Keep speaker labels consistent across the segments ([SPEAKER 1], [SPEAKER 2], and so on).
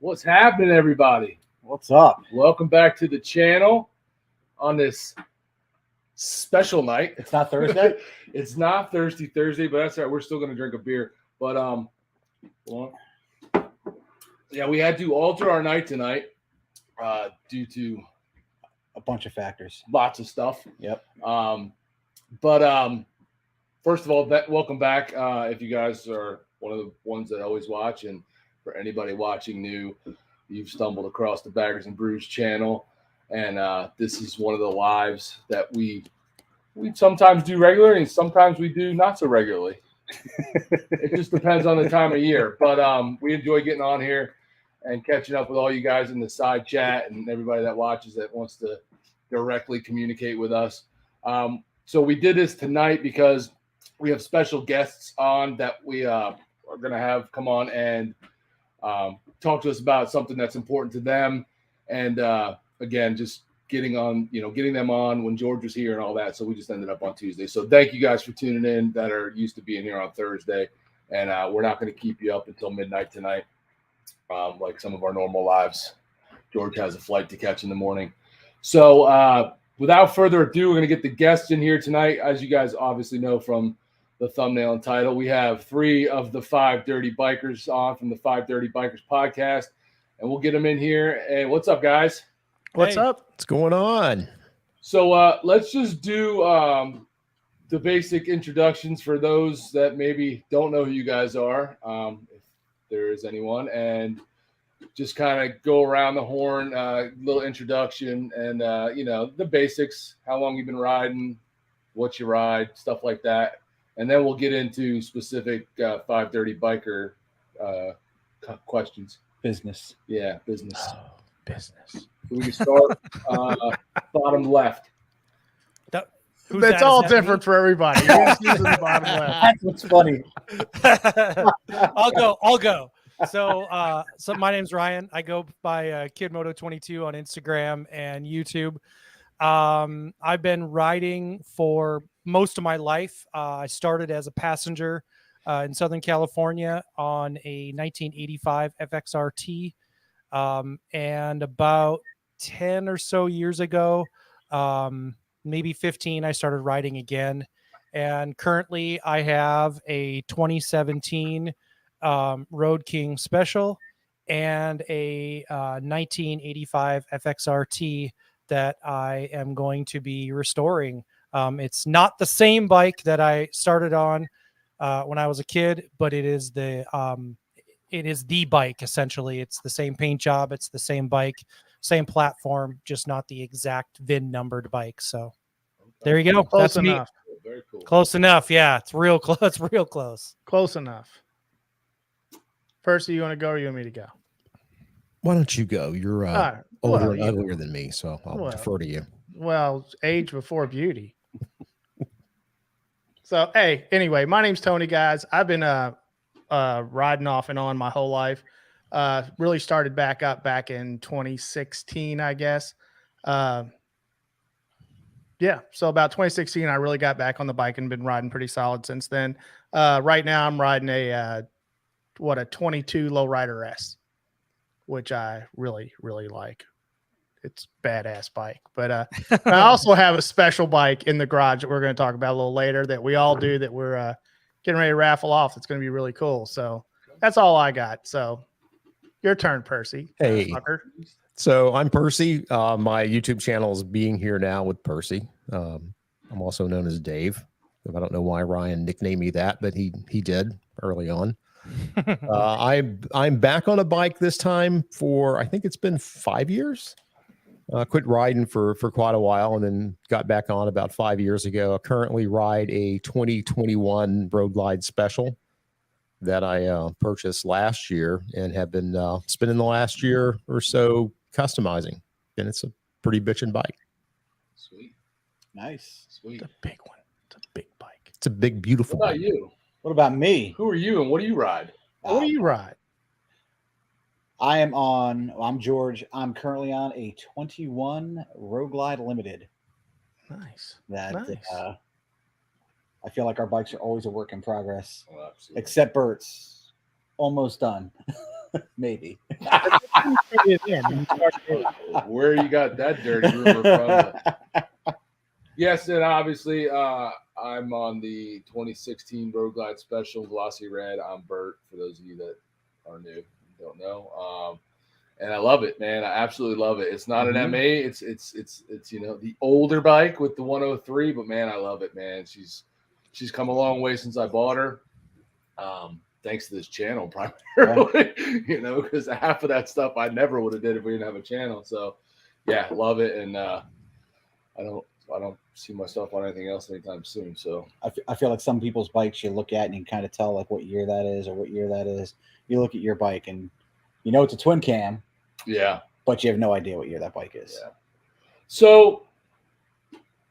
[SPEAKER 1] What's happening, everybody?
[SPEAKER 2] What's up?
[SPEAKER 1] Welcome back to the channel on this special night.
[SPEAKER 2] It's not Thursday?
[SPEAKER 1] It's not Thursday, but that's all right. We're still going to drink a beer. But, yeah, we had to alter our night tonight due to
[SPEAKER 2] a bunch of factors.
[SPEAKER 1] Lots of stuff.
[SPEAKER 2] Yep.
[SPEAKER 1] First of all, welcome back. If you guys are one of the ones that always watch, and for anybody watching new, you've stumbled across the Baggers and Brews channel, and this is one of the lives that we sometimes do regularly, and sometimes we do not so regularly. It just depends on the time of year, but we enjoy getting on here and catching up with all you guys in the side chat and everybody that watches that wants to directly communicate with us. So we did this tonight because we have special guests on that we are going to have come on and talk to us about something that's important to them. And again, just getting them on when George was here and all that. So we just ended up on Tuesday. So thank you guys for tuning in that are used to being here on Thursday. And we're not going to keep you up until midnight tonight, like some of our normal lives. George has a flight to catch in the morning. So without further ado, we're going to get the guests in here tonight. As you guys obviously know from the thumbnail and title, we have 3 of the 5 Dirty Bikers on from the 5 Dirty Bikers podcast, and we'll get them in here. Hey, what's up, guys?
[SPEAKER 3] What's up? What's going on?
[SPEAKER 1] So let's just do the basic introductions for those that maybe don't know who you guys are, if there is anyone, and just kind of go around the horn, little introduction, and the basics, how long you've been riding, what you ride, stuff like that. And then we'll get into specific 5 Dirty Biker questions.
[SPEAKER 2] Business.
[SPEAKER 1] Yeah, business.
[SPEAKER 3] Oh, business.
[SPEAKER 1] So we can start bottom left.
[SPEAKER 4] That's all different for everybody. The bottom left.
[SPEAKER 2] That's what's funny.
[SPEAKER 4] I'll go. So my name's Ryan. I go by KidMoto22 on Instagram and YouTube. I've been riding for most of my life. I started as a passenger in Southern California on a 1985 FXRT. And about 10 or so years ago, maybe 15, I started riding again. And currently I have a 2017 Road King Special and a 1985 FXRT that I am going to be restoring. It's not the same bike that I started on when I was a kid, but it is the bike essentially. It's the same paint job, it's the same bike, same platform, just not the exact VIN numbered bike. So there you go. Close
[SPEAKER 1] That's
[SPEAKER 4] enough.
[SPEAKER 1] Me. Very cool.
[SPEAKER 4] Close enough. Yeah, it's real close. It's real close.
[SPEAKER 3] Close enough. Percy, you want to go or you want me to go?
[SPEAKER 5] Why don't you go? You're older and uglier than me, so I'll defer to you.
[SPEAKER 3] Well, age before beauty. So, hey, anyway, my name's Tony, guys. I've been riding off and on my whole life. Really started back in 2016, I guess. Yeah, so about 2016, I really got back on the bike and been riding pretty solid since then. Right now, I'm riding a 22 Lowrider S, which I really, really like. It's a badass bike. But I also have a special bike in the garage that we're going to talk about a little later that we all do that we're getting ready to raffle off. It's going to be really cool. So that's all I got. So your turn, Percy.
[SPEAKER 5] Hey. So I'm Percy. My YouTube channel is Being Here Now with Percy. I'm also known as Dave. I don't know why Ryan nicknamed me that, but he did early on. I'm back on a bike this time for, I think it's been 5 years. Quit riding for quite a while and then got back on about 5 years ago. I currently ride a 2021 Road Glide Special that I purchased last year and have been spending the last year or so customizing. And it's a pretty bitchin' bike.
[SPEAKER 1] Sweet.
[SPEAKER 2] Nice.
[SPEAKER 1] Sweet.
[SPEAKER 3] It's a big one. It's a big bike.
[SPEAKER 5] It's a big, beautiful
[SPEAKER 1] What about
[SPEAKER 5] bike.
[SPEAKER 1] you?
[SPEAKER 2] What about me?
[SPEAKER 1] Who are you and what do you ride?
[SPEAKER 3] What do you ride?
[SPEAKER 2] I'm George. I'm currently on a 21 Road Glide Limited.
[SPEAKER 3] Nice.
[SPEAKER 2] That
[SPEAKER 3] Nice.
[SPEAKER 2] I feel like our bikes are always a work in progress,
[SPEAKER 1] Oh, absolutely.
[SPEAKER 2] except Bert's. Almost done. Maybe.
[SPEAKER 1] Where you got that dirty rumor from? Yes, and obviously I'm on the 2016 Road Glide Special Glossy Red. I'm Bert, for those of you that are new and don't know. And I love it, man. I absolutely love it. It's not an MA. It's the older bike with the 103, but man, I love it, man. She's come a long way since I bought her. Thanks to this channel primarily, because half of that stuff I never would have did if we didn't have a channel. So yeah, love it. And I don't see myself on anything else anytime soon. So
[SPEAKER 2] I feel like some people's bikes you look at and you kind of tell like what year that is or what year that is. You look at your bike and it's a twin cam.
[SPEAKER 1] Yeah.
[SPEAKER 2] But you have no idea what year that bike is.
[SPEAKER 1] Yeah. So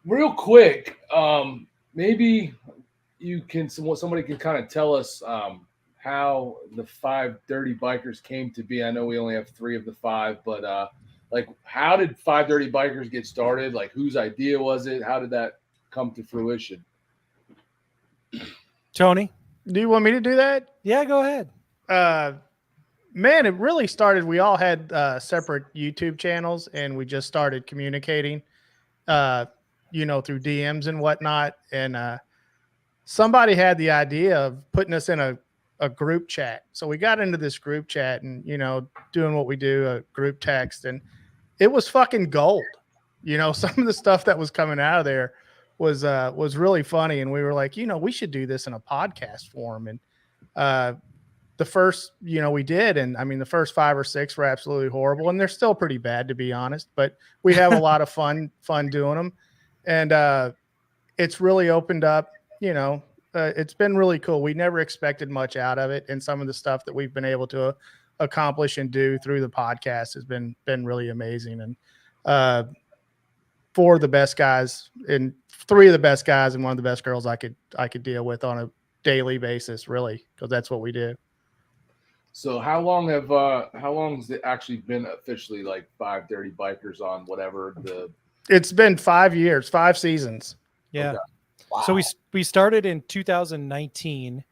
[SPEAKER 1] real quick, maybe somebody can kind of tell us how the 5 Dirty Bikers came to be. I know we only have 3 of the 5, but how did 5 Dirty Bikers get started? Like, whose idea was it? How did that come to fruition?
[SPEAKER 4] Tony,
[SPEAKER 3] do you want me to do that?
[SPEAKER 4] Yeah, go ahead.
[SPEAKER 3] Man, it really started. We all had separate YouTube channels, and we just started communicating, through DMs and whatnot. And somebody had the idea of putting us in a group chat. So we got into this group chat and, doing what we do, a group text, and it was fucking gold. Some of the stuff that was coming out of there was really funny. And we were like, we should do this in a podcast form. And the first, we did. And I mean, the first 5 or 6 were absolutely horrible, and they're still pretty bad, to be honest, but we have a lot of fun doing them. And it's really opened up, it's been really cool. We never expected much out of it. And some of the stuff that we've been able to accomplish and do through the podcast has been really amazing. And 4 of the best guys and 3 of the best guys and 1 of the best girls I could deal with on a daily basis, really, because that's what we do.
[SPEAKER 1] So how long has it actually been officially, like 5 Dirty Bikers on whatever the?
[SPEAKER 3] It's been 5 years, 5 seasons.
[SPEAKER 4] Yeah.
[SPEAKER 1] Okay.
[SPEAKER 2] Wow.
[SPEAKER 4] So we started in 2019,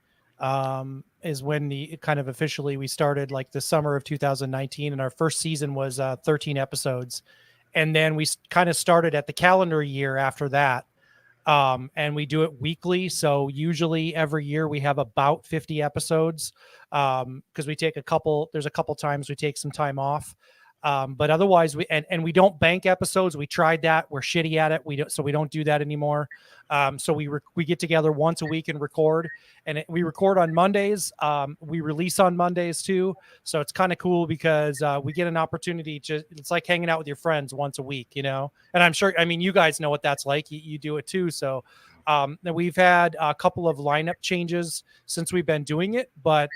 [SPEAKER 4] is when the kind of officially we started, like the summer of 2019, and our first season was 13 episodes, and then we kind of started at the calendar year after that. And we do it weekly. So usually every year we have about 50 episodes, because we take there's a couple times we take some time off. But otherwise and we don't bank episodes. We tried that. We're shitty at it. We don't do that anymore. So we get together once a week and record, and we record on Mondays. We release on Mondays too. So it's kind of cool because we get an opportunity it's like hanging out with your friends once a week, and I'm sure, you guys know what that's like. You do it too. So we've had a couple of lineup changes since we've been doing it, but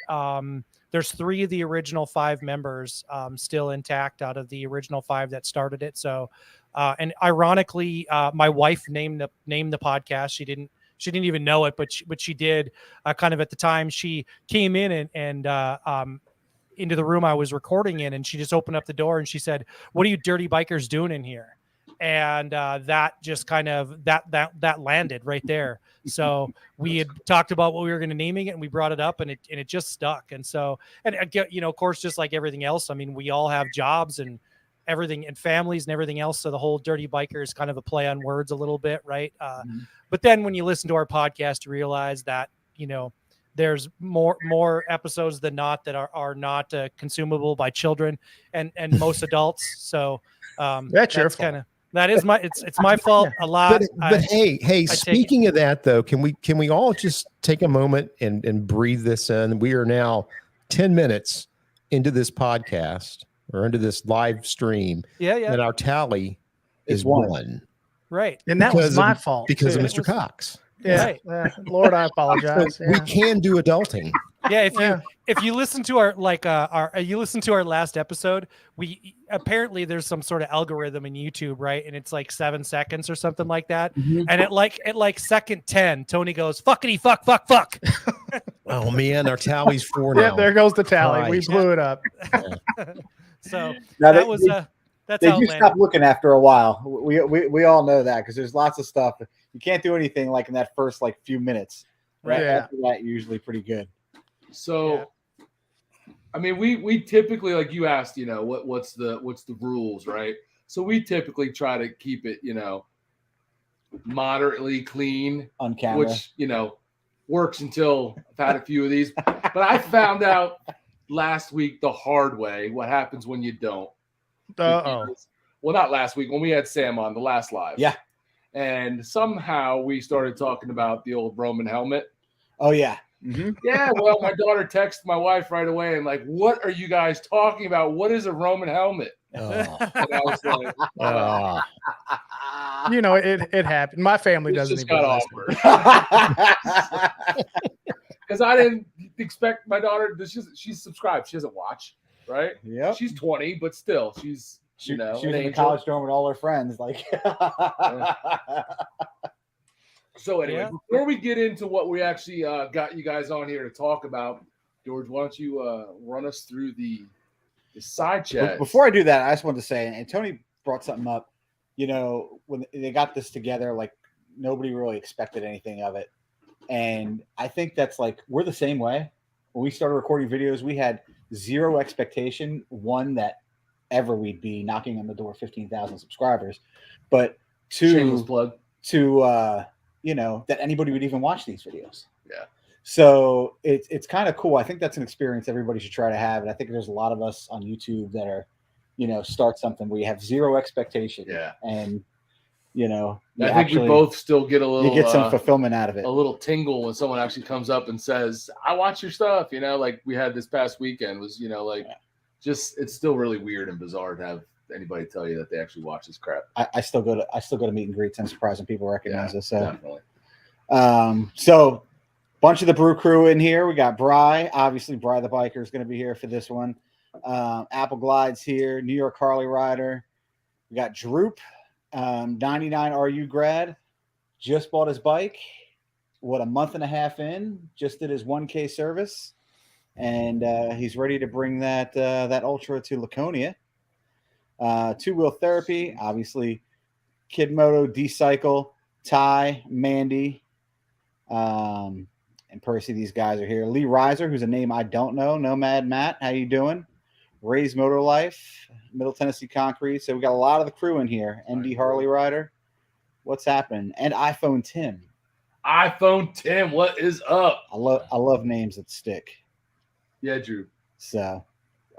[SPEAKER 4] there's 3 of the original 5 members still intact out of the original 5 that started it. So, and ironically, my wife named the podcast. She didn't even know it, but she did. Kind of at the time, she came in and into the room I was recording in, and she just opened up the door and she said, "What are you dirty bikers doing in here?" And that just kind of that landed right there. So we had talked about what we were going to naming it, and we brought it up, and it just stuck. And so, and again, of course, just like everything else, we all have jobs and everything and families and everything else. So the whole Dirty Biker is kind of a play on words a little bit, right? But then when you listen to our podcast, you realize that, there's more episodes than not that are not consumable by children and most adults. So
[SPEAKER 3] That's your fault.
[SPEAKER 4] That is it's my fault a lot.
[SPEAKER 5] But hey, speaking of that though, can we all just take a moment and breathe this in? We are now 10 minutes into this podcast or into this live stream.
[SPEAKER 4] Yeah.
[SPEAKER 5] And our tally is 1.
[SPEAKER 4] Right.
[SPEAKER 3] And that was my fault
[SPEAKER 5] because
[SPEAKER 3] too.
[SPEAKER 5] of Mr. Cox.
[SPEAKER 3] Yeah.
[SPEAKER 4] Right.
[SPEAKER 3] Lord, I apologize.
[SPEAKER 5] So we can do adulting.
[SPEAKER 4] Yeah, if you listen to our last episode, we apparently there's some sort of algorithm in YouTube, right? And it's like 7 seconds or something like that. And at like second 10, Tony goes, "Fuckity fuck."
[SPEAKER 5] Oh man, our tally's 4 now.
[SPEAKER 3] Yeah, there goes the tally.
[SPEAKER 5] Christ.
[SPEAKER 3] We blew it up.
[SPEAKER 4] So
[SPEAKER 2] Now
[SPEAKER 4] that was that's
[SPEAKER 2] they
[SPEAKER 4] how
[SPEAKER 2] do
[SPEAKER 4] it landed.
[SPEAKER 2] stop looking after a while. We all know that because there's lots of stuff you can't do anything like in that first few minutes.
[SPEAKER 3] Right.
[SPEAKER 2] After that, usually pretty good.
[SPEAKER 1] So I mean, we typically, like you asked, you know, what's the rules, right? So we typically try to keep it, you know, moderately clean
[SPEAKER 2] on camera.
[SPEAKER 1] which, you know, works until I've had a few of these. But I found out last week the hard way what happens when you don't.
[SPEAKER 3] Uh-oh.
[SPEAKER 1] Well, not last week, when we had Sam on the last live.
[SPEAKER 2] Yeah.
[SPEAKER 1] And somehow we started talking about the old Roman helmet.
[SPEAKER 2] Oh, yeah. Mm-hmm.
[SPEAKER 1] Yeah, well, my daughter texted my wife right away and like, what are you guys talking about? What is a Roman helmet?
[SPEAKER 2] Oh.
[SPEAKER 1] And I was like,
[SPEAKER 3] You know, it happened. My family
[SPEAKER 1] this
[SPEAKER 3] doesn't
[SPEAKER 1] just
[SPEAKER 3] even
[SPEAKER 1] got
[SPEAKER 3] listen.
[SPEAKER 1] awkward. Because I didn't expect my daughter. She's subscribed. She doesn't watch, right?
[SPEAKER 2] Yep.
[SPEAKER 1] She's 20, but still, she's
[SPEAKER 2] She,
[SPEAKER 1] you know
[SPEAKER 2] she was
[SPEAKER 1] an
[SPEAKER 2] in the
[SPEAKER 1] angel.
[SPEAKER 2] college dorm with all her friends. Like,
[SPEAKER 1] So anyway,
[SPEAKER 4] Yeah.
[SPEAKER 1] before we get into what we actually got you guys on here to talk about, George, why don't you run us through the side chat?
[SPEAKER 2] before I do that, I just wanted to say, and Tony brought something up. You know, when they got this together, like nobody really expected anything of it, and I think that's like we're the same way. When we started recording videos, we had zero expectation. One, that ever we'd be knocking on the door 15,000 subscribers, but
[SPEAKER 1] Shameless
[SPEAKER 2] two,
[SPEAKER 1] plug.
[SPEAKER 2] to you know, that anybody would even watch these videos.
[SPEAKER 1] Yeah.
[SPEAKER 2] So it's kind of cool. I think that's an experience everybody should try to have, and I think there's a lot of us on YouTube that are, you know, start something where you have zero expectation.
[SPEAKER 1] Yeah.
[SPEAKER 2] And you know, you
[SPEAKER 1] I think we both still get a little.
[SPEAKER 2] you get some fulfillment out of it.
[SPEAKER 1] A little tingle when someone actually comes up and says, "I watch your stuff." You know, like we had this past weekend was, you know, like just it's still really weird and bizarre to have anybody tell you that they actually watch this crap.
[SPEAKER 2] I still go to meet and greets. I'm surprised when people recognize us. So
[SPEAKER 1] Definitely.
[SPEAKER 2] So bunch of the brew crew in here. We got Bry, obviously Bry the biker is going to be here for this one. Apple Glide's here. New York Harley Rider. We got Droop, 99 RU grad, just bought his bike. What, a month and a half in, just did his 1K service, and he's ready to bring that Ultra to Laconia. Two Wheel Therapy, obviously Kid Moto, D-Cycle, Ty, Mandy, and Percy. These guys are here. Lee Reiser, who's a name I don't know. Nomad Matt, how you doing? Ray's Motor Life, Middle Tennessee Concrete. So we got a lot of the crew in here. ND Harley Rider, what's happening? And iPhone Tim.
[SPEAKER 1] iPhone 10, what is up?
[SPEAKER 2] I love names that stick.
[SPEAKER 1] Yeah, Drew.
[SPEAKER 2] So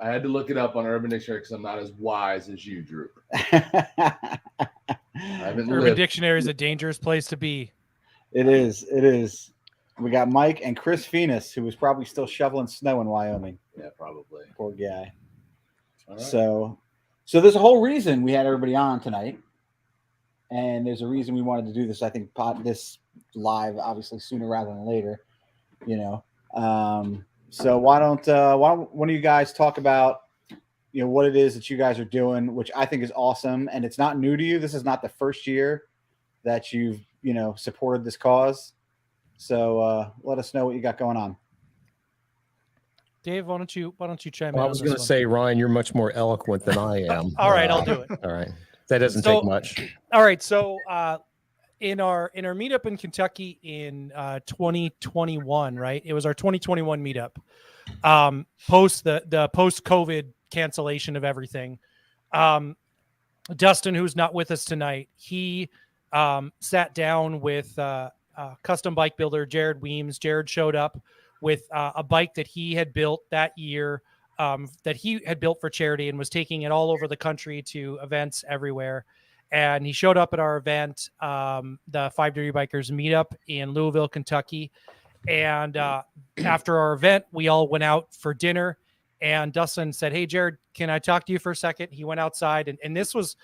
[SPEAKER 1] I had to look it up on Urban Dictionary because I'm not as wise as you, Drew.
[SPEAKER 2] I
[SPEAKER 1] haven't
[SPEAKER 4] Urban
[SPEAKER 1] lived.
[SPEAKER 4] Dictionary is a dangerous place to be.
[SPEAKER 2] It is. We got Mike and Chris Phoenix, who was probably still shoveling snow in Wyoming.
[SPEAKER 1] Yeah, probably.
[SPEAKER 2] Poor guy.
[SPEAKER 1] All right.
[SPEAKER 2] So there's a whole reason we had everybody on tonight, and there's a reason we wanted to do this. I think this live, obviously sooner rather than later. You know, so why don't one of you guys talk about, you know, what it is that you guys are doing, which I think is awesome, and it's not new to you. This is not the first year that you've, you know, supported this cause. So let us know what you got going on.
[SPEAKER 4] Dave, why don't you chime in?
[SPEAKER 5] I was going to say, Ryan, you're much more eloquent than I am.
[SPEAKER 4] All right, I'll do it.
[SPEAKER 5] All right, that doesn't
[SPEAKER 4] So-
[SPEAKER 5] take much.
[SPEAKER 4] All right, so in our meetup in Kentucky in 2021, right? It was our 2021 meetup. Post the post COVID cancellation of everything. Dustin, who's not with us tonight, he sat down with custom bike builder Jared Weems. Jared showed up with a bike that he had built that year, that he had built for charity, and was taking it all over the country to events everywhere. And he showed up at our event, the 5 Dirty Bikers meetup in Louisville, Kentucky. And after our event, we all went out for dinner. And Dustin said, "Hey, Jared, can I talk to you for a second?" He went outside, and this was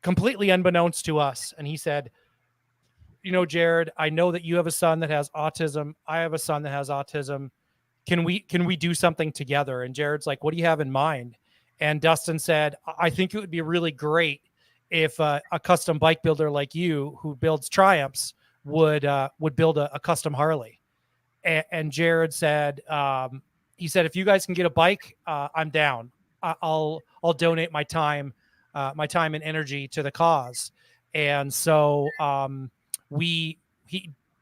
[SPEAKER 4] completely unbeknownst to us. And he said, "You know, Jared, I know that you have a son that has autism. I have a son that has autism. Can we do something together?" And Jared's like, "What do you have in mind?" And Dustin said, "I think it would be really great if a custom bike builder like you, who builds Triumphs, would build a custom Harley." And Jared said, he said, "If you guys can get a bike, I'm down. I'll donate my time and energy to the cause." And so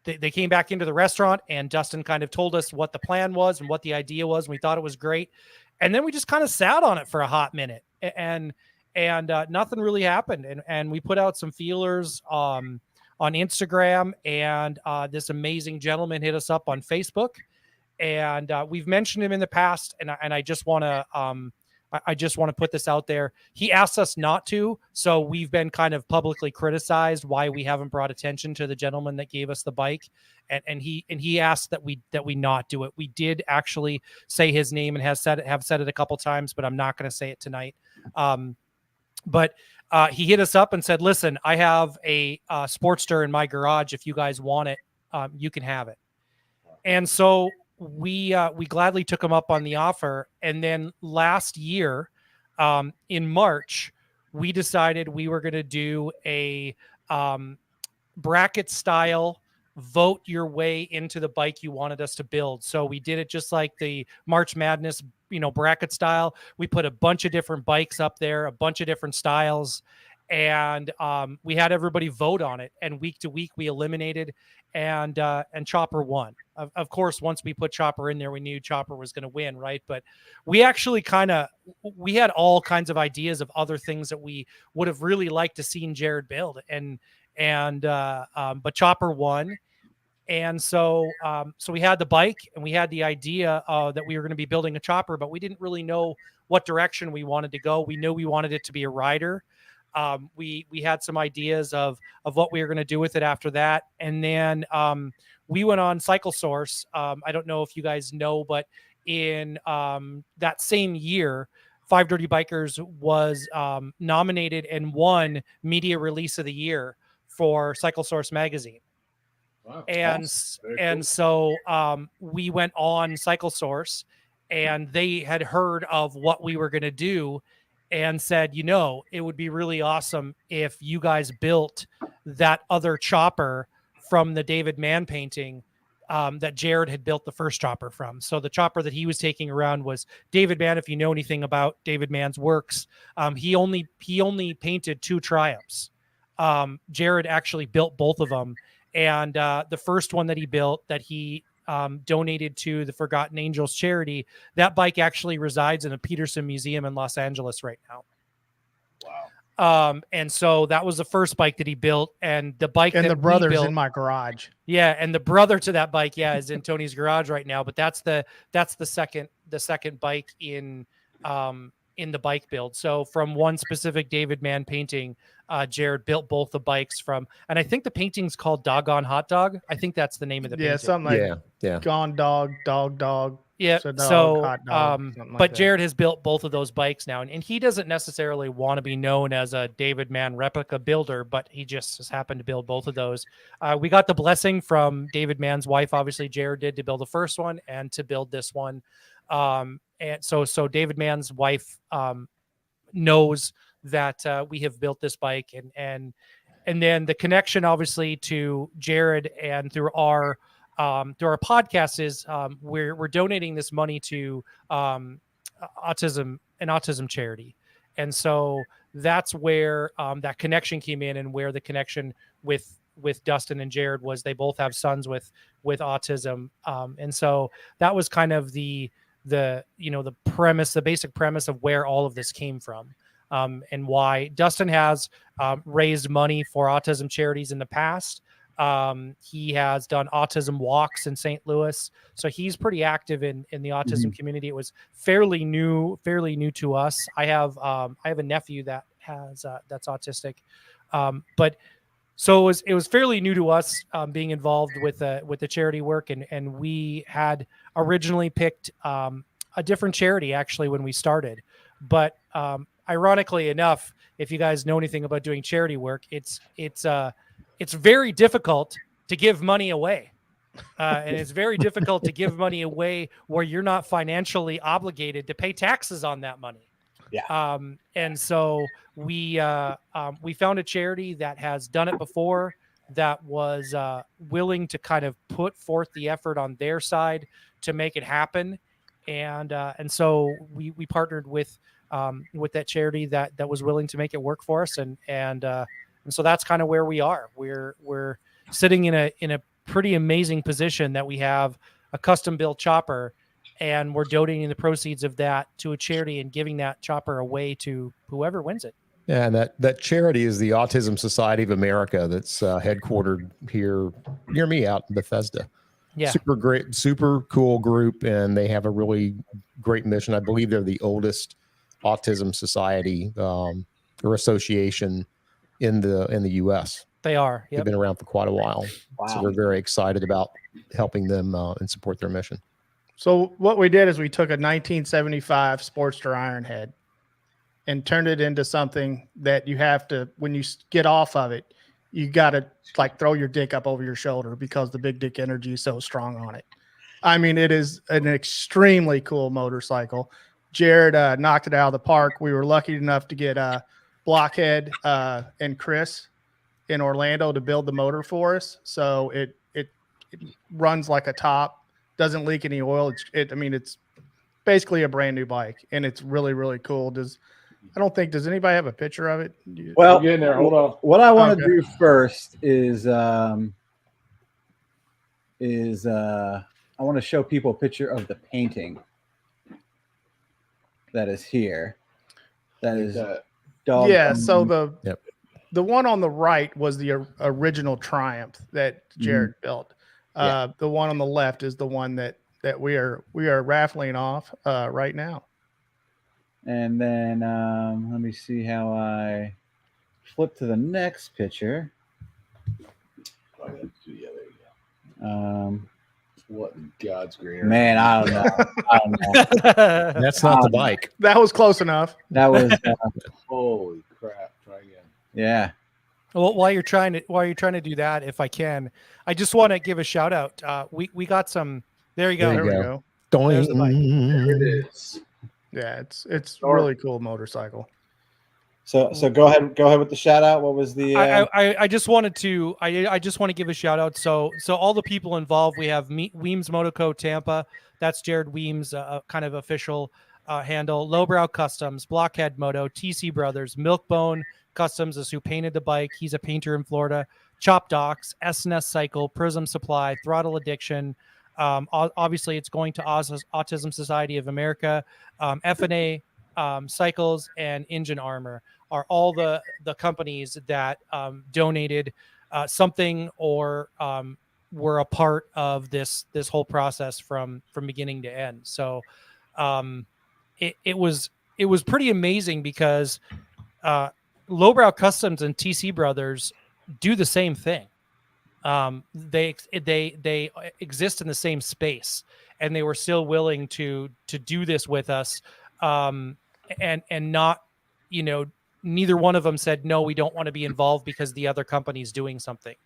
[SPEAKER 4] they came back into the restaurant, and Dustin kind of told us what the plan was and what the idea was. And we thought it was great. And then we just kind of sat on it for a hot minute, and nothing really happened. And we put out some feelers on Instagram, and this amazing gentleman hit us up on Facebook, and we've mentioned him in the past. And I just want to I just want to put this out there. He asked us not to, so we've been kind of publicly criticized why we haven't brought attention to the gentleman that gave us the bike, and he asked that we not do it. We did actually say his name and have said it a couple times, but I'm not going to say it tonight. But he hit us up and said, "Listen, I have a Sportster in my garage. If you guys want it, you can have it." And so we gladly took him up on the offer. And then last year, in March, we decided we were going to do a bracket style vote your way into the bike you wanted us to build. So we did it just like the March Madness, bracket style. We put a bunch of different bikes up there, a bunch of different styles, and we had everybody vote on it. And week to week, we eliminated, and Chopper won. Of course, once we put Chopper in there, we knew Chopper was going to win, right? But we actually we had all kinds of ideas of other things that we would have really liked to seen Jared build, but Chopper won. And so we had the bike, and we had the idea that we were going to be building a Chopper, but we didn't really know what direction we wanted to go. We knew we wanted it to be a rider. We had some ideas of what we were going to do with it after that. And then we went on Cycle Source. I don't know if you guys know, but in that same year, Five Dirty Bikers was nominated and won Media Release of the Year for Cycle Source magazine. Wow, so we went on Cycle Source, and they had heard of what we were going to do and said, it would be really awesome if you guys built that other Chopper from the David Mann painting that Jared had built the first Chopper from. So the Chopper that he was taking around was David Mann. If you know anything about David Mann's works, he only painted 2 Triumphs. Jared actually built both of them. And the first one that he built, that he donated to the Forgotten Angels charity, that bike actually resides in a Peterson Museum in Los Angeles right now. Wow. And so that was the first bike that he built, and the bike
[SPEAKER 3] and
[SPEAKER 4] that
[SPEAKER 3] the brother's
[SPEAKER 4] built,
[SPEAKER 3] in my garage.
[SPEAKER 4] Yeah, and the brother to that bike, is in Tony's garage right now. But that's the second bike in the bike build. So from one specific David Mann painting, Jared built both the bikes from, and I think the painting's called Doggone Hot Dog. I think that's the name of the painting.
[SPEAKER 3] Something like Gone Dog, Dog.
[SPEAKER 4] Yeah.
[SPEAKER 3] Hot dog,
[SPEAKER 4] but Jared has built both of those bikes now, and he doesn't necessarily want to be known as a David Mann replica builder, but he just has happened to build both of those. We got the blessing from David Mann's wife, obviously Jared did, to build the first one and to build this one. And so David Mann's wife knows that we have built this bike, and then the connection obviously to Jared and through our podcast is we're donating this money to autism charity. And so that's where that connection came in, and where the connection with Dustin and Jared was they both have sons with autism. And so that was kind of the premise, the basic premise of where all of this came from. And why Dustin has raised money for autism charities in the past. He has done autism walks in St. Louis. So he's pretty active in the autism community. It was fairly new to us. I have a nephew that has that's autistic. But so it was fairly new to us being involved with the charity work. And we had originally picked a different charity actually when we started. But ironically enough, if you guys know anything about doing charity work, it's very difficult to give money away. And it's very difficult to give money away where you're not financially obligated to pay taxes on that money.
[SPEAKER 2] Yeah.
[SPEAKER 4] And so we found a charity that has done it before, that was willing to kind of put forth the effort on their side to make it happen. And so we partnered with that charity that was willing to make it work for us. And so that's kind of where we are. We're sitting in pretty amazing position that we have a custom built chopper, and we're donating the proceeds of that to a charity and giving that chopper away to whoever wins it.
[SPEAKER 5] Yeah, and that charity is the Autism Society of America that's headquartered here near me out in Bethesda.
[SPEAKER 4] Yeah.
[SPEAKER 5] Super great, super cool group, and they have a really great mission. I believe they're the oldest autism society or association in the U.S.
[SPEAKER 4] They are.
[SPEAKER 5] They've
[SPEAKER 4] Yep.
[SPEAKER 5] been around for quite a while.
[SPEAKER 2] Wow.
[SPEAKER 5] So we're very excited about helping them and support their mission.
[SPEAKER 3] So what we did is we took a 1975 Sportster Ironhead and turned it into something that you have to, when you get off of it, you got to like throw your dick up over your shoulder because the big dick energy is so strong on it. I mean, it is an extremely cool motorcycle. Jared knocked it out of the park. We were lucky enough to get Blockhead and Chris in Orlando to build the motor for us. So it runs like a top, doesn't leak any oil. It's basically a brand new bike, and it's really, really cool. Does anybody have a picture of it?
[SPEAKER 2] Well,
[SPEAKER 1] Get in there. Hold on.
[SPEAKER 2] what I want to
[SPEAKER 3] Okay.
[SPEAKER 2] do first is I want to show people a picture of the painting that is here. That is dog.
[SPEAKER 3] Yeah. So
[SPEAKER 5] Yep.
[SPEAKER 3] the one on the right was the original Triumph that Jared built.
[SPEAKER 2] Yeah.
[SPEAKER 3] The one on the left is the one that we are raffling off right now.
[SPEAKER 2] And then let me see how I flip to the next picture.
[SPEAKER 1] Oh, yeah, there you go. What in God's green earth?
[SPEAKER 2] Man, I don't know.
[SPEAKER 5] That's not the bike.
[SPEAKER 3] That was close enough.
[SPEAKER 2] That was
[SPEAKER 1] Holy crap! Try again.
[SPEAKER 2] yeah.
[SPEAKER 4] Well, while you're trying to do that, if I can, I just want to give a shout out. We got some. There you go.
[SPEAKER 5] There
[SPEAKER 3] There
[SPEAKER 5] you
[SPEAKER 3] we
[SPEAKER 5] go.
[SPEAKER 3] go.
[SPEAKER 4] There's the bike.
[SPEAKER 1] There it is.
[SPEAKER 3] Yeah, it's really cool motorcycle.
[SPEAKER 2] So go ahead with the shout out. What was the
[SPEAKER 4] I just wanted to I just want to give a shout out. So all the people involved, we have Weems Motoco Tampa. That's Jared Weems, kind of official handle. Lowbrow Customs, Blockhead Moto, TC Brothers, Milkbone Customs is who painted the bike. He's a painter in Florida. Chop Docs, SNS Cycle, Prism Supply, Throttle Addiction. Obviously, it's going to Autism Society of America, FNA Cycles, and Engine Armor are all the companies that donated something or were a part of this whole process from beginning to end. So it was pretty amazing because Lowbrow Customs and TC Brothers do the same thing. They exist in the same space, and they were still willing to do this with us, and not, neither one of them said no, we don't want to be involved because the other company's doing something.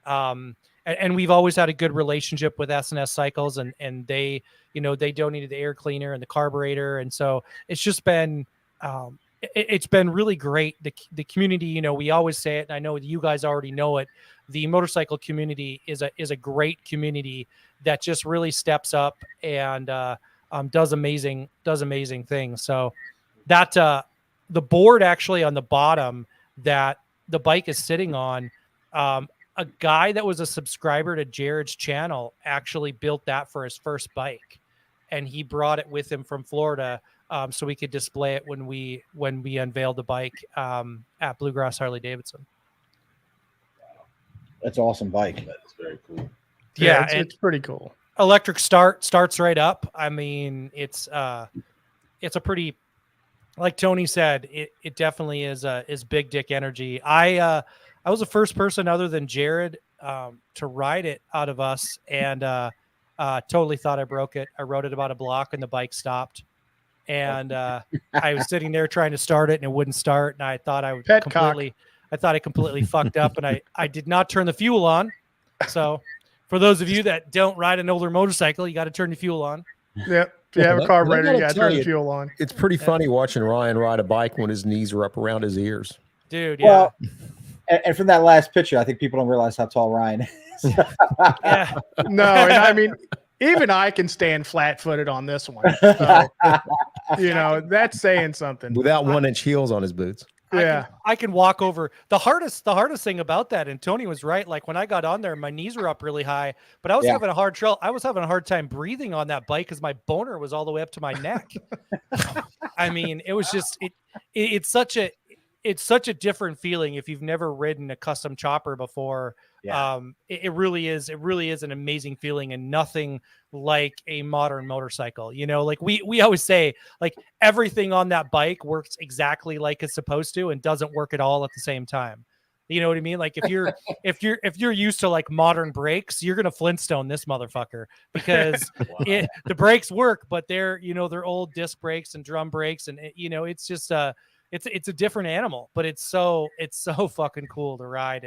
[SPEAKER 4] And we've always had a good relationship with SNS Cycles, and they donated the air cleaner and the carburetor, and so it's just been it's been really great. The community, we always say it, and I know you guys already know it. The motorcycle community is a great community that just really steps up and does amazing things. So that the board actually on the bottom that the bike is sitting on, a guy that was a subscriber to Jared's channel actually built that for his first bike, and he brought it with him from Florida. So we could display it when we unveiled the bike at Bluegrass Harley Davidson.
[SPEAKER 2] That's an awesome bike.
[SPEAKER 1] That is very cool.
[SPEAKER 4] Yeah,
[SPEAKER 3] it's pretty cool.
[SPEAKER 4] Electric starts right up. I mean, it's a pretty, like Tony said, it definitely is big dick energy. I was the first person other than Jared to ride it out of us, and totally thought I broke it. I rode it about a block and the bike stopped. And I was sitting there trying to start it and it wouldn't start. And I thought I completely fucked up, and I did not turn the fuel on. So for those of you that don't ride an older motorcycle, you got to turn the fuel on.
[SPEAKER 3] Yep. If you have a carburetor, you got to turn the
[SPEAKER 5] you,
[SPEAKER 3] fuel on.
[SPEAKER 5] It's pretty funny watching Ryan ride a bike when his knees are up around his ears.
[SPEAKER 4] Dude, yeah.
[SPEAKER 2] Well, and from that last picture, I think people don't realize how tall Ryan is.
[SPEAKER 4] Yeah.
[SPEAKER 3] No, and I mean, even I can stand flat-footed on this one. So, that's saying something.
[SPEAKER 5] Without 1-inch heels on his boots.
[SPEAKER 4] I can walk over. The hardest thing about that, and Tony was right. Like when I got on there, my knees were up really high, but I was having a hard time breathing on that bike because my boner was all the way up to my neck. I mean, it was just it's such a different feeling if you've never ridden a custom chopper before.
[SPEAKER 2] Yeah.
[SPEAKER 4] It really is an amazing feeling, and nothing like a modern motorcycle. You know, like we always say, like everything on that bike works exactly like it's supposed to and doesn't work at all at the same time. You know what I mean? Like if you're used to like modern brakes, you're gonna Flintstone this motherfucker because the brakes work, but they're old disc brakes and drum brakes, and it's just it's a different animal, but it's so fucking cool to ride.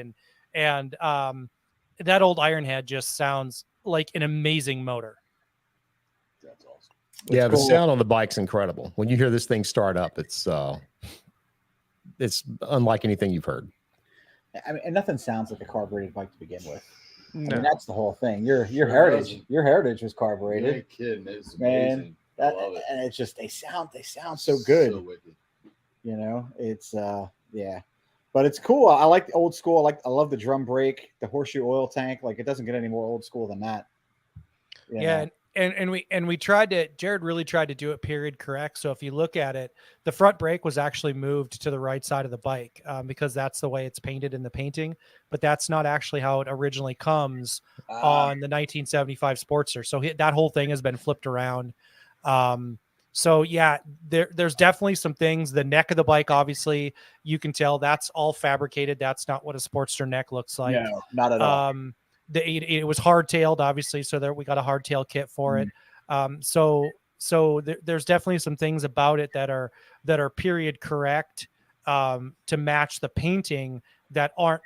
[SPEAKER 4] And that old Ironhead just sounds like an amazing motor.
[SPEAKER 1] That's awesome.
[SPEAKER 5] Yeah, the sound on the bike's incredible. When you hear this thing start up, it's unlike anything you've heard.
[SPEAKER 2] I mean, and nothing sounds like a carbureted bike to begin with.
[SPEAKER 3] No.
[SPEAKER 2] I mean, that's the whole thing. Your heritage was carbureted.
[SPEAKER 1] Yeah, kidding. It's
[SPEAKER 2] Man,
[SPEAKER 1] amazing. I love it.
[SPEAKER 2] And it's just they sound so good.
[SPEAKER 1] So wicked.
[SPEAKER 2] It's yeah. But it's cool. I like the old school. I love the drum brake, the horseshoe oil tank. Like it doesn't get any more old school than that.
[SPEAKER 4] And we tried to. Jared really tried to do it period correct. So if you look at it, the front brake was actually moved to the right side of the bike because that's the way it's painted in the painting. But that's not actually how it originally comes on the 1975 Sportster. So that whole thing has been flipped around. So yeah, there's definitely some things. The neck of the bike, obviously, you can tell that's all fabricated. That's not what a Sportster neck looks like.
[SPEAKER 2] No, not at all.
[SPEAKER 4] It was hardtailed, obviously, so there we got a hardtail kit for it. So there's definitely some things about it that are period correct to match the painting that aren't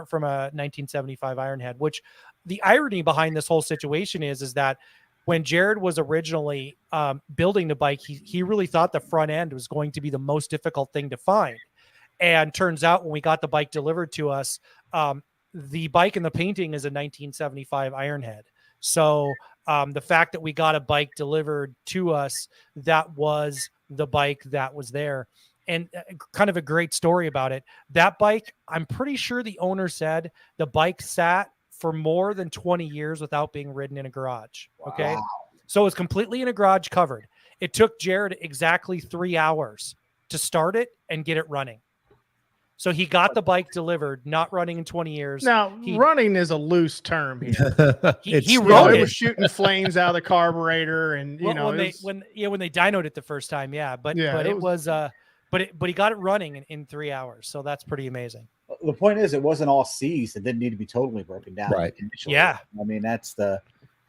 [SPEAKER 4] from a 1975 Ironhead. Which the irony behind this whole situation is that when Jared was originally building the bike, he really thought the front end was going to be the most difficult thing to find. And turns out when we got the bike delivered to us, the bike in the painting is a 1975 Ironhead. So the fact that we got a bike delivered to us, that was the bike that was there. And kind of a great story about it. That bike, I'm pretty sure the owner said the bike sat for more than 20 years without being ridden in a garage. Okay.
[SPEAKER 2] Wow.
[SPEAKER 4] So it was completely in a garage covered. It took Jared exactly 3 hours to start it and get it running. So he got the bike delivered, not running in 20 years.
[SPEAKER 3] Now, running is a loose term here.
[SPEAKER 4] He
[SPEAKER 3] rode it. Was shooting flames out of the carburetor, and when they
[SPEAKER 4] dynoed it the first time, but he got it running in 3 hours. So that's pretty amazing.
[SPEAKER 2] The point is, it wasn't all seized. It didn't need to be totally broken down.
[SPEAKER 5] Right.
[SPEAKER 2] Initially.
[SPEAKER 4] Yeah.
[SPEAKER 2] I mean, that's the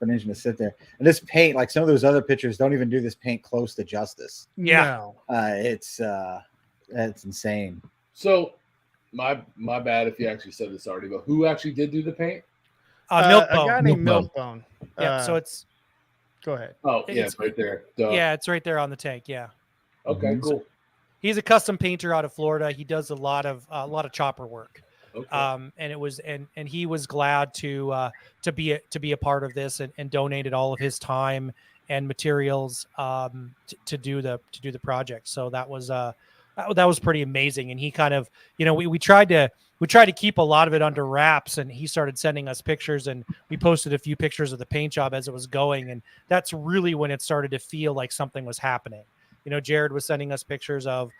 [SPEAKER 2] engine to sit there. And this paint, like some of those other pictures, don't even do this paint close to justice.
[SPEAKER 4] Yeah.
[SPEAKER 2] It's insane.
[SPEAKER 1] So my bad if you actually said this already, but who actually did do the paint?
[SPEAKER 3] A guy named Milkbone.
[SPEAKER 4] Yeah. So it's.
[SPEAKER 3] Go ahead.
[SPEAKER 1] Oh, yeah, it's right there. Duh.
[SPEAKER 4] Yeah, it's right there on the tank. Yeah.
[SPEAKER 1] Okay, cool.
[SPEAKER 4] He's a custom painter out of Florida. He does a lot of chopper work.
[SPEAKER 1] Okay.
[SPEAKER 4] And it was and he was glad to be a part of this and donated all of his time and materials to do the project. So that was pretty amazing. And he kind of, we tried to keep a lot of it under wraps, and he started sending us pictures, and we posted a few pictures of the paint job as it was going. And that's really when it started to feel like something was happening. Jared was sending us pictures of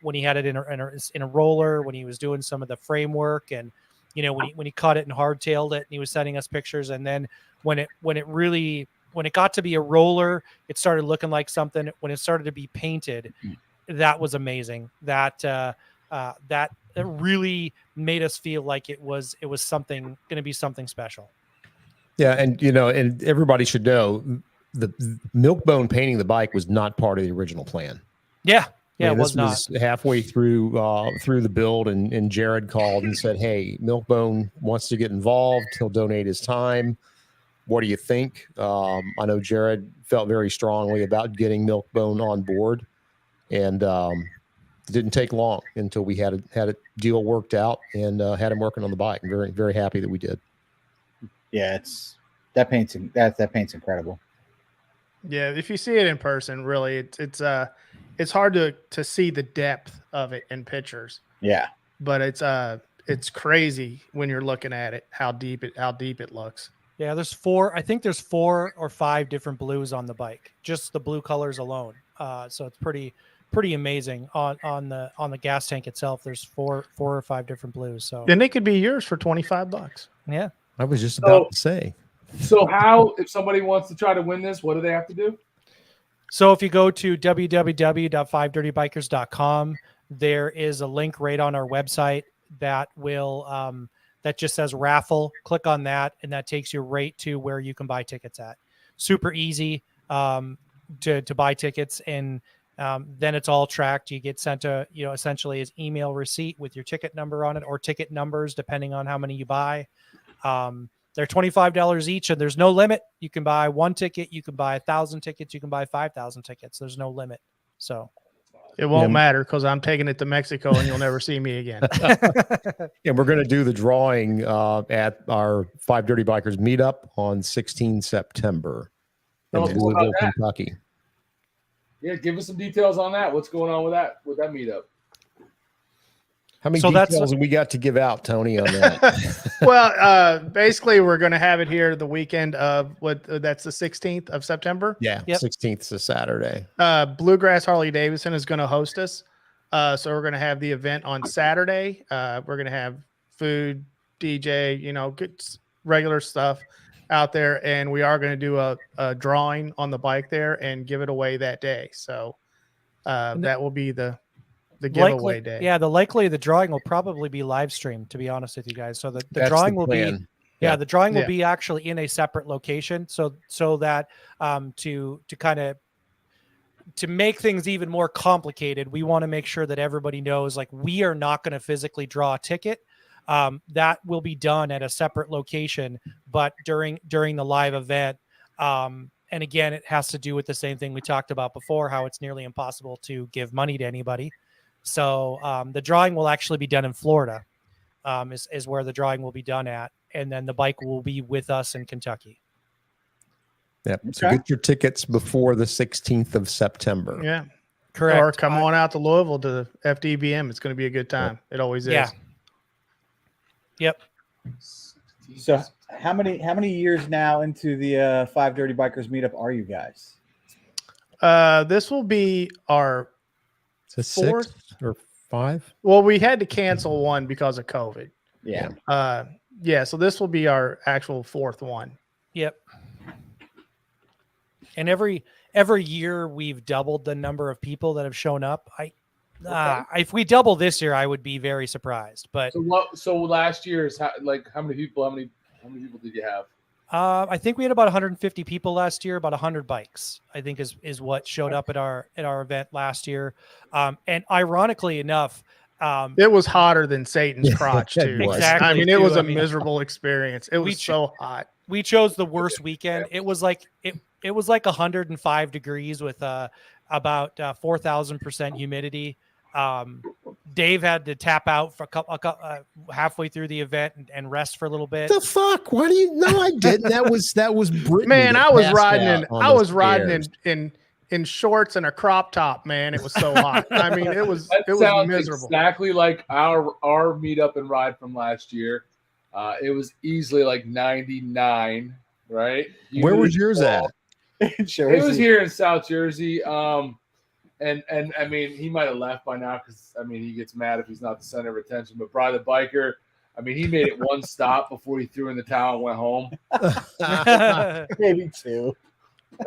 [SPEAKER 4] when he had it in a roller, when he was doing some of the framework, and when he cut it and hardtailed it, and he was sending us pictures. And then when it got to be a roller, it started looking like something. When it started to be painted, that was amazing. That really made us feel like it was something going to be something special.
[SPEAKER 5] Yeah, and and everybody should know the Milkbone painting the bike was not part of the original plan.
[SPEAKER 4] Yeah. Yeah,
[SPEAKER 5] I mean,
[SPEAKER 4] it
[SPEAKER 5] was
[SPEAKER 4] was not.
[SPEAKER 5] Halfway through the build, and Jared called and said, "Hey, Milkbone wants to get involved. He'll donate his time. What do you think?" I know Jared felt very strongly about getting Milkbone on board, and it didn't take long until we had a deal worked out and had him working on the bike. I'm very, very happy that we did.
[SPEAKER 2] Yeah, that paint's incredible.
[SPEAKER 3] Yeah, if you see it in person, really, it's hard to see the depth of it in pictures.
[SPEAKER 2] Yeah.
[SPEAKER 3] But it's crazy when you're looking at it, how deep it looks.
[SPEAKER 4] Yeah, there's I think there's 4 or 5 different blues on the bike, just the blue colors alone. So it's pretty amazing. On the gas tank itself, there's 4 or 5 different blues. So
[SPEAKER 3] Then they could be yours for $25.
[SPEAKER 4] yeah.
[SPEAKER 5] I was just about to say.
[SPEAKER 1] So how, if somebody wants to try to win this, what do they have to do?
[SPEAKER 4] So if you go to www.5dirtybikers.com, there is a link right on our website that will that just says raffle. Click on that, and that takes you right to where you can buy tickets at. Super easy to buy tickets, and then it's all tracked. You get sent a essentially his email receipt with your ticket number on it, or ticket numbers depending on how many you buy. They're $25 each, and there's no limit. You can buy 1 ticket, you can buy 1,000 tickets, you can buy 5,000 tickets. There's no limit. So
[SPEAKER 3] it won't matter because I'm taking it to Mexico and you'll never see me again.
[SPEAKER 5] Yeah, we're going to do the drawing at our 5 Dirty Bikers meetup on 16 September in Louisville, Kentucky.
[SPEAKER 1] Yeah, give us some details on that. What's going on with that meetup?
[SPEAKER 5] How many details have we got to give out, Tony, on that?
[SPEAKER 3] Well, basically, we're going to have it here the weekend of that's the 16th of September.
[SPEAKER 5] Yeah, 16th is a Saturday.
[SPEAKER 3] Bluegrass Harley Davidson is going to host us. So we're going to have the event on Saturday. We're going to have food, DJ, good regular stuff out there. And we are going to do a drawing on the bike there and give it away that day. So that will be the giveaway day.
[SPEAKER 4] Yeah, the drawing will probably be live streamed, to be honest with you guys. So the drawing will be the drawing will be actually in a separate location. So that to kind of to make things even more complicated, we want to make sure that everybody knows, like, we are not going to physically draw a ticket. That will be done at a separate location, but during the live event. And again, it has to do with the same thing we talked about before, how it's nearly impossible to give money to anybody. So the drawing will actually be done in Florida, is where the drawing will be done at. And then the bike will be with us in Kentucky.
[SPEAKER 5] Yep. Okay. So get your tickets before the 16th of September.
[SPEAKER 3] Yeah.
[SPEAKER 4] Correct.
[SPEAKER 3] Or come on out to Louisville to the FDBM. It's going to be a good time. It always is.
[SPEAKER 4] Yeah. Yep.
[SPEAKER 2] So how many years now into the 5 Dirty Bikers meetup are you guys?
[SPEAKER 3] This will be our fourth
[SPEAKER 5] 6 or 5.
[SPEAKER 3] Well, we had to cancel one because of COVID.
[SPEAKER 2] Yeah.
[SPEAKER 3] So this will be our actual 4th one.
[SPEAKER 4] Yep. And every year we've doubled the number of people that have shown up. If we double this year, I would be very surprised. But
[SPEAKER 1] so last year's how many people did you have?
[SPEAKER 4] I think we had about 150 people last year. About 100 bikes, I think, is what showed up at our event last year. And ironically enough,
[SPEAKER 3] it was hotter than Satan's crotch too.
[SPEAKER 4] Exactly.
[SPEAKER 3] I mean, it was a miserable experience. It was so hot.
[SPEAKER 4] We chose the worst weekend. It was like 105 degrees with about 4,000% humidity. Dave had to tap out for halfway through the event and rest for a little bit.
[SPEAKER 5] The fuck? Why do you? No, I didn't. That was Brittany.
[SPEAKER 3] Man, I was riding in shorts and a crop top. Man, it was so hot. I mean, it was miserable.
[SPEAKER 1] Exactly like our meetup and ride from last year. It was easily like 99, right?
[SPEAKER 5] Where was yours at?
[SPEAKER 1] It was here in South Jersey. And I mean, he might have left by now because, I mean, he gets mad if he's not the center of attention. But Brian the biker, I mean, he made it one stop before he threw in the towel and went home.
[SPEAKER 2] Maybe 2.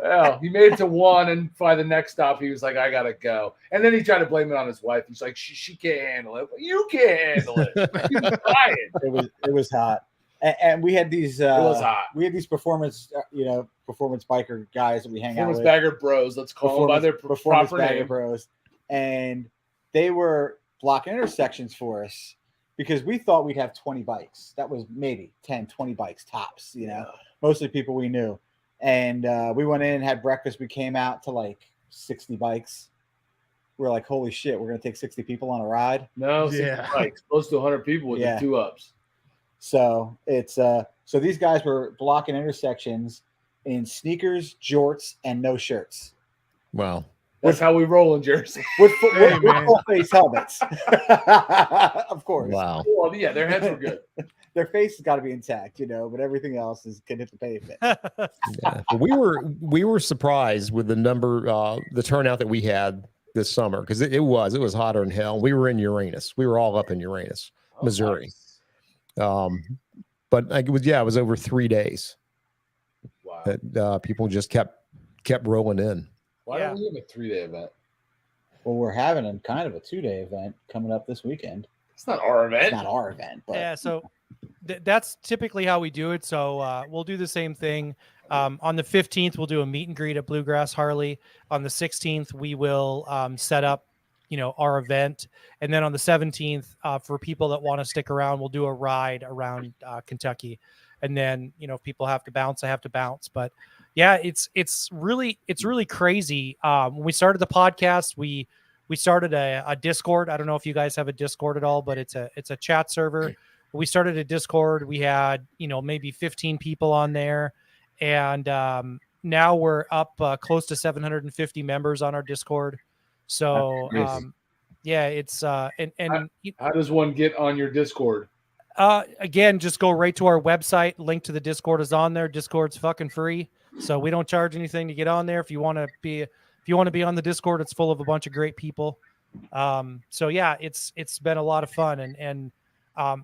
[SPEAKER 1] Well, he made it to 1, and by the next stop, he was like, I got to go. And then he tried to blame it on his wife. He's like, she can't handle it. You can't handle it. He was dying.
[SPEAKER 2] It was hot. And we had these.
[SPEAKER 1] It was hot.
[SPEAKER 2] We had these performance biker guys that we hang out with.
[SPEAKER 1] Performance bagger bros. Let's call them by their proper name.
[SPEAKER 2] Bros. And they were blocking intersections for us because we thought we'd have 20 bikes. That was maybe 10, 20 bikes tops. Mostly people we knew. And we went in and had breakfast. We came out to like 60 bikes. We're like, holy shit, we're gonna take 60 people on a ride.
[SPEAKER 1] No, 60 bikes, close to 100 people with the 2-ups.
[SPEAKER 2] So it's so these guys were blocking intersections in sneakers, jorts, and no shirts.
[SPEAKER 5] Wow.
[SPEAKER 1] That's how we roll in Jersey.
[SPEAKER 2] with
[SPEAKER 3] Hey, man.
[SPEAKER 2] full face helmets. Of course.
[SPEAKER 5] Wow.
[SPEAKER 1] Well, yeah, their heads were good.
[SPEAKER 2] Their face has got to be intact, but everything else can hit the pavement.
[SPEAKER 5] Yeah. But we were surprised with the number, the turnout that we had this summer, because it was hotter than hell. We were in Uranus. We were all up in Uranus, Missouri.
[SPEAKER 1] Nice.
[SPEAKER 5] But it was over 3 days
[SPEAKER 1] Wow.
[SPEAKER 5] that people just kept rolling in.
[SPEAKER 1] Why don't we have a 3-day event?
[SPEAKER 2] Well, we're having a kind of a 2-day event coming up this weekend.
[SPEAKER 1] It's not our event.
[SPEAKER 2] It's not our event, but
[SPEAKER 4] Yeah, so that's typically how we do it. So we'll do the same thing. On the 15th, we'll do a meet and greet at Bluegrass Harley. On the 16th, we will set up, our event. And then on the 17th, for people that want to stick around, we'll do a ride around Kentucky. And then, if people have to bounce, I have to bounce. But yeah, it's really crazy. When we started the podcast, we started a Discord. I don't know if you guys have a Discord at all, but it's a chat server. We started a Discord. We had, maybe 15 people on there. And now we're up close to 750 members on our Discord. So, yeah, it's and
[SPEAKER 1] how does one get on your Discord?
[SPEAKER 4] Again, just go right to our website. Link to the Discord is on there. Discord's fucking free, so we don't charge anything to get on there. If you want to be on the Discord, it's full of a bunch of great people. So yeah, it's been a lot of fun, and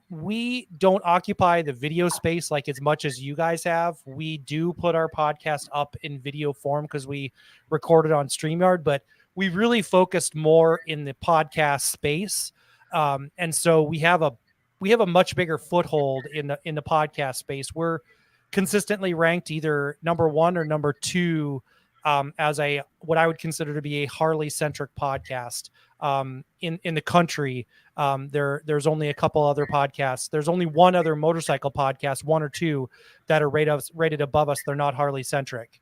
[SPEAKER 4] we don't occupy the video space like as much as you guys have. We do put our podcast up in video form because we record it on StreamYard, but we really focused more in the podcast space. And so we have a much bigger foothold in the podcast space. We're consistently ranked either number 1 or number 2 as what I would consider to be a Harley centric podcast in the country. There's only a couple other podcasts. There's only one other motorcycle podcast, 1 or 2 that are rated above us. They're not Harley centric.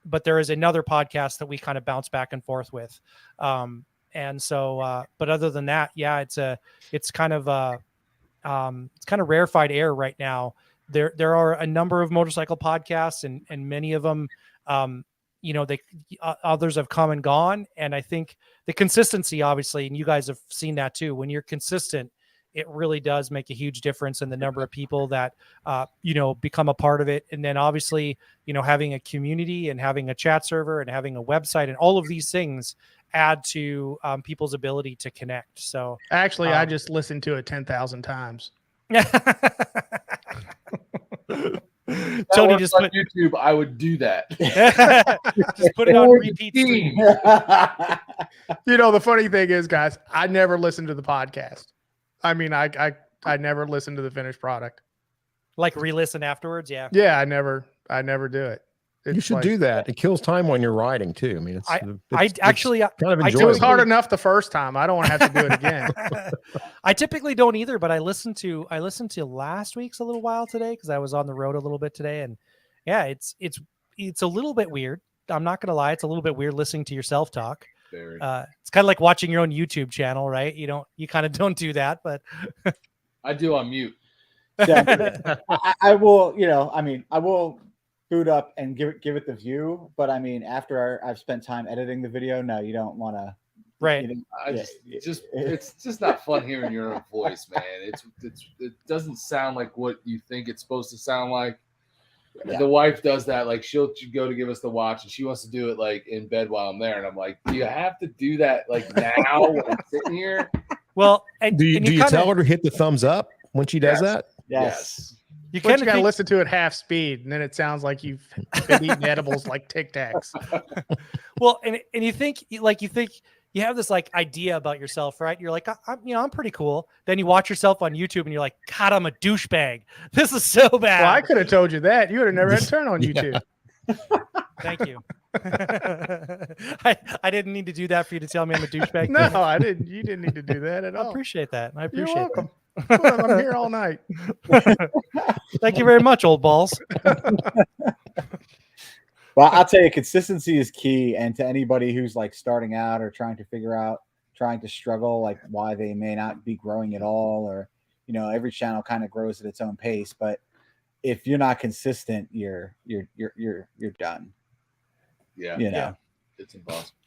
[SPEAKER 4] But there is another podcast that we kind of bounce back and forth with. And so, but other than that, yeah, it's kind of rarefied air right now. There are a number of motorcycle podcasts, and many of them, others have come and gone. And I think the consistency, obviously, and you guys have seen that too. When you're consistent, it really does make a huge difference in the number of people that, become a part of it. And then obviously, having a community and having a chat server and having a website and all of these things add to people's ability to connect. So
[SPEAKER 3] Actually, I just listened to it 10,000 times.
[SPEAKER 4] Tony just
[SPEAKER 1] on
[SPEAKER 4] put
[SPEAKER 1] YouTube. I would do that.
[SPEAKER 4] just put it on repeat stream.
[SPEAKER 3] The funny thing is, guys, I never listened to the podcast. I mean, I never listened to the finished product.
[SPEAKER 4] Like re-listen afterwards. Yeah.
[SPEAKER 3] Yeah, I never do it.
[SPEAKER 5] You should do that. It kills time when you're riding too. I mean, it's kind of
[SPEAKER 3] it
[SPEAKER 5] enjoyable.
[SPEAKER 3] was hard enough the first time. I don't want to have to do it again.
[SPEAKER 4] I typically don't either, but I listened to last week's a little while today because I was on the road a little bit today, and yeah, it's a little bit weird. I'm not gonna lie, it's a little bit weird listening to yourself talk.
[SPEAKER 1] Very.
[SPEAKER 4] It's kind of like watching your own YouTube channel, right? You kind of don't do that, but
[SPEAKER 1] I do on mute.
[SPEAKER 2] Yeah, I will. I will boot up and give it the view. But I mean, after I've spent time editing the video, no, you don't want to.
[SPEAKER 4] Right.
[SPEAKER 1] It's just not fun hearing your own voice, man. It doesn't sound like what you think it's supposed to sound like. Yeah. The wife does that. Like she'll go to give us the watch, and she wants to do it like in bed while I'm there, and I'm like, do you have to do that like now when I'm sitting here?
[SPEAKER 4] Well,
[SPEAKER 5] do you tell her to hit the thumbs up when she does that?
[SPEAKER 2] Yes.
[SPEAKER 3] You kind of got to listen to it half speed, and then it sounds like you've been eating edibles like Tic Tacs.
[SPEAKER 4] Well, and you think you have this like idea about yourself, right? You're like, I'm pretty cool. Then you watch yourself on YouTube, and you're like, God, I'm a douchebag. This is so bad.
[SPEAKER 3] Well, I could have told you that. You would have never had to turn on YouTube.
[SPEAKER 4] Thank you. I didn't need to do that for you to tell me I'm a douchebag.
[SPEAKER 3] No, I didn't. You didn't need to do that at all.
[SPEAKER 4] I appreciate that.
[SPEAKER 3] You're welcome. I'm here all night.
[SPEAKER 4] Thank you very much, old balls.
[SPEAKER 2] Well, I'll tell you, consistency is key. And to anybody who's like starting out or trying to struggle, like why they may not be growing at all, or, every channel kind of grows at its own pace. But if you're not consistent, you're done.
[SPEAKER 1] Yeah.
[SPEAKER 2] Yeah.
[SPEAKER 1] It's impossible.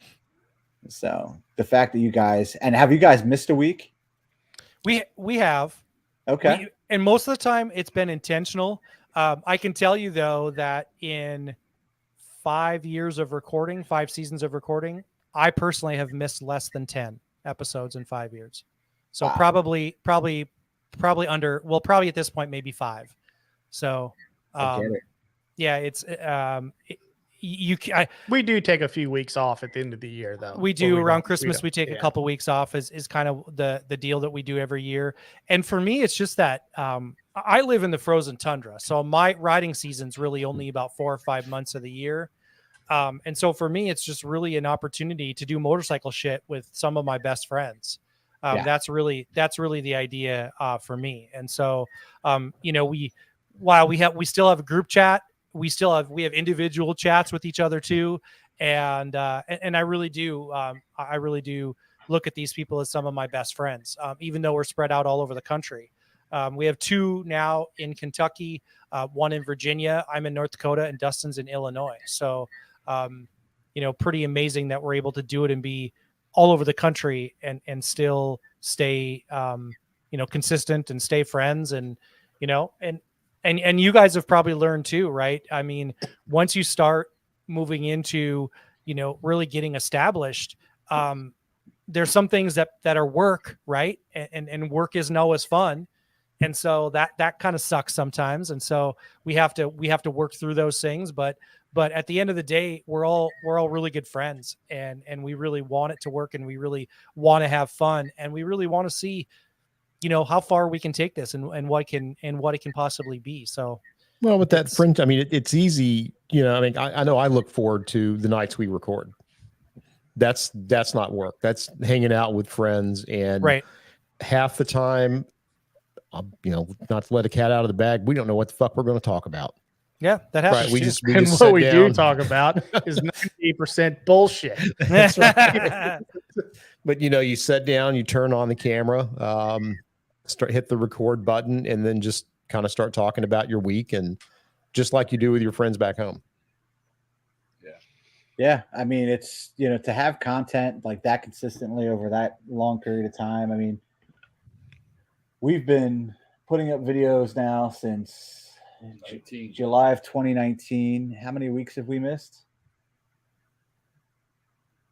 [SPEAKER 2] So the fact that you guys, and have you guys missed a week?
[SPEAKER 4] We have.
[SPEAKER 2] Okay.
[SPEAKER 4] And most of the time it's been intentional. I can tell you though that in 5 years of recording, 5 seasons of recording, I personally have missed less than 10 episodes in 5 years. So
[SPEAKER 2] Wow.
[SPEAKER 4] probably under, well, probably at this point, maybe 5. So,
[SPEAKER 2] I get it.
[SPEAKER 4] yeah, it's,
[SPEAKER 3] We do take a few weeks off at the end of the year, though.
[SPEAKER 4] we do around Christmas. We take
[SPEAKER 3] yeah.
[SPEAKER 4] a couple weeks off is kind of the deal that we do every year. And for me, it's just that I live in the frozen tundra. So my riding season's really only about 4 or 5 months of the year. And so for me, it's just really an opportunity to do motorcycle shit with some of my best friends.
[SPEAKER 2] Yeah.
[SPEAKER 4] That's really the idea for me. And so, you know, we still have a group chat. We have individual chats with each other too. And I really do look at these people as some of my best friends, even though we're spread out all over the country. We have 2 now in Kentucky, 1 in Virginia. I'm in North Dakota, and Dustin's in Illinois. So, you know, pretty amazing that we're able to do it and be all over the country and still stay, you know, consistent and stay friends. And, you know, and you guys have probably learned too, right? I mean, once you start moving into, you know, really getting established, there's some things that are work, right? And work isn't always fun. And so that kind of sucks sometimes. And so we have to work through those things, but at the end of the day, we're all really good friends, and we really want it to work, and we really want to have fun, and we really want to see, you know, how far we can take this and what it can possibly be. So,
[SPEAKER 5] well, with that friend, I mean, it's easy, you know, I mean, I know I look forward to the nights we record. That's not work. That's hanging out with friends. And
[SPEAKER 4] right.
[SPEAKER 5] Half the time, you know, not to let a cat out of the bag, we don't know what the fuck we're going to talk about.
[SPEAKER 4] Yeah, that happens.
[SPEAKER 5] Right. We
[SPEAKER 4] too.
[SPEAKER 5] just
[SPEAKER 3] And
[SPEAKER 5] sit
[SPEAKER 3] what we do
[SPEAKER 5] down.
[SPEAKER 3] talk about is 98% bullshit.
[SPEAKER 5] That's right. But you know, you sit down, you turn on the camera, hit the record button, and then just kind of start talking about your week, and just like you do with your friends back home.
[SPEAKER 2] Yeah, I mean, it's, you know, to have content like that consistently over that long period of time. I mean, we've been putting up videos now since July of 2019. How many weeks have we missed?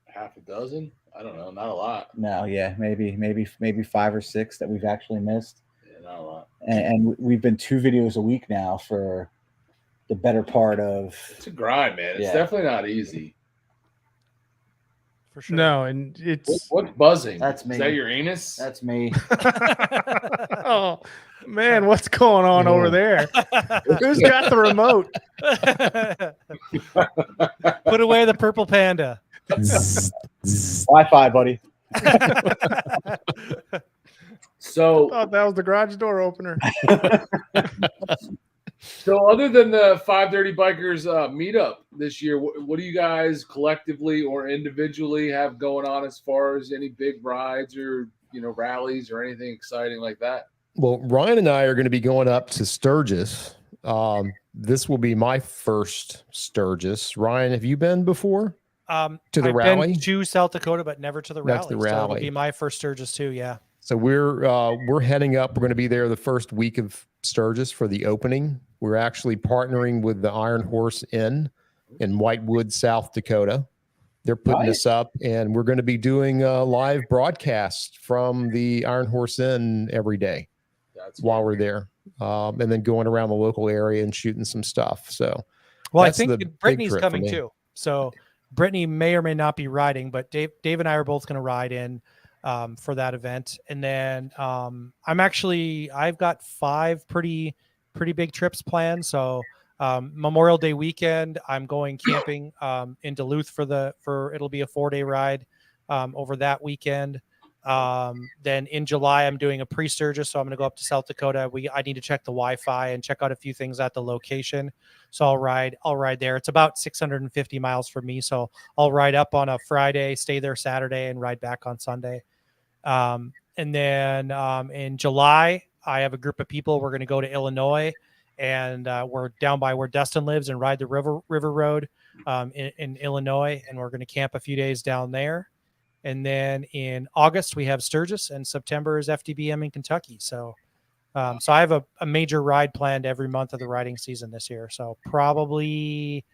[SPEAKER 1] Half a dozen? I don't know. Not a lot.
[SPEAKER 2] No, yeah, maybe 5 or 6 that we've actually missed.
[SPEAKER 1] Yeah, not a lot.
[SPEAKER 2] And we've been 2 videos a week now for the better part of.
[SPEAKER 1] It's a grind, man. It's
[SPEAKER 2] Yeah.
[SPEAKER 1] definitely not easy.
[SPEAKER 4] For sure.
[SPEAKER 3] No, and it's
[SPEAKER 1] What's buzzing?
[SPEAKER 2] That's me.
[SPEAKER 1] Is that your anus?
[SPEAKER 2] That's me.
[SPEAKER 3] oh man, what's going on over there? Who's got the remote?
[SPEAKER 4] Put away the purple panda.
[SPEAKER 2] Wi-Fi, buddy.
[SPEAKER 1] So,
[SPEAKER 3] I thought that was the garage door opener.
[SPEAKER 1] So other than the 5 Dirty Bikers meetup this year, what do you guys collectively or individually have going on as far as any big rides or, you know, rallies or anything exciting like that?
[SPEAKER 5] Well, Ryan and I are going to be going up to Sturgis. This will be my first Sturgis. Ryan, have you been before?
[SPEAKER 4] To
[SPEAKER 5] the
[SPEAKER 4] I've
[SPEAKER 5] rally?
[SPEAKER 4] been to South Dakota, but never to the
[SPEAKER 5] Not to
[SPEAKER 4] rally.
[SPEAKER 5] the
[SPEAKER 4] So it'll
[SPEAKER 5] rally.
[SPEAKER 4] be my first Sturgis too. Yeah.
[SPEAKER 5] So we're heading up. We're going to be there the first week of Sturgis for the opening. We're actually partnering with the Iron Horse Inn in Whitewood, South Dakota. They're putting
[SPEAKER 2] Nice.
[SPEAKER 5] us up, and we're going to be doing a live broadcast from the Iron Horse Inn every day while we're there, and then going around the local area and shooting some stuff. So,
[SPEAKER 4] Well, I
[SPEAKER 5] that's the
[SPEAKER 4] think
[SPEAKER 5] big
[SPEAKER 4] Brittany's
[SPEAKER 5] trip for
[SPEAKER 4] coming
[SPEAKER 5] me.
[SPEAKER 4] too. So Brittany may or may not be riding, but Dave and I are both going to ride in for that event. And then I've got 5 pretty big trips planned. So Memorial Day weekend, I'm going camping in Duluth for it'll be a 4-day ride over that weekend. Then in July, I'm doing a pre-Sturgis, so I'm going to go up to South Dakota. I need to check the Wi-Fi and check out a few things at the location. So I'll ride there. It's about 650 miles for me. So I'll ride up on a Friday, stay there Saturday, and ride back on Sunday. And then in July, I have a group of people. We're going to go to Illinois, and we're down by where Dustin lives and ride the river road. in Illinois, and we're going to camp a few days down there. And then in August we have Sturgis, and September is FDBM in Kentucky. So so I have a major ride planned every month of the riding season this year. So probably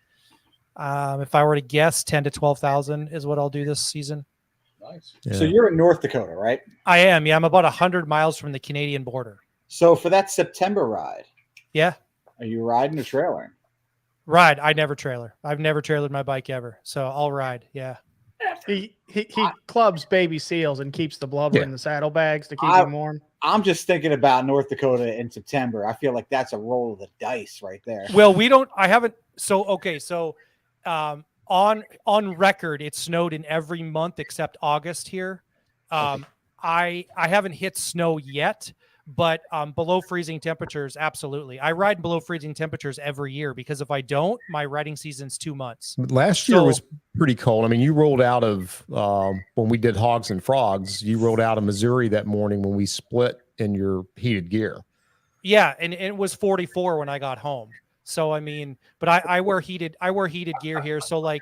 [SPEAKER 4] if I were to guess, 10 to 12,000 is what I'll do this season.
[SPEAKER 1] Nice.
[SPEAKER 5] Yeah.
[SPEAKER 2] So you're in North Dakota, right?
[SPEAKER 4] I am. Yeah, I'm about 100 miles from the Canadian border.
[SPEAKER 2] So for that September ride,
[SPEAKER 4] Yeah.
[SPEAKER 2] are you riding or trailering?
[SPEAKER 4] Ride. I never trailer. I've never trailered my bike ever. So I'll ride. Yeah.
[SPEAKER 3] He clubs baby seals and keeps the blubber
[SPEAKER 5] Yeah.
[SPEAKER 3] in the saddlebags to keep
[SPEAKER 2] I-
[SPEAKER 3] him warm.
[SPEAKER 2] I'm just thinking about North Dakota in September. I feel like that's a roll of the dice right there.
[SPEAKER 4] Well, I haven't. So, okay. So, on record, it snowed in every month except August here. I haven't hit snow yet, but below freezing temperatures, absolutely. I ride below freezing temperatures every year because if I don't, my riding season's 2 months.
[SPEAKER 5] Last year
[SPEAKER 4] So-
[SPEAKER 5] was pretty cold. I mean, you rolled out of when we did Hogs and Frogs, you rolled out of Missouri that morning when we split in your heated gear.
[SPEAKER 4] Yeah, and it was 44 when I got home. So I mean, but I wear heated gear here. So like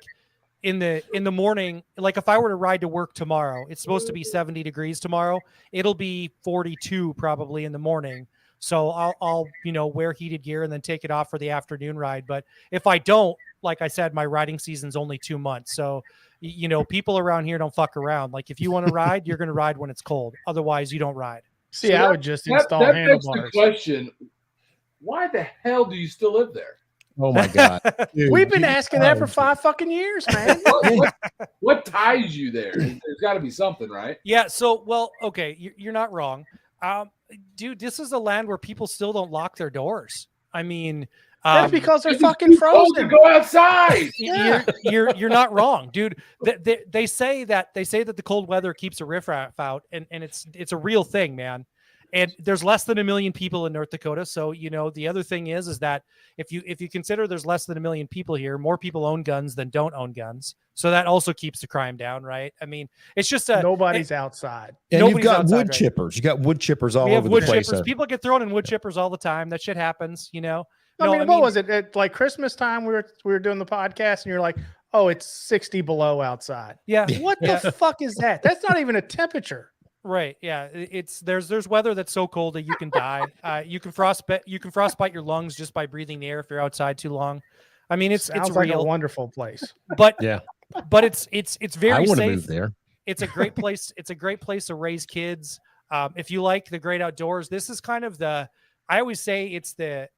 [SPEAKER 4] in the morning, like if I were to ride to work tomorrow, it's supposed to be 70 degrees tomorrow. It'll be 42 probably in the morning. So I'll wear heated gear and then take it off for the afternoon ride. But if I don't, like I said, my riding season's only 2 months. So people around here don't fuck around. Like if you want to ride, you're going to ride when it's cold. Otherwise, you don't ride.
[SPEAKER 3] See,
[SPEAKER 1] So
[SPEAKER 3] I
[SPEAKER 1] that-
[SPEAKER 3] would just
[SPEAKER 1] That
[SPEAKER 3] install
[SPEAKER 1] begs the
[SPEAKER 3] handlebars.
[SPEAKER 1] question: why the hell do you still live there?
[SPEAKER 5] Oh my God. Dude,
[SPEAKER 3] We've been
[SPEAKER 5] you-
[SPEAKER 3] asking that for 5 fucking years, man.
[SPEAKER 1] What ties you there? There's got to be something, right?
[SPEAKER 4] Yeah. So, well, okay, you're not wrong. Dude, this is a land where people still don't lock their doors. I mean,
[SPEAKER 3] That's because they're
[SPEAKER 1] It's
[SPEAKER 3] fucking
[SPEAKER 1] too cold to
[SPEAKER 3] frozen.
[SPEAKER 1] go outside.
[SPEAKER 4] you're not wrong, dude. They say that the cold weather keeps a riffraff out, and it's a real thing, man. And there's less than 1 million people in North Dakota. So, the other thing is that if you consider there's less than 1 million people here, more people own guns than don't own guns. So that also keeps the crime down, right? I mean, it's just
[SPEAKER 3] Nobody's outside.
[SPEAKER 5] And you've
[SPEAKER 4] nobody's
[SPEAKER 5] got
[SPEAKER 4] outside
[SPEAKER 5] wood
[SPEAKER 4] right
[SPEAKER 5] chippers. You got wood chippers all
[SPEAKER 4] we have
[SPEAKER 5] over
[SPEAKER 4] wood
[SPEAKER 5] the place.
[SPEAKER 4] chippers. People get thrown in wood chippers all the time. That shit happens,
[SPEAKER 3] I mean, what was it? At like Christmas time, we were doing the podcast, and you're like, "Oh, it's 60 below outside."
[SPEAKER 4] Yeah.
[SPEAKER 3] What the fuck is that? That's not even a temperature.
[SPEAKER 4] Right. Yeah. There's weather that's so cold that you can die. You can frostbite your lungs just by breathing the air if you're outside too long. I mean, it's
[SPEAKER 3] Sounds like a
[SPEAKER 4] real,
[SPEAKER 3] wonderful place.
[SPEAKER 4] but
[SPEAKER 5] Yeah.
[SPEAKER 4] but it's
[SPEAKER 5] I
[SPEAKER 4] very
[SPEAKER 5] want to
[SPEAKER 4] safe.
[SPEAKER 5] move there.
[SPEAKER 4] It's a great place. It's a great place to raise kids. If you like the great outdoors, this is kind of I always say it's the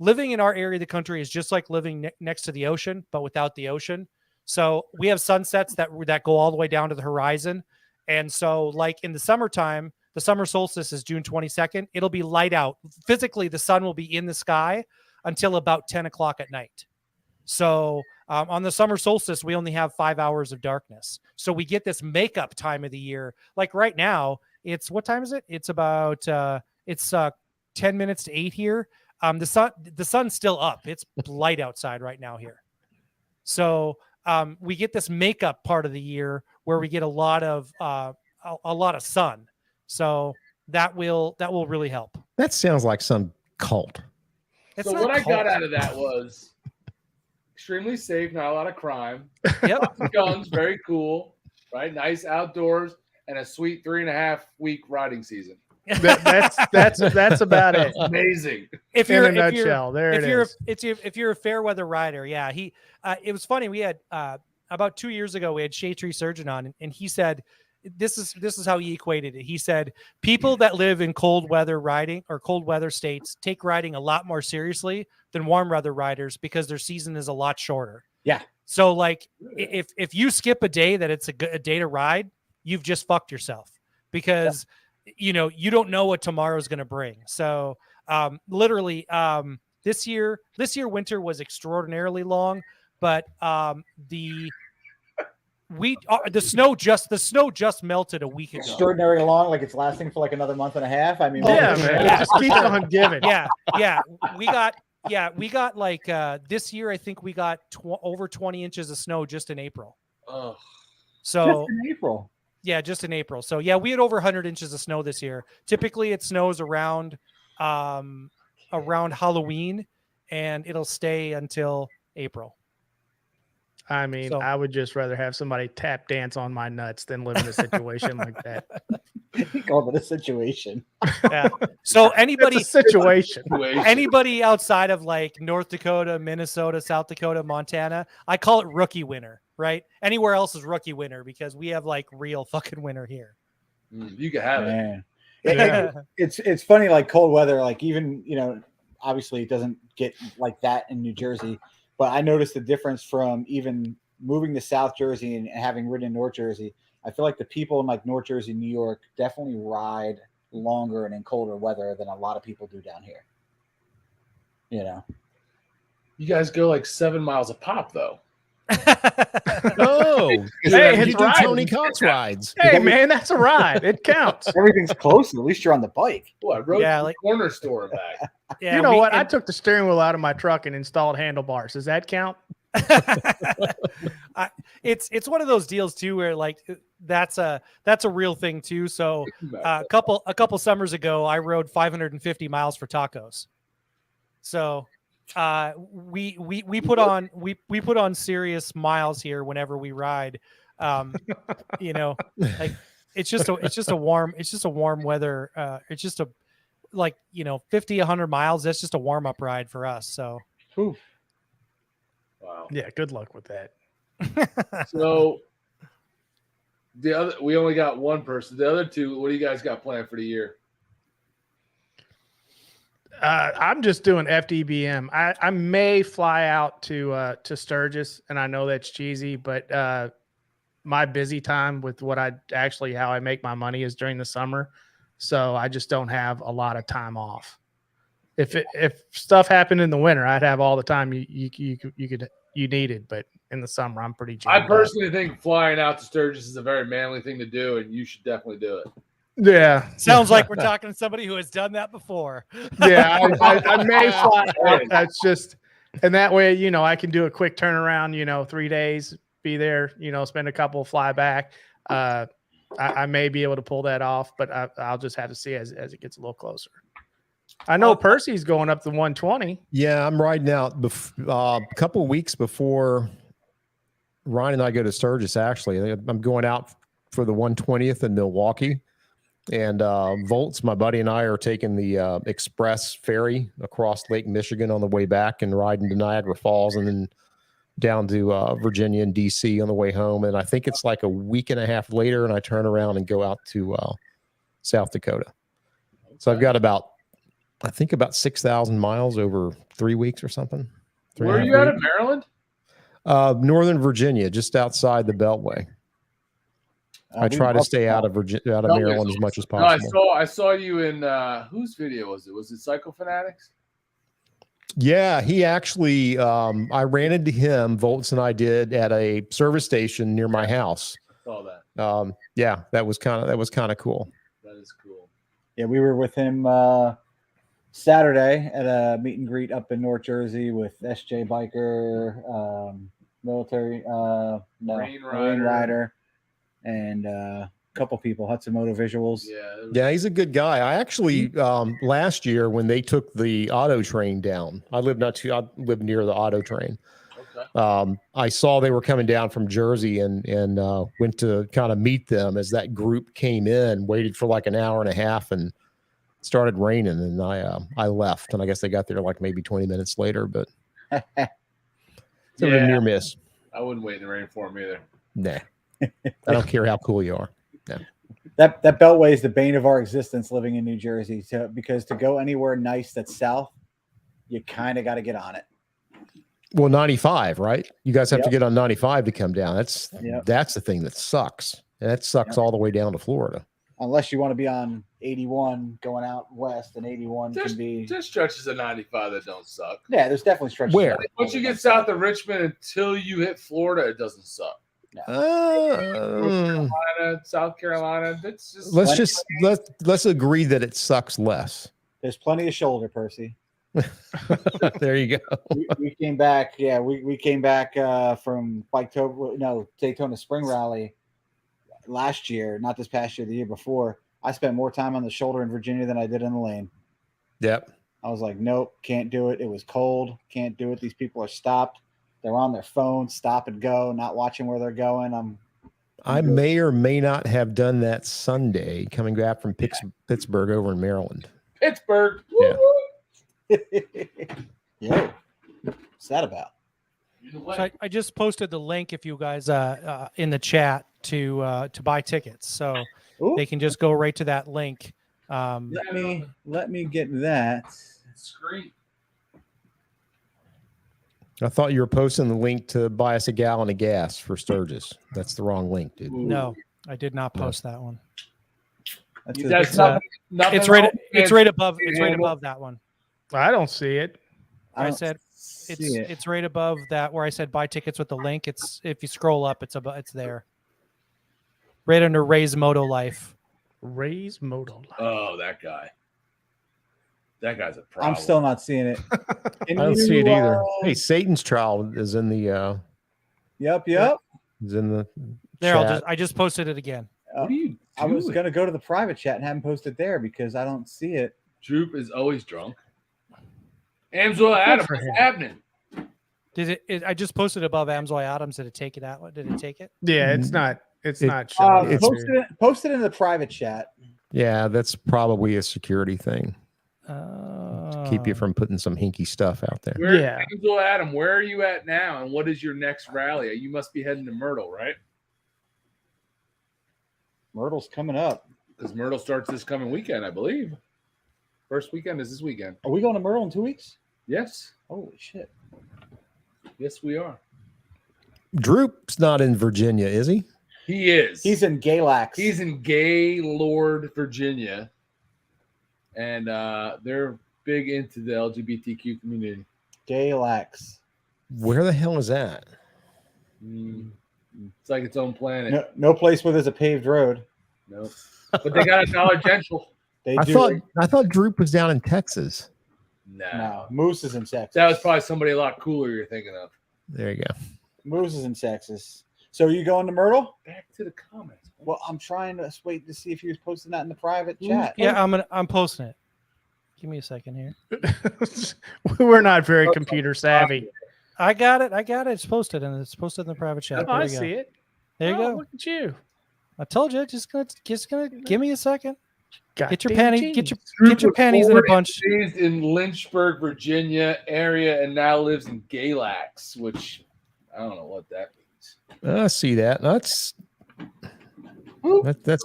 [SPEAKER 4] living in our area of the country is just like living next to the ocean, but without the ocean. So we have sunsets that go all the way down to the horizon. And so like in the summertime, the summer solstice is June 22nd. It'll be light out. Physically, the sun will be in the sky until about 10 o'clock at night. So on the summer solstice, we only have 5 hours of darkness. So we get this makeup time of the year. Like right now, what time is it? It's about 10 minutes to 8 here. The sun's still up. It's light outside right now here. So we get this makeup part of the year where we get a lot of sun. So that will really help.
[SPEAKER 5] That sounds like some cult.
[SPEAKER 4] It's
[SPEAKER 1] So
[SPEAKER 4] not
[SPEAKER 1] what I got
[SPEAKER 4] cold.
[SPEAKER 1] out of that was extremely safe, not a lot of crime.
[SPEAKER 4] Yep.
[SPEAKER 1] Lots of guns, very cool, right? Nice outdoors, and a sweet 3.5-week riding season.
[SPEAKER 3] That's about it.
[SPEAKER 1] Amazing.
[SPEAKER 4] If
[SPEAKER 3] In
[SPEAKER 4] you're
[SPEAKER 3] a
[SPEAKER 4] if you're
[SPEAKER 3] nutshell, there
[SPEAKER 4] if
[SPEAKER 3] it
[SPEAKER 4] you're
[SPEAKER 3] is.
[SPEAKER 4] if you're a fair weather rider, yeah. It was funny. We had about 2 years ago we had Shea Tree Surgeon on, and he said this is how he equated it. He said people that live in cold weather riding or cold weather states take riding a lot more seriously than warm weather riders because their season is a lot shorter.
[SPEAKER 2] Yeah.
[SPEAKER 4] So like if you skip a day that it's a day to ride, you've just fucked yourself because you don't know what tomorrow's going to bring. So literally this year winter was extraordinarily long, but the snow just melted a week ago.
[SPEAKER 2] Extraordinary long, like it's lasting for like another month and a half. I mean,
[SPEAKER 3] Yeah, man. It just keeps on giving.
[SPEAKER 4] Yeah. We got like this year I think we got over 20 inches of snow just in April.
[SPEAKER 1] Oh,
[SPEAKER 4] So
[SPEAKER 2] just in April.
[SPEAKER 4] yeah, just in April. So yeah, we had over 100 inches of snow this year. Typically it snows around Halloween and it'll stay until April.
[SPEAKER 3] I mean,
[SPEAKER 4] So-
[SPEAKER 3] I would just rather have somebody tap dance on my nuts than live in a situation like that.
[SPEAKER 2] He called it a situation.
[SPEAKER 4] Yeah. So
[SPEAKER 3] It's
[SPEAKER 4] anybody
[SPEAKER 3] a situation.
[SPEAKER 4] anybody outside of like North Dakota, Minnesota, South Dakota, Montana, I call it rookie winter, right? Anywhere else is rookie winter because we have like real fucking winter here.
[SPEAKER 1] You can have it.
[SPEAKER 2] Man.
[SPEAKER 3] Yeah.
[SPEAKER 2] It's funny, like cold weather, like even, obviously it doesn't get like that in New Jersey, but I noticed the difference from even moving to South Jersey and having ridden in North Jersey. I feel like the people in like North Jersey, New York definitely ride longer and in colder weather than a lot of people do down here.
[SPEAKER 1] You guys go like 7 miles a pop, though.
[SPEAKER 5] Oh,
[SPEAKER 3] Hey,
[SPEAKER 5] you
[SPEAKER 3] it's
[SPEAKER 5] do
[SPEAKER 3] riding.
[SPEAKER 5] Tony Cox rides.
[SPEAKER 3] Hey, man, that's a ride. It counts.
[SPEAKER 2] Everything's close. At least you're on the bike.
[SPEAKER 1] Well, I rode
[SPEAKER 4] Yeah,
[SPEAKER 1] to the
[SPEAKER 4] like-
[SPEAKER 1] corner store and back.
[SPEAKER 4] Yeah,
[SPEAKER 3] You know what? I
[SPEAKER 4] and-
[SPEAKER 3] took the steering wheel out of my truck and installed handlebars. Does that count?
[SPEAKER 4] It's one of those deals too where like that's a real thing too. So a couple summers ago, I rode 550 miles for tacos. So we put on serious miles here whenever we ride. Like it's just a warm weather. It's just a 50, 100 miles. That's just a warm up ride for us. So
[SPEAKER 1] Wow.
[SPEAKER 3] Yeah, good luck with that.
[SPEAKER 1] So we only got one person. The other two, what do you guys got planned for the year?
[SPEAKER 3] I'm just doing FDBM. I may fly out to Sturgis, and I know that's cheesy, but my busy time with how I make my money is during the summer, so I just don't have a lot of time off. If stuff happened in the winter, I'd have all the time you needed, but in the summer, I'm pretty jammed
[SPEAKER 1] I personally think flying out to Sturgis is a very manly thing to do, and you should definitely do it.
[SPEAKER 3] Yeah.
[SPEAKER 4] sounds like we're talking to somebody who has done that before.
[SPEAKER 3] Yeah, I may fly out. That's just, and that way, I can do a quick turnaround, 3 days, be there, spend a couple, fly back. I may be able to pull that off, but I'll just have to see as it gets a little closer. I know Percy's going up to 120.
[SPEAKER 5] Yeah, I'm riding out a couple of weeks before Ryan and I go to Sturgis. Actually, I'm going out for the 120th in Milwaukee, and Volts, my buddy, and I are taking the express ferry across Lake Michigan on the way back and riding to Niagara Falls, and then down to Virginia and DC on the way home. And I think it's like a week and a half later, and I turn around and go out to South Dakota. So I've got about 6,000 miles over 3 weeks or something.
[SPEAKER 1] Where are you out of Maryland?
[SPEAKER 5] Northern Virginia, just outside the Beltway. I try to stay out of Maryland as much as possible.
[SPEAKER 1] No, I saw you in whose video was it? Was it Psycho Fanatics?
[SPEAKER 5] Yeah, he actually I ran into him, Volts and I did, at a service station near my house.
[SPEAKER 1] Saw that.
[SPEAKER 5] Yeah, that was kind of cool.
[SPEAKER 1] That is cool.
[SPEAKER 2] Yeah, we were with him Saturday at a meet and greet up in North Jersey with SJ Biker, military, Marine Rider, and a couple people, Hudson Moto Visuals.
[SPEAKER 5] Yeah, he's a good guy. I actually last year when they took the auto train down, I live near the auto train. Okay. I saw they were coming down from Jersey and went to kind of meet them as that group came in, waited for like an hour and a half, and it started raining, and I left, and I guess they got there like maybe 20 minutes later, but it's a near miss.
[SPEAKER 1] I wouldn't wait in the rain for him either.
[SPEAKER 5] Nah. I don't care how cool you are. No.
[SPEAKER 2] That Beltway is the bane of our existence living in New Jersey. Because to go anywhere nice that's south, you kind of got to get on it.
[SPEAKER 5] Well, 95, right? You guys have to get on 95 to come down. That's the thing that sucks. And that sucks all the way down to Florida.
[SPEAKER 2] Unless you want to be on 81 going out west, and 81
[SPEAKER 1] there's stretches of 95 that don't suck.
[SPEAKER 2] Yeah, there's definitely stretches.
[SPEAKER 5] Where?
[SPEAKER 1] Once you get south of Richmond until you hit Florida, it doesn't suck.
[SPEAKER 2] No.
[SPEAKER 1] South Carolina. It's just
[SPEAKER 5] let's agree that it sucks less.
[SPEAKER 2] There's plenty of shoulder, Percy.
[SPEAKER 5] There you go.
[SPEAKER 2] We came back. Yeah, we came back from Daytona Spring Rally last year, not this past year, the year before. I spent more time on the shoulder in Virginia than I did in the lane.
[SPEAKER 5] Yep.
[SPEAKER 2] I was like, nope, can't do it. It was cold. Can't do it. These people are stopped. they're on their phone, stop and go, not watching where they're going.
[SPEAKER 5] I may or may not have done that Sunday coming back from Pittsburgh over in Maryland.
[SPEAKER 1] Pittsburgh.
[SPEAKER 5] Yeah.
[SPEAKER 2] Yo, what's that about?
[SPEAKER 4] So I just posted the link if you guys in the chat to buy tickets, so
[SPEAKER 2] Ooh,
[SPEAKER 4] they can just go right to that link.
[SPEAKER 2] let me get that.
[SPEAKER 1] Screen.
[SPEAKER 5] I thought you were posting the link to buy us a gallon of gas for Sturgis. That's the wrong link, dude.
[SPEAKER 4] No, I did not post that one.
[SPEAKER 1] That's nothing
[SPEAKER 4] It's right. It's right above. It's right above that one.
[SPEAKER 3] I don't see it.
[SPEAKER 4] I said it's right above that where I said buy tickets with the link. It's if you scroll up, it's there. Right under Ray's Moto Life.
[SPEAKER 3] Ray's Moto Life.
[SPEAKER 1] Oh, that guy. That guy's a problem.
[SPEAKER 2] I'm still not seeing it.
[SPEAKER 5] I don't see it either. Hey, Satan's trial is in the
[SPEAKER 2] Yep.
[SPEAKER 5] is in the
[SPEAKER 4] There,
[SPEAKER 5] chat.
[SPEAKER 4] I just posted it again.
[SPEAKER 1] What are you doing?
[SPEAKER 2] I was gonna go to the private chat and have him post it there because I don't see it.
[SPEAKER 1] Droop is always drunk. Amsoil Adam, what's happening?
[SPEAKER 4] Did it? I just posted above Amsoil Adams. Did it take it out? Did it take it?
[SPEAKER 3] Yeah, it's not. It's not showing. up here.
[SPEAKER 2] Post it in the private chat.
[SPEAKER 5] Yeah, that's probably a security thing. Keep you from putting some hinky stuff out there.
[SPEAKER 1] Amsoil Adam, where are you at now? And what is your next rally? You must be heading to Myrtle, right?
[SPEAKER 2] Myrtle's coming up.
[SPEAKER 1] Because Myrtle starts this coming weekend, I believe. First weekend is this weekend.
[SPEAKER 2] Are we going to Myrtle in 2 weeks?
[SPEAKER 1] Yes.
[SPEAKER 2] Holy shit.
[SPEAKER 1] Yes, we are.
[SPEAKER 5] Droop's not in Virginia, is he?
[SPEAKER 1] He is.
[SPEAKER 2] He's in Galax.
[SPEAKER 1] He's in Gaylord, Virginia. And they're big into the LGBTQ community.
[SPEAKER 2] Galax.
[SPEAKER 5] Where the hell is that?
[SPEAKER 1] It's like its own planet.
[SPEAKER 2] No place where there's a paved road.
[SPEAKER 1] No. But they got a Dollar General.
[SPEAKER 5] I thought Droop was down in Texas.
[SPEAKER 2] No, Moose is in Texas.
[SPEAKER 1] That was probably somebody a lot cooler you're thinking of.
[SPEAKER 5] There you go.
[SPEAKER 2] Moose is in Texas. So are you going to Myrtle?
[SPEAKER 1] Back to the comments.
[SPEAKER 2] Well, I'm trying to wait to see if he was posting that in the private chat.
[SPEAKER 4] Yeah, I'm posting it. Give me a second here.
[SPEAKER 3] We're not very computer savvy.
[SPEAKER 4] I got it. It's posted, and it's posted in the private chat.
[SPEAKER 3] Oh, I see it.
[SPEAKER 4] There you go.
[SPEAKER 3] Look at you.
[SPEAKER 4] I told you. Just gonna give me a second.
[SPEAKER 3] God
[SPEAKER 4] Get your
[SPEAKER 3] damn
[SPEAKER 4] panties.
[SPEAKER 3] genius.
[SPEAKER 4] Get your panties in a bunch.
[SPEAKER 1] Raised in Lynchburg, Virginia area, and now lives in Galax, which I don't know what that means.
[SPEAKER 5] I see that. That's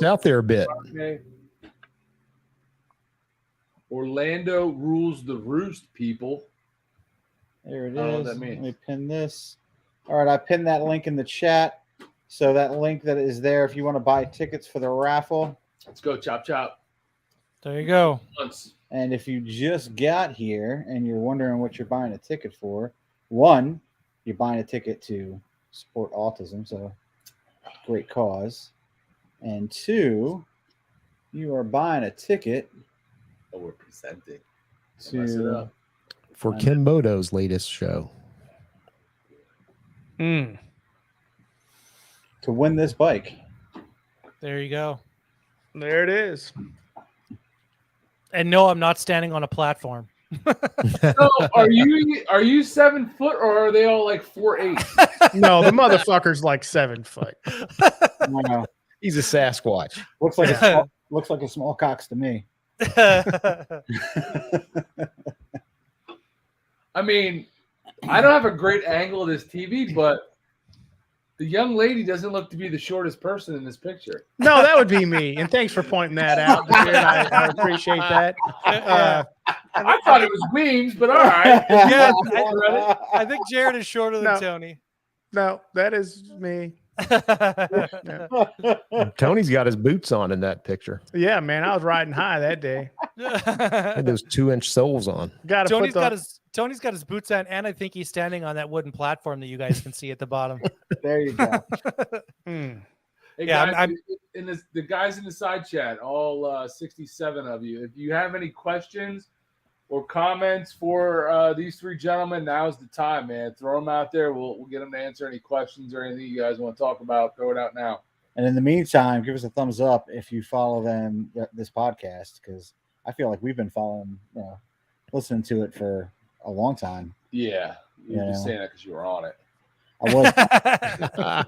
[SPEAKER 5] out there a bit.
[SPEAKER 1] Okay. Orlando rules the roost, people.
[SPEAKER 2] There it
[SPEAKER 1] I don't know
[SPEAKER 2] is.
[SPEAKER 1] what that means.
[SPEAKER 2] Let me pin this. All right, I pinned that link in the chat. So that link that is there, if you want to buy tickets for the raffle.
[SPEAKER 1] Let's go, chop chop.
[SPEAKER 4] There you go.
[SPEAKER 1] Once.
[SPEAKER 2] And if you just got here and you're wondering what you're buying a ticket for, one, you're buying a ticket to support autism, so great cause. And two, you are buying a ticket
[SPEAKER 1] We're presenting
[SPEAKER 2] to
[SPEAKER 5] For Ken Moto's latest show.
[SPEAKER 2] to win this bike.
[SPEAKER 4] There you go.
[SPEAKER 3] There it is.
[SPEAKER 4] And no, I'm not standing on a platform.
[SPEAKER 1] So are you 7 foot or are they all like 4'8"?
[SPEAKER 3] No, the motherfucker's like 7 foot.
[SPEAKER 2] No,
[SPEAKER 5] He's a Sasquatch.
[SPEAKER 2] looks like a small cox to me.
[SPEAKER 1] I mean, I don't have a great angle of this TV, but the young lady doesn't look to be the shortest person in this picture.
[SPEAKER 3] No, that would be me. And thanks for pointing that out, Jared. I appreciate that.
[SPEAKER 1] I thought it was Weems, but all right.
[SPEAKER 4] Yeah, I think Jared is shorter than
[SPEAKER 3] No.
[SPEAKER 4] Tony.
[SPEAKER 3] No, that is me.
[SPEAKER 5] Tony's got his boots on in that picture.
[SPEAKER 3] Yeah, man, I was riding high that day.
[SPEAKER 5] Had those 2-inch soles on.
[SPEAKER 4] Tony's got his boots on, and I think he's standing on that wooden platform that you guys can see at the bottom.
[SPEAKER 2] There you go.
[SPEAKER 1] Hey,
[SPEAKER 4] Yeah,
[SPEAKER 1] guys,
[SPEAKER 4] I'm-
[SPEAKER 1] the guys in the side chat, all 67 of you, if you have any questions or comments for these three gentlemen, now's the time, man. Throw them out there. We'll get them to answer any questions or anything you guys want to talk about. Throw it out now.
[SPEAKER 2] And in the meantime, give us a thumbs up if you follow them this podcast, because I feel like we've been following, listening to it for a long time.
[SPEAKER 1] Yeah, you're just
[SPEAKER 2] Yeah.
[SPEAKER 1] saying that because you were on it.
[SPEAKER 2] I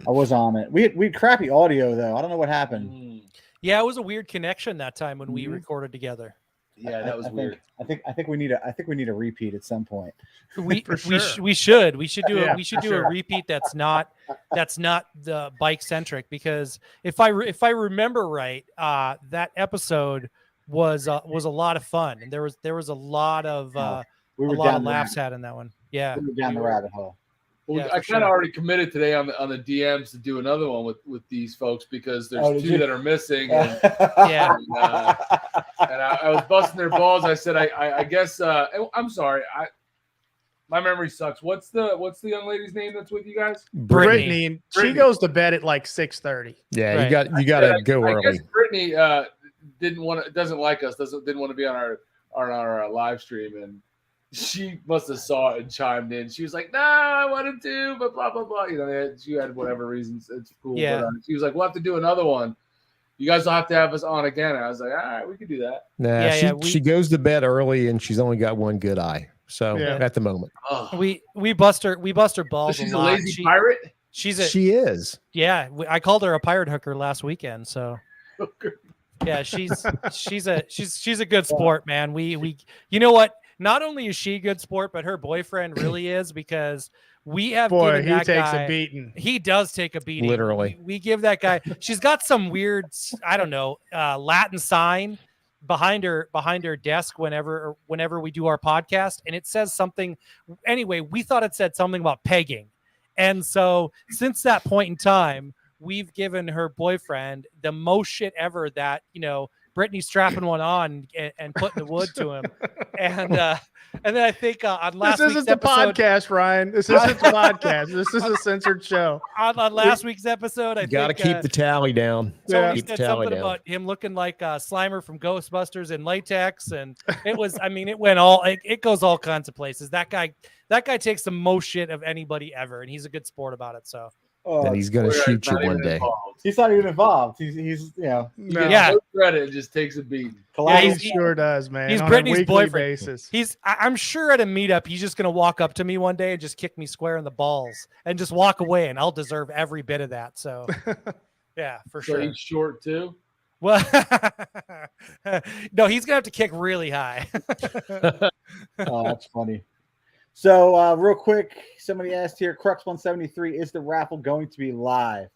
[SPEAKER 2] was on it. We had crappy audio though. I don't know what happened.
[SPEAKER 4] Yeah, it was a weird connection that time when we
[SPEAKER 2] Mhm.
[SPEAKER 4] recorded together.
[SPEAKER 1] Yeah, that was weird.
[SPEAKER 2] I think we need a repeat at some point.
[SPEAKER 4] We
[SPEAKER 3] For sure.
[SPEAKER 4] we should do
[SPEAKER 3] Yeah,
[SPEAKER 4] a repeat that's not the bike centric, because if I remember right, that episode was a lot of fun, and there was a lot of
[SPEAKER 2] We
[SPEAKER 4] a
[SPEAKER 2] were
[SPEAKER 4] lot
[SPEAKER 2] down
[SPEAKER 4] of
[SPEAKER 2] the
[SPEAKER 4] laughs
[SPEAKER 2] rabbit,
[SPEAKER 4] had in that one. Yeah,
[SPEAKER 2] we were down the rabbit hole.
[SPEAKER 1] Well,
[SPEAKER 4] Yeah,
[SPEAKER 1] I
[SPEAKER 4] for
[SPEAKER 1] kind of
[SPEAKER 4] sure.
[SPEAKER 1] already committed today on the DMs to do another one with these folks, because there's
[SPEAKER 2] did
[SPEAKER 1] two
[SPEAKER 2] you?
[SPEAKER 1] that are missing, and,
[SPEAKER 4] Yeah.
[SPEAKER 1] and I was busting their balls. I said, I guess I'm sorry. My memory sucks. What's the young lady's name that's with you guys?
[SPEAKER 3] Brittany, and she
[SPEAKER 1] Brittany.
[SPEAKER 3] goes to bed at like 6:30.
[SPEAKER 5] Yeah,
[SPEAKER 4] Right.
[SPEAKER 5] you got to go
[SPEAKER 1] I
[SPEAKER 5] early.
[SPEAKER 1] guess Brittany doesn't like us, didn't want to be on our live stream, and she must have saw it and chimed in. She was like, "No, I wanted to, but blah blah blah." You know, she had whatever reasons. It's cool.
[SPEAKER 4] Yeah.
[SPEAKER 1] But, she was like, "We'll have to do another one. You guys will have to have us on again." And I was like, "All right, we could do that."
[SPEAKER 5] Nah,
[SPEAKER 4] Yeah,
[SPEAKER 5] she goes to bed early and she's only got one good eye. So
[SPEAKER 3] Yeah.
[SPEAKER 5] at the moment,
[SPEAKER 1] Oh.
[SPEAKER 4] We bust her balls.
[SPEAKER 1] She's
[SPEAKER 4] a
[SPEAKER 1] a
[SPEAKER 4] lot.
[SPEAKER 1] lazy pirate.
[SPEAKER 4] She's a
[SPEAKER 5] she is.
[SPEAKER 4] yeah. I called her a pirate hooker last weekend. So yeah, she's a good sport, man. We you know what? Not only is she a good sport, but her boyfriend really is, because we have
[SPEAKER 3] Boy,
[SPEAKER 4] given
[SPEAKER 3] he
[SPEAKER 4] that
[SPEAKER 3] takes
[SPEAKER 4] guy,
[SPEAKER 3] a beating.
[SPEAKER 4] He does take a beating.
[SPEAKER 5] Literally.
[SPEAKER 4] We give that guy. She's got some weird, I don't know, Latin sign behind her desk whenever we do our podcast, and it says something. Anyway, we thought it said something about pegging, and so since that point in time, we've given her boyfriend the most shit ever. That, you know, Brittany strapping one on and putting the wood to him, and then I think on last
[SPEAKER 3] This
[SPEAKER 4] week's
[SPEAKER 3] isn't the
[SPEAKER 4] episode,
[SPEAKER 3] podcast, Ryan. This isn't the podcast. This is a censored show.
[SPEAKER 4] on last week's episode, I
[SPEAKER 5] You got to
[SPEAKER 4] think,
[SPEAKER 5] keep the tally down.
[SPEAKER 3] Yeah.
[SPEAKER 4] Tony
[SPEAKER 5] Keep the
[SPEAKER 4] said
[SPEAKER 5] tally
[SPEAKER 4] something
[SPEAKER 5] down.
[SPEAKER 4] about him looking like Slimer from Ghostbusters in latex, and it was, I mean, it went all, it goes all kinds of places. That guy takes the most shit of anybody ever, and he's a good sport about it. So
[SPEAKER 5] And he's going to shoot you one day.
[SPEAKER 2] He's not even involved. He's you know,
[SPEAKER 3] No.
[SPEAKER 4] Yeah.
[SPEAKER 1] No credit, just takes a beating.
[SPEAKER 3] He
[SPEAKER 4] he's-
[SPEAKER 3] sure does, man.
[SPEAKER 4] he's
[SPEAKER 3] on
[SPEAKER 4] Brittany's
[SPEAKER 3] a weekly
[SPEAKER 4] boyfriend.
[SPEAKER 3] basis.
[SPEAKER 4] I'm sure at a meetup, he's just going to walk up to me one day and just kick me square in the balls and just walk away, and I'll deserve every bit of that. So yeah, for
[SPEAKER 1] So
[SPEAKER 4] sure.
[SPEAKER 1] he's short too.
[SPEAKER 4] Well, no, he's going to have to kick really high.
[SPEAKER 2] oh, that's funny. So real quick, somebody asked here, Crux 173, is the raffle going to be live?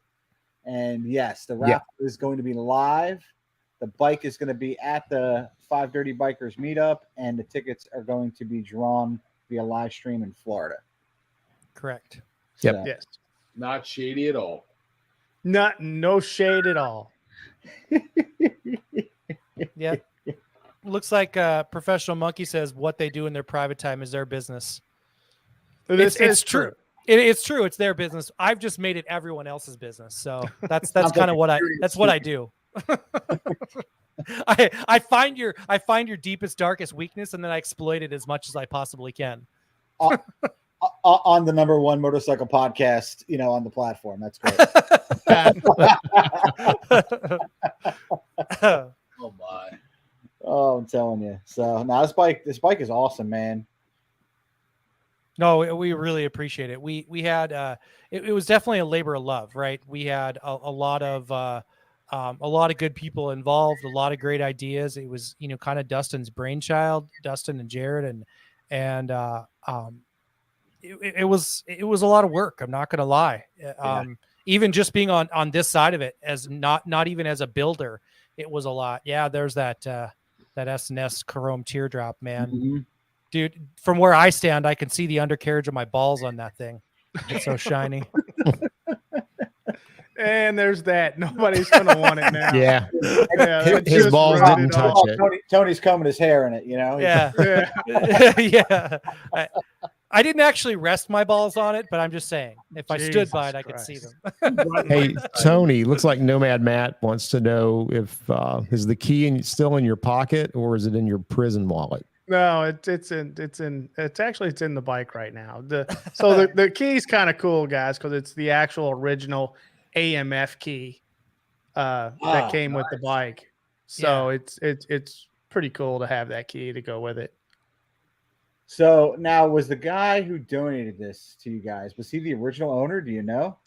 [SPEAKER 2] And yes, the raffle is going to be live. The bike is going to be at the 5 Dirty Bikers meetup, and the tickets are going to be drawn via live stream in Florida.
[SPEAKER 4] Correct.
[SPEAKER 5] Yep.
[SPEAKER 2] So,
[SPEAKER 3] Yes.
[SPEAKER 1] Not shady at all.
[SPEAKER 3] No shade at all.
[SPEAKER 4] Yeah. Looks like Professional Monkey says what they do in their private time is their business. It's true. It's true. It's their business. I've just made it everyone else's business. So that's kind of what I do. I find your deepest, darkest weakness, and then I exploit it as much as I possibly can.
[SPEAKER 2] on the #1 motorcycle podcast, you know, on the platform. That's great.
[SPEAKER 1] Oh my.
[SPEAKER 2] Oh, I'm telling you. So now this bike is awesome, man.
[SPEAKER 4] No, we really appreciate it. We had it was definitely a labor of love, right? We had a lot of good people involved, a lot of great ideas. It was, you know, kind of Dustin's brainchild, Dustin and Jared, and it was a lot of work. I'm not going to lie. Even just being on this side of it, as not even as a builder, it was a lot. Yeah, there's that S&S chrome teardrop, man.
[SPEAKER 2] Mm-hmm.
[SPEAKER 4] Dude, from where I stand, I can see the undercarriage of my balls on that thing. It's so shiny.
[SPEAKER 3] And there's that. Nobody's gonna want it now.
[SPEAKER 5] Yeah.
[SPEAKER 3] Yeah,
[SPEAKER 5] His balls
[SPEAKER 3] rub
[SPEAKER 5] didn't
[SPEAKER 3] it
[SPEAKER 5] touch
[SPEAKER 3] off.
[SPEAKER 5] it.
[SPEAKER 2] Tony's combing his hair in it, you know.
[SPEAKER 4] Yeah.
[SPEAKER 3] Yeah.
[SPEAKER 4] Yeah. I didn't actually rest my balls on it, but I'm just saying, if I stood
[SPEAKER 3] Jesus
[SPEAKER 4] by it, I could see
[SPEAKER 3] Christ.
[SPEAKER 4] them.
[SPEAKER 5] Hey, Tony, looks like Nomad Matt wants to know if is the key still in your pocket or is it in your prison wallet?
[SPEAKER 3] No, it's in the bike right now. The key's kind of cool, guys, because it's the actual original AMF key that came with the bike. So it's pretty cool to have that key to go with it.
[SPEAKER 2] So now, was the guy who donated this to you guys, was he the original owner? Do you know?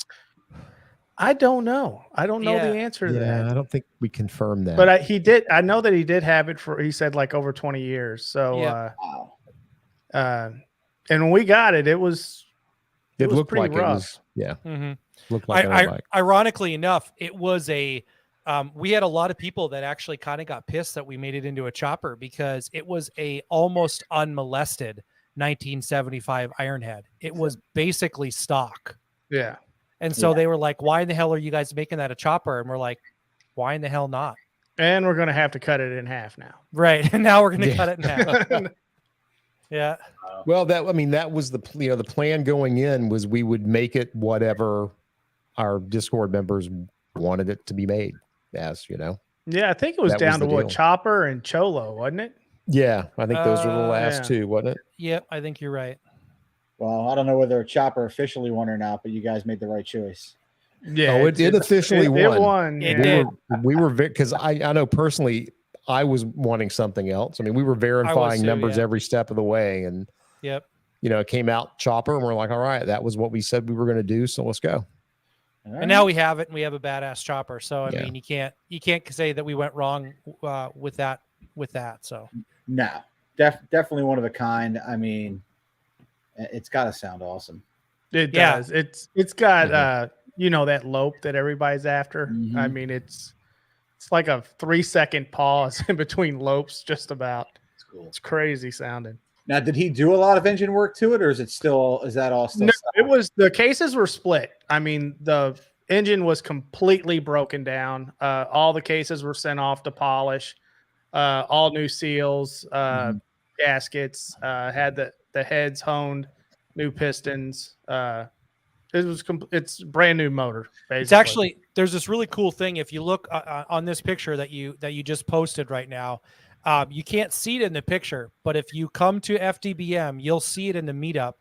[SPEAKER 3] I don't know. I don't know
[SPEAKER 4] Yeah.
[SPEAKER 3] the answer to
[SPEAKER 5] Yeah,
[SPEAKER 3] that.
[SPEAKER 5] I don't think we confirmed that.
[SPEAKER 3] But he did. I know that he did have it for. He said like over 20 years. So,
[SPEAKER 4] Yep.
[SPEAKER 2] Wow.
[SPEAKER 3] and when we got it, it was
[SPEAKER 5] it
[SPEAKER 3] was
[SPEAKER 5] looked
[SPEAKER 3] pretty
[SPEAKER 5] like
[SPEAKER 3] rough.
[SPEAKER 5] it was. Yeah,
[SPEAKER 4] Mm-hmm.
[SPEAKER 5] looked like a bike.
[SPEAKER 4] Ironically enough, it was a. We had a lot of people that actually kind of got pissed that we made it into a chopper because it was a almost unmolested 1975 Ironhead. It was basically stock.
[SPEAKER 3] Yeah.
[SPEAKER 4] And so they were like, why in the hell are you guys making that a chopper? And we're like, why in the hell not?
[SPEAKER 3] And we're gonna have to cut it in half now.
[SPEAKER 4] Right. And now we're going to
[SPEAKER 5] Yeah.
[SPEAKER 4] cut it in half. Yeah.
[SPEAKER 5] Well, that was the the plan going in was we would make it whatever our Discord members wanted it to be made as,
[SPEAKER 3] Yeah, I think it was
[SPEAKER 5] That was
[SPEAKER 3] down to
[SPEAKER 5] the
[SPEAKER 3] what
[SPEAKER 5] deal.
[SPEAKER 3] Chopper and Cholo, wasn't it?
[SPEAKER 5] Yeah, I think those were the last
[SPEAKER 3] yeah.
[SPEAKER 5] two, wasn't it?
[SPEAKER 4] Yep. I think you're right.
[SPEAKER 2] Well, I don't know whether Chopper officially won or not, but you guys made the right choice.
[SPEAKER 3] Yeah.
[SPEAKER 5] Oh, it officially won.
[SPEAKER 3] It won.
[SPEAKER 4] It
[SPEAKER 3] yeah.
[SPEAKER 4] did.
[SPEAKER 5] We were because I know personally I was wanting something else. I mean, we were verifying
[SPEAKER 4] too,
[SPEAKER 5] numbers
[SPEAKER 4] yeah.
[SPEAKER 5] every step of the way, and
[SPEAKER 4] Yep.
[SPEAKER 5] it came out chopper, and we're like, all right, that was what we said we were going to do, so let's go.
[SPEAKER 2] All
[SPEAKER 4] And now we have it and we have a badass chopper. So, I
[SPEAKER 5] Yeah.
[SPEAKER 4] mean, you can't say that we went wrong with that. So,
[SPEAKER 2] No, definitely one of a kind. I mean, it's got to sound awesome.
[SPEAKER 3] It
[SPEAKER 4] Yeah.
[SPEAKER 3] does. It's got
[SPEAKER 5] Mhm.
[SPEAKER 3] that lope that everybody's after.
[SPEAKER 2] Mhm.
[SPEAKER 3] I mean, it's like a 3-second pause in between lopes, just about.
[SPEAKER 2] It's cool.
[SPEAKER 3] It's crazy sounding.
[SPEAKER 2] Now, did he do a lot of engine work to it, or is that all still?
[SPEAKER 3] No,
[SPEAKER 2] stock?
[SPEAKER 3] it was the cases were split. I mean, the engine was completely broken down. All the cases were sent off to polish. All new seals, gaskets. Had the heads honed, new pistons. It's a brand new motor. Basically.
[SPEAKER 4] it's actually, there's this really cool thing. If you look on this picture that you just posted right now, you can't see it in the picture, but if you come to FDBM, you'll see it in the meetup.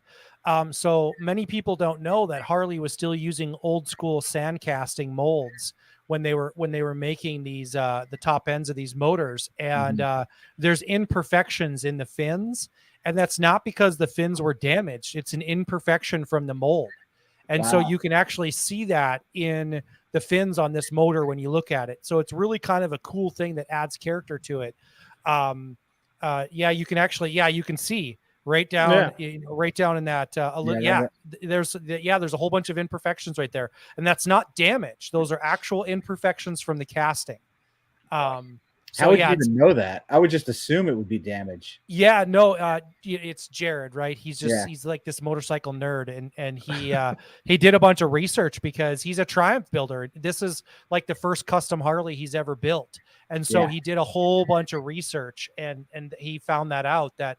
[SPEAKER 4] So many people don't know that Harley was still using old school sand casting molds when they were making these the top ends of these motors, and there's imperfections in the fins, and that's not because the fins were damaged. It's an imperfection from the mold. And so you can actually see that in the fins on this motor when you look at it. So it's really kind of a cool thing that adds character to it. You can actually, you can see right down, right down in that. There's a whole bunch of imperfections right there, and that's not damage. Those are actual imperfections from the casting.
[SPEAKER 2] How would you even know that? I would just assume it would be damage.
[SPEAKER 4] Yeah, no, it's Jared, right? He's like this motorcycle nerd, and he did a bunch of research because he's a Triumph builder. This is like the first custom Harley he's ever built, and so he did a whole bunch of research, and he found that out that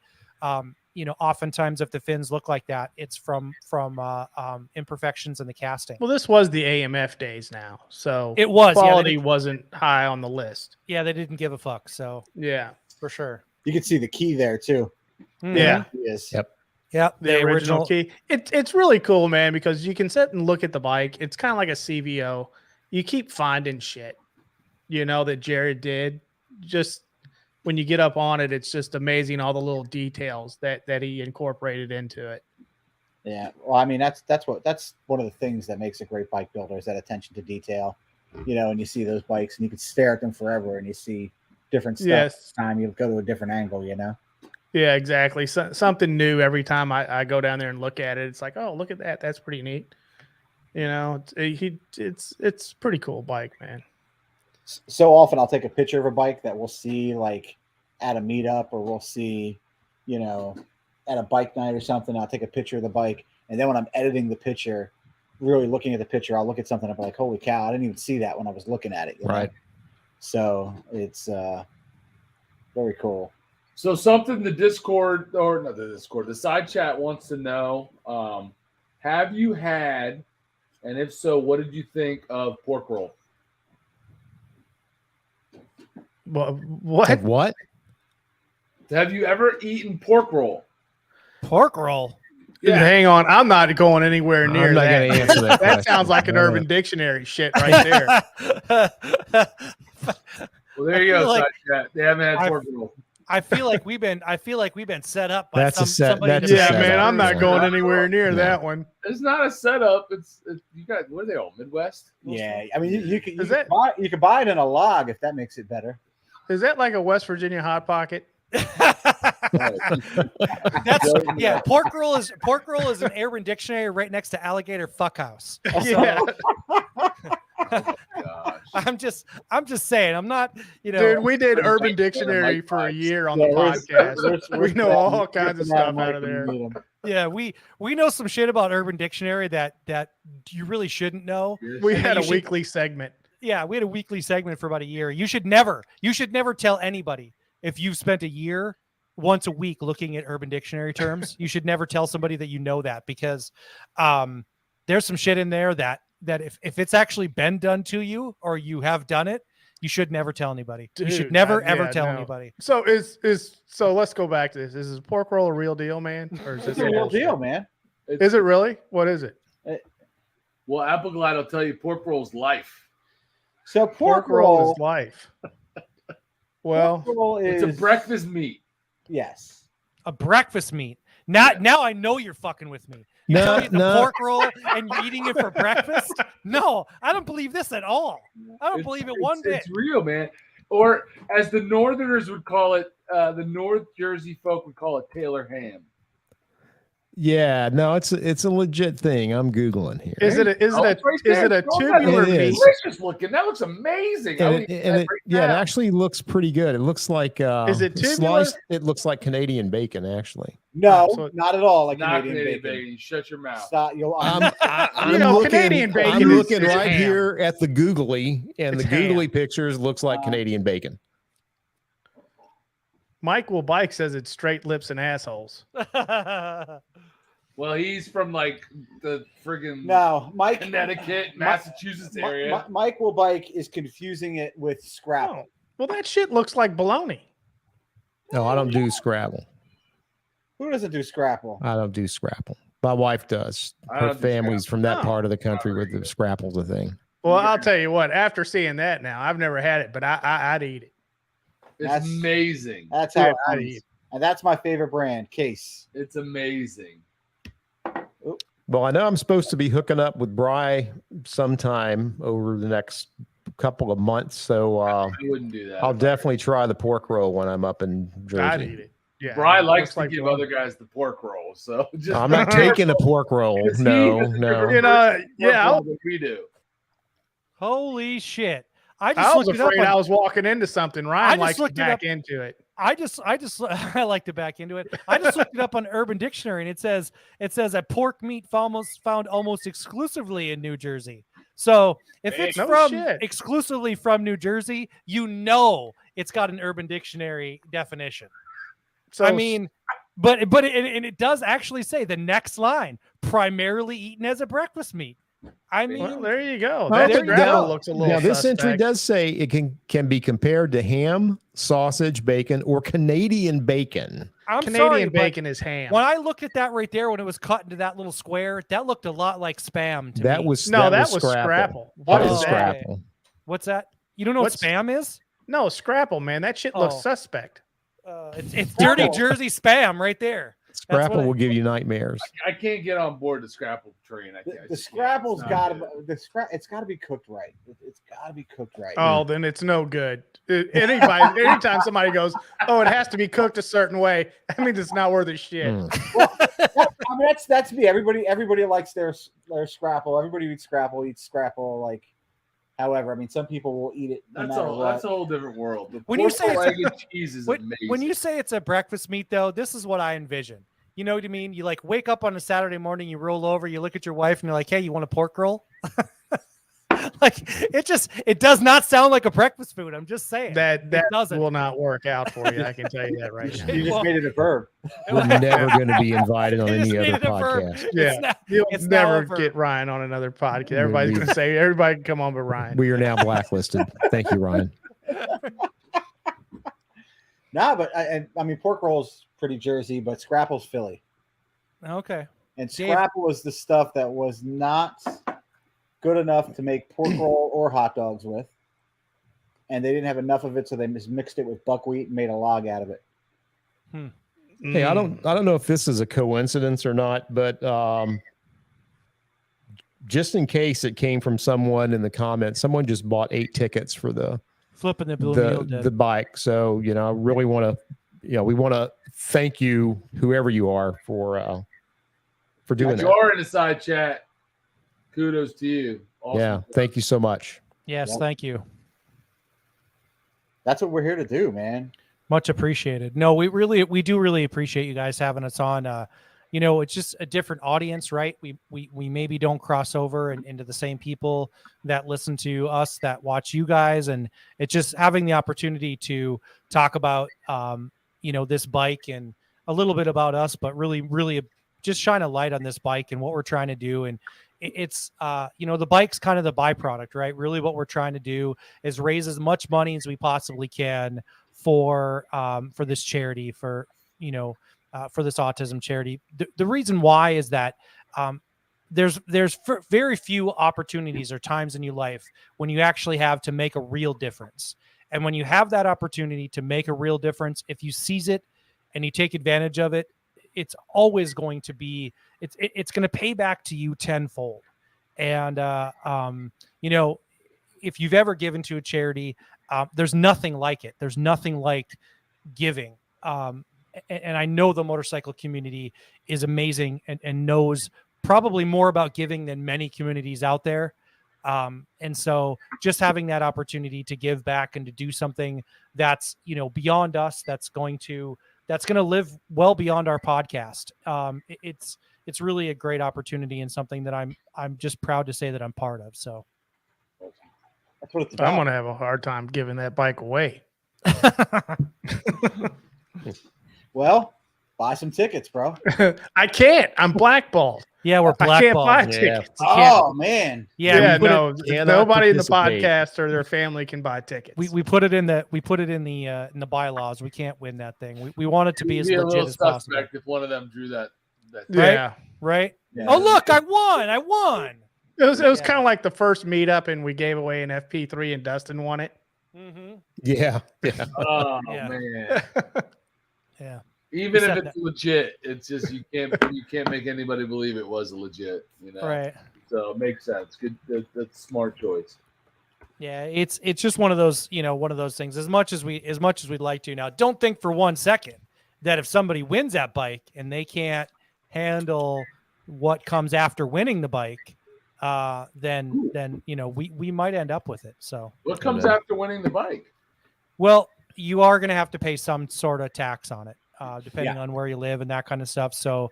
[SPEAKER 4] oftentimes if the fins look like that, it's from imperfections in the casting.
[SPEAKER 3] Well, this was the AMF days now, so
[SPEAKER 4] it was
[SPEAKER 3] quality wasn't high on the list.
[SPEAKER 4] Yeah, they didn't give a fuck. So
[SPEAKER 3] yeah,
[SPEAKER 4] for sure.
[SPEAKER 2] You can see the key there too.
[SPEAKER 3] Yeah.
[SPEAKER 2] Yes.
[SPEAKER 5] Yep.
[SPEAKER 4] Yeah,
[SPEAKER 3] the original key. It's really cool, man, because you can sit and look at the bike. It's kind of like a CVO. You keep finding shit, that Jared did. Just when you get up on it, it's just amazing all the little details that he incorporated into it.
[SPEAKER 2] Yeah. Well, I mean, that's one of the things that makes a great bike builder is that attention to detail. And you see those bikes and you can stare at them forever and you see different stuff.
[SPEAKER 3] Yes.
[SPEAKER 2] Each time you go to a different angle,
[SPEAKER 3] Yeah, exactly. Something new every time I go down there and look at it. It's like, oh, look at that. That's pretty neat. It's pretty cool bike, man.
[SPEAKER 2] So often I'll take a picture of a bike that we'll see like at a meetup or we'll see, at a bike night or something. I'll take a picture of the bike. And then when I'm editing the picture, really looking at the picture, I'll look at something and be like, holy cow, I didn't even see that when I was looking at it.
[SPEAKER 5] Right.
[SPEAKER 2] So it's very cool.
[SPEAKER 1] So something the side chat wants to know, have you had, and if so, what did you think of pork roll?
[SPEAKER 3] Well, what?
[SPEAKER 5] What?
[SPEAKER 1] Have you ever eaten pork roll?
[SPEAKER 4] Pork roll?
[SPEAKER 3] Yeah. Hang on. I'm not going anywhere near
[SPEAKER 5] I'm not
[SPEAKER 3] that.
[SPEAKER 5] going to answer that.
[SPEAKER 3] That sounds like an Urban Dictionary shit right there.
[SPEAKER 1] Well, there you go, side chat. They haven't had pork roll.
[SPEAKER 4] I feel like we've been set up by
[SPEAKER 5] That's a set-
[SPEAKER 4] somebody.
[SPEAKER 5] that's
[SPEAKER 3] Yeah,
[SPEAKER 5] a setup.
[SPEAKER 3] man, I'm not
[SPEAKER 5] Yeah.
[SPEAKER 3] going anywhere near
[SPEAKER 5] Yeah.
[SPEAKER 3] that one.
[SPEAKER 1] It's not a setup. It's you guys. What are they all? Midwest.
[SPEAKER 2] Yeah, I mean, you can
[SPEAKER 3] Is that-
[SPEAKER 2] you can buy it in a log if that makes it better.
[SPEAKER 3] Is that like a West Virginia Hot Pocket?
[SPEAKER 4] That's yeah. Pork roll is an Urban Dictionary right next to alligator fuckhouse.
[SPEAKER 3] Yeah,
[SPEAKER 1] Gosh.
[SPEAKER 4] I'm just saying. I'm not.
[SPEAKER 3] dude, we did
[SPEAKER 1] Mike-
[SPEAKER 3] Urban
[SPEAKER 1] Mike
[SPEAKER 3] Dictionary for a
[SPEAKER 1] Pipes.
[SPEAKER 3] year on
[SPEAKER 2] Yeah,
[SPEAKER 3] the podcast. We know all kinds of stuff out of there.
[SPEAKER 4] Yeah, we know some shit about Urban Dictionary that you really shouldn't know.
[SPEAKER 3] We
[SPEAKER 4] And
[SPEAKER 3] had
[SPEAKER 4] you
[SPEAKER 3] a
[SPEAKER 4] should-
[SPEAKER 3] weekly segment.
[SPEAKER 4] Yeah, we had a weekly segment for about a year. You should never tell anybody if you've spent a year once a week looking at Urban Dictionary terms. You should never tell somebody that you know that, because there's some shit in there that if it's actually been done to you or you have done it, you should never tell anybody. You should
[SPEAKER 3] Dude,
[SPEAKER 4] never
[SPEAKER 3] yeah,
[SPEAKER 4] ever tell
[SPEAKER 3] no.
[SPEAKER 4] anybody.
[SPEAKER 3] So so let's go back to this. Is pork roll a real deal, man? Or is
[SPEAKER 2] It's
[SPEAKER 3] this
[SPEAKER 2] a real
[SPEAKER 3] bullshit?
[SPEAKER 2] deal, man.
[SPEAKER 3] Is it really? What is it?
[SPEAKER 1] Well, Apple Glide will tell you pork roll's life.
[SPEAKER 2] So
[SPEAKER 3] Pork roll is life. Well,
[SPEAKER 2] pork roll is
[SPEAKER 1] It's a breakfast meat.
[SPEAKER 2] Yes.
[SPEAKER 4] A breakfast meat. Now I know you're fucking with me. You're
[SPEAKER 5] No,
[SPEAKER 4] telling me it's a
[SPEAKER 5] no.
[SPEAKER 4] pork roll and you're eating it for breakfast? No, I don't believe this at all. I don't believe it one bit.
[SPEAKER 1] It's real, man. Or as the Northerners would call it, the North Jersey folk would call it Taylor ham.
[SPEAKER 5] Yeah, no, it's a legit thing. I'm Googling here.
[SPEAKER 3] is it a
[SPEAKER 1] Oh, it's right there.
[SPEAKER 3] tubular
[SPEAKER 5] It
[SPEAKER 3] meat?
[SPEAKER 5] is.
[SPEAKER 1] Delicious looking. That looks amazing.
[SPEAKER 5] And
[SPEAKER 1] I'll
[SPEAKER 5] it,
[SPEAKER 1] eat
[SPEAKER 5] and
[SPEAKER 1] that
[SPEAKER 5] it,
[SPEAKER 1] right
[SPEAKER 5] yeah, it
[SPEAKER 1] now.
[SPEAKER 5] actually looks pretty good. It looks like
[SPEAKER 3] Is it tubular?
[SPEAKER 5] sliced. It looks like Canadian bacon, actually.
[SPEAKER 2] No,
[SPEAKER 3] So-
[SPEAKER 2] not at all like
[SPEAKER 1] Not
[SPEAKER 2] Canadian bacon.
[SPEAKER 1] You shut your mouth.
[SPEAKER 2] Stop, you'll,
[SPEAKER 5] I'm
[SPEAKER 3] You know,
[SPEAKER 5] looking,
[SPEAKER 3] Canadian bacon
[SPEAKER 5] I'm
[SPEAKER 3] is
[SPEAKER 5] looking
[SPEAKER 3] just
[SPEAKER 5] right
[SPEAKER 3] ham.
[SPEAKER 5] here at the Googly, and
[SPEAKER 3] It's
[SPEAKER 5] the Googly pictures looks like Canadian bacon.
[SPEAKER 3] Mike Will Bike says it's straight lips and assholes.
[SPEAKER 1] Well, he's from like the friggin'
[SPEAKER 2] no, Mike.
[SPEAKER 1] Connecticut, Massachusetts area.
[SPEAKER 2] Mike Will Bike is confusing it with Scrapple.
[SPEAKER 3] Oh, well, that shit looks like baloney.
[SPEAKER 5] No, I don't do Scrabble.
[SPEAKER 2] Who doesn't do Scrapple?
[SPEAKER 5] I don't do Scrabble. My wife does.
[SPEAKER 1] I
[SPEAKER 5] Her
[SPEAKER 1] don't do
[SPEAKER 5] family's from that
[SPEAKER 3] Oh.
[SPEAKER 5] part of the country where the Scrapple's a thing.
[SPEAKER 3] Well, I'll tell you what. After seeing that, now I've never had it, but I'd eat it.
[SPEAKER 1] It's
[SPEAKER 2] That's-
[SPEAKER 1] amazing.
[SPEAKER 2] That's how
[SPEAKER 3] Yeah,
[SPEAKER 2] it
[SPEAKER 3] I'd
[SPEAKER 2] comes.
[SPEAKER 3] eat.
[SPEAKER 2] And that's my favorite brand, Case.
[SPEAKER 1] It's amazing.
[SPEAKER 5] Well, I know I'm supposed to be hooking up with Bry sometime over the next couple of months, so
[SPEAKER 1] I wouldn't do that.
[SPEAKER 5] I'll definitely try the pork roll when I'm up in Jersey.
[SPEAKER 3] I'd eat it. Yeah,
[SPEAKER 1] Brian
[SPEAKER 3] it
[SPEAKER 1] likes
[SPEAKER 3] looks
[SPEAKER 1] to give
[SPEAKER 3] baloney.
[SPEAKER 1] other guys the pork roll, so just
[SPEAKER 5] I'm not taking a pork roll.
[SPEAKER 1] Because he
[SPEAKER 5] No,
[SPEAKER 1] has a
[SPEAKER 5] no.
[SPEAKER 1] different
[SPEAKER 3] You know,
[SPEAKER 1] version of pork
[SPEAKER 3] yeah,
[SPEAKER 1] roll
[SPEAKER 3] I'll-
[SPEAKER 1] than we do.
[SPEAKER 4] Holy shit. I
[SPEAKER 3] I
[SPEAKER 4] just
[SPEAKER 3] was
[SPEAKER 4] looked it up.
[SPEAKER 3] afraid
[SPEAKER 4] on-
[SPEAKER 3] I was walking into something.
[SPEAKER 4] I
[SPEAKER 3] Ryan
[SPEAKER 4] just
[SPEAKER 3] likes to
[SPEAKER 4] looked it
[SPEAKER 3] back
[SPEAKER 4] up.
[SPEAKER 3] into it.
[SPEAKER 4] I like to back into it. I just looked it up on Urban Dictionary, and it says a pork meat found almost exclusively in New Jersey. So if it's
[SPEAKER 3] No
[SPEAKER 4] from
[SPEAKER 3] shit.
[SPEAKER 4] exclusively from New Jersey, you know it's got an Urban Dictionary definition.
[SPEAKER 3] So
[SPEAKER 4] I mean, but it does actually say the next line: primarily eaten as a breakfast meat. I mean,
[SPEAKER 3] well, there you go.
[SPEAKER 5] Well,
[SPEAKER 3] That
[SPEAKER 4] there you
[SPEAKER 3] Scrabble
[SPEAKER 4] go.
[SPEAKER 3] looks a little.
[SPEAKER 5] Now, this
[SPEAKER 3] suspect.
[SPEAKER 5] entry does say it can be compared to ham, sausage, bacon, or Canadian bacon.
[SPEAKER 4] I'm
[SPEAKER 3] Canadian
[SPEAKER 4] sorry, but
[SPEAKER 3] bacon is ham.
[SPEAKER 4] when I looked at that right there, when it was cut into that little square, that looked a lot like spam to
[SPEAKER 5] That
[SPEAKER 4] me.
[SPEAKER 5] was
[SPEAKER 3] no, that was
[SPEAKER 5] Scrapple.
[SPEAKER 3] Scrapple.
[SPEAKER 5] That
[SPEAKER 3] What
[SPEAKER 5] was
[SPEAKER 3] is that?
[SPEAKER 5] Scrapple.
[SPEAKER 4] What's that? You don't know
[SPEAKER 3] What's-
[SPEAKER 4] what spam is?
[SPEAKER 3] No, Scrapple, man. That shit looks
[SPEAKER 4] Oh.
[SPEAKER 3] suspect.
[SPEAKER 4] It's dirty Jersey spam right there.
[SPEAKER 5] Scrapple
[SPEAKER 4] what
[SPEAKER 5] will give you nightmares.
[SPEAKER 1] I can't get on board the Scrapple train. I
[SPEAKER 2] The,
[SPEAKER 1] can't. I
[SPEAKER 2] the
[SPEAKER 1] just can't.
[SPEAKER 2] Scrapple's
[SPEAKER 1] It's
[SPEAKER 2] got
[SPEAKER 1] not
[SPEAKER 2] to it's got to be cooked right. It's got to be cooked right.
[SPEAKER 3] Oh, then it's no good. Anytime somebody goes, oh, it has to be cooked a certain way, that means it's not worth a shit.
[SPEAKER 5] Mm.
[SPEAKER 2] I mean, that's me. Everybody likes their Scrapple. Everybody eats Scrapple. Like, however, I mean, some people will eat it no
[SPEAKER 1] That's
[SPEAKER 2] matter
[SPEAKER 1] a
[SPEAKER 2] what.
[SPEAKER 1] that's a whole different world. The
[SPEAKER 4] When you
[SPEAKER 1] pork
[SPEAKER 4] say
[SPEAKER 1] roll,
[SPEAKER 4] it's
[SPEAKER 1] egg and cheese is amazing.
[SPEAKER 4] When you say it's a breakfast meat, though, this is what I envision. You know what I mean? You like wake up on a Saturday morning, you roll over, you look at your wife, and you're like, "Hey, you want a pork roll?" Like it does not sound like a breakfast food. I'm just saying
[SPEAKER 3] That
[SPEAKER 4] doesn't.
[SPEAKER 3] will not work out for you. I can tell you that right now.
[SPEAKER 2] You just
[SPEAKER 4] Well-
[SPEAKER 2] made it a verb.
[SPEAKER 5] We're never going to be invited on
[SPEAKER 4] It just
[SPEAKER 5] any
[SPEAKER 4] made
[SPEAKER 5] other
[SPEAKER 4] it a verb.
[SPEAKER 5] podcast.
[SPEAKER 3] Yeah.
[SPEAKER 4] It's not-
[SPEAKER 3] You'll
[SPEAKER 4] it's now
[SPEAKER 3] never
[SPEAKER 4] a verb.
[SPEAKER 3] get Ryan on another podcast. Everybody's
[SPEAKER 5] we-
[SPEAKER 3] going to say everybody can come on but Ryan.
[SPEAKER 5] We are now blacklisted. Thank you, Ryan.
[SPEAKER 2] Nah, but I mean, pork roll's pretty Jersey, but Scrapple's Philly.
[SPEAKER 4] Okay.
[SPEAKER 2] And
[SPEAKER 4] Dave-
[SPEAKER 2] Scrapple was the stuff that was not good enough to make pork roll or hot dogs with. And they didn't have enough of it, so they just mixed it with buckwheat and made a log out of it.
[SPEAKER 5] Hey, I don't know if this is a coincidence or not, but just in case it came from someone in the comments, someone just bought 8 tickets for the
[SPEAKER 4] Flipping the Blue Mule
[SPEAKER 5] the bike. So, I really want to, we want to thank you, whoever you are, for doing that.
[SPEAKER 1] You're in the side chat. Kudos to you. Awesome.
[SPEAKER 5] Yeah. Thank you so much.
[SPEAKER 4] Yes. Thank you.
[SPEAKER 2] That's what we're here to do, man.
[SPEAKER 4] Much appreciated. No, we do really appreciate you guys having us on. It's just a different audience, right? We maybe don't cross over into the same people that listen to us, that watch you guys. And it's just having the opportunity to talk about, this bike and a little bit about us, but really just shine a light on this bike and what we're trying to do. And it's the bike's kind of the byproduct, right? Really what we're trying to do is raise as much money as we possibly can for this charity, for this autism charity. The reason why is that there's very few opportunities or times in your life when you actually have to make a real difference. And when you have that opportunity to make a real difference, if you seize it and you take advantage of it, it's always going to be, it's going to pay back to you tenfold. And, if you've ever given to a charity, there's nothing like it. There's nothing like giving. And I know the motorcycle community is amazing and knows probably more about giving than many communities out there. And so just having that opportunity to give back and to do something that's, beyond us, that's going to live well beyond our podcast. It's really a great opportunity and something that I'm just proud to say that I'm part of. So
[SPEAKER 2] that's what it's about.
[SPEAKER 3] I'm going to have a hard time giving that bike away.
[SPEAKER 2] Well, buy some tickets, bro.
[SPEAKER 3] I can't. I'm blackballed.
[SPEAKER 4] Yeah, we're
[SPEAKER 3] I can't buy
[SPEAKER 4] blackballed.
[SPEAKER 3] tickets.
[SPEAKER 2] Oh man.
[SPEAKER 4] Yeah,
[SPEAKER 3] no.
[SPEAKER 5] cannot
[SPEAKER 3] Nobody in the
[SPEAKER 5] participate.
[SPEAKER 3] podcast or their family can buy tickets.
[SPEAKER 4] we put it in the bylaws. We can't win that thing. We want it to be as
[SPEAKER 1] You'd a
[SPEAKER 4] legit
[SPEAKER 1] little
[SPEAKER 4] as possible.
[SPEAKER 1] suspect if one of them drew that.
[SPEAKER 3] yeah.
[SPEAKER 4] Right?
[SPEAKER 2] Yeah.
[SPEAKER 4] Oh, look, I won.
[SPEAKER 3] It was kind of like the first meetup, and we gave away an FP3, and Dustin won it.
[SPEAKER 4] Mm-hmm.
[SPEAKER 5] Yeah.
[SPEAKER 1] Oh
[SPEAKER 4] Yeah.
[SPEAKER 1] man.
[SPEAKER 4] Yeah.
[SPEAKER 1] Even
[SPEAKER 4] You
[SPEAKER 1] if
[SPEAKER 4] said
[SPEAKER 1] it's legit, it's just you can't make anybody believe it was legit.
[SPEAKER 4] Right.
[SPEAKER 1] So it makes sense. Good. That's a smart choice.
[SPEAKER 4] Yeah, it's just one of those, one of those things. As much as we'd like to now, don't think for 1 second that if somebody wins that bike and they can't handle what comes after winning the bike, then we might end up with it. So
[SPEAKER 1] What comes after winning the bike?
[SPEAKER 4] well, you are going to have to pay some sort of tax on it, depending on where you live and that kind of stuff. So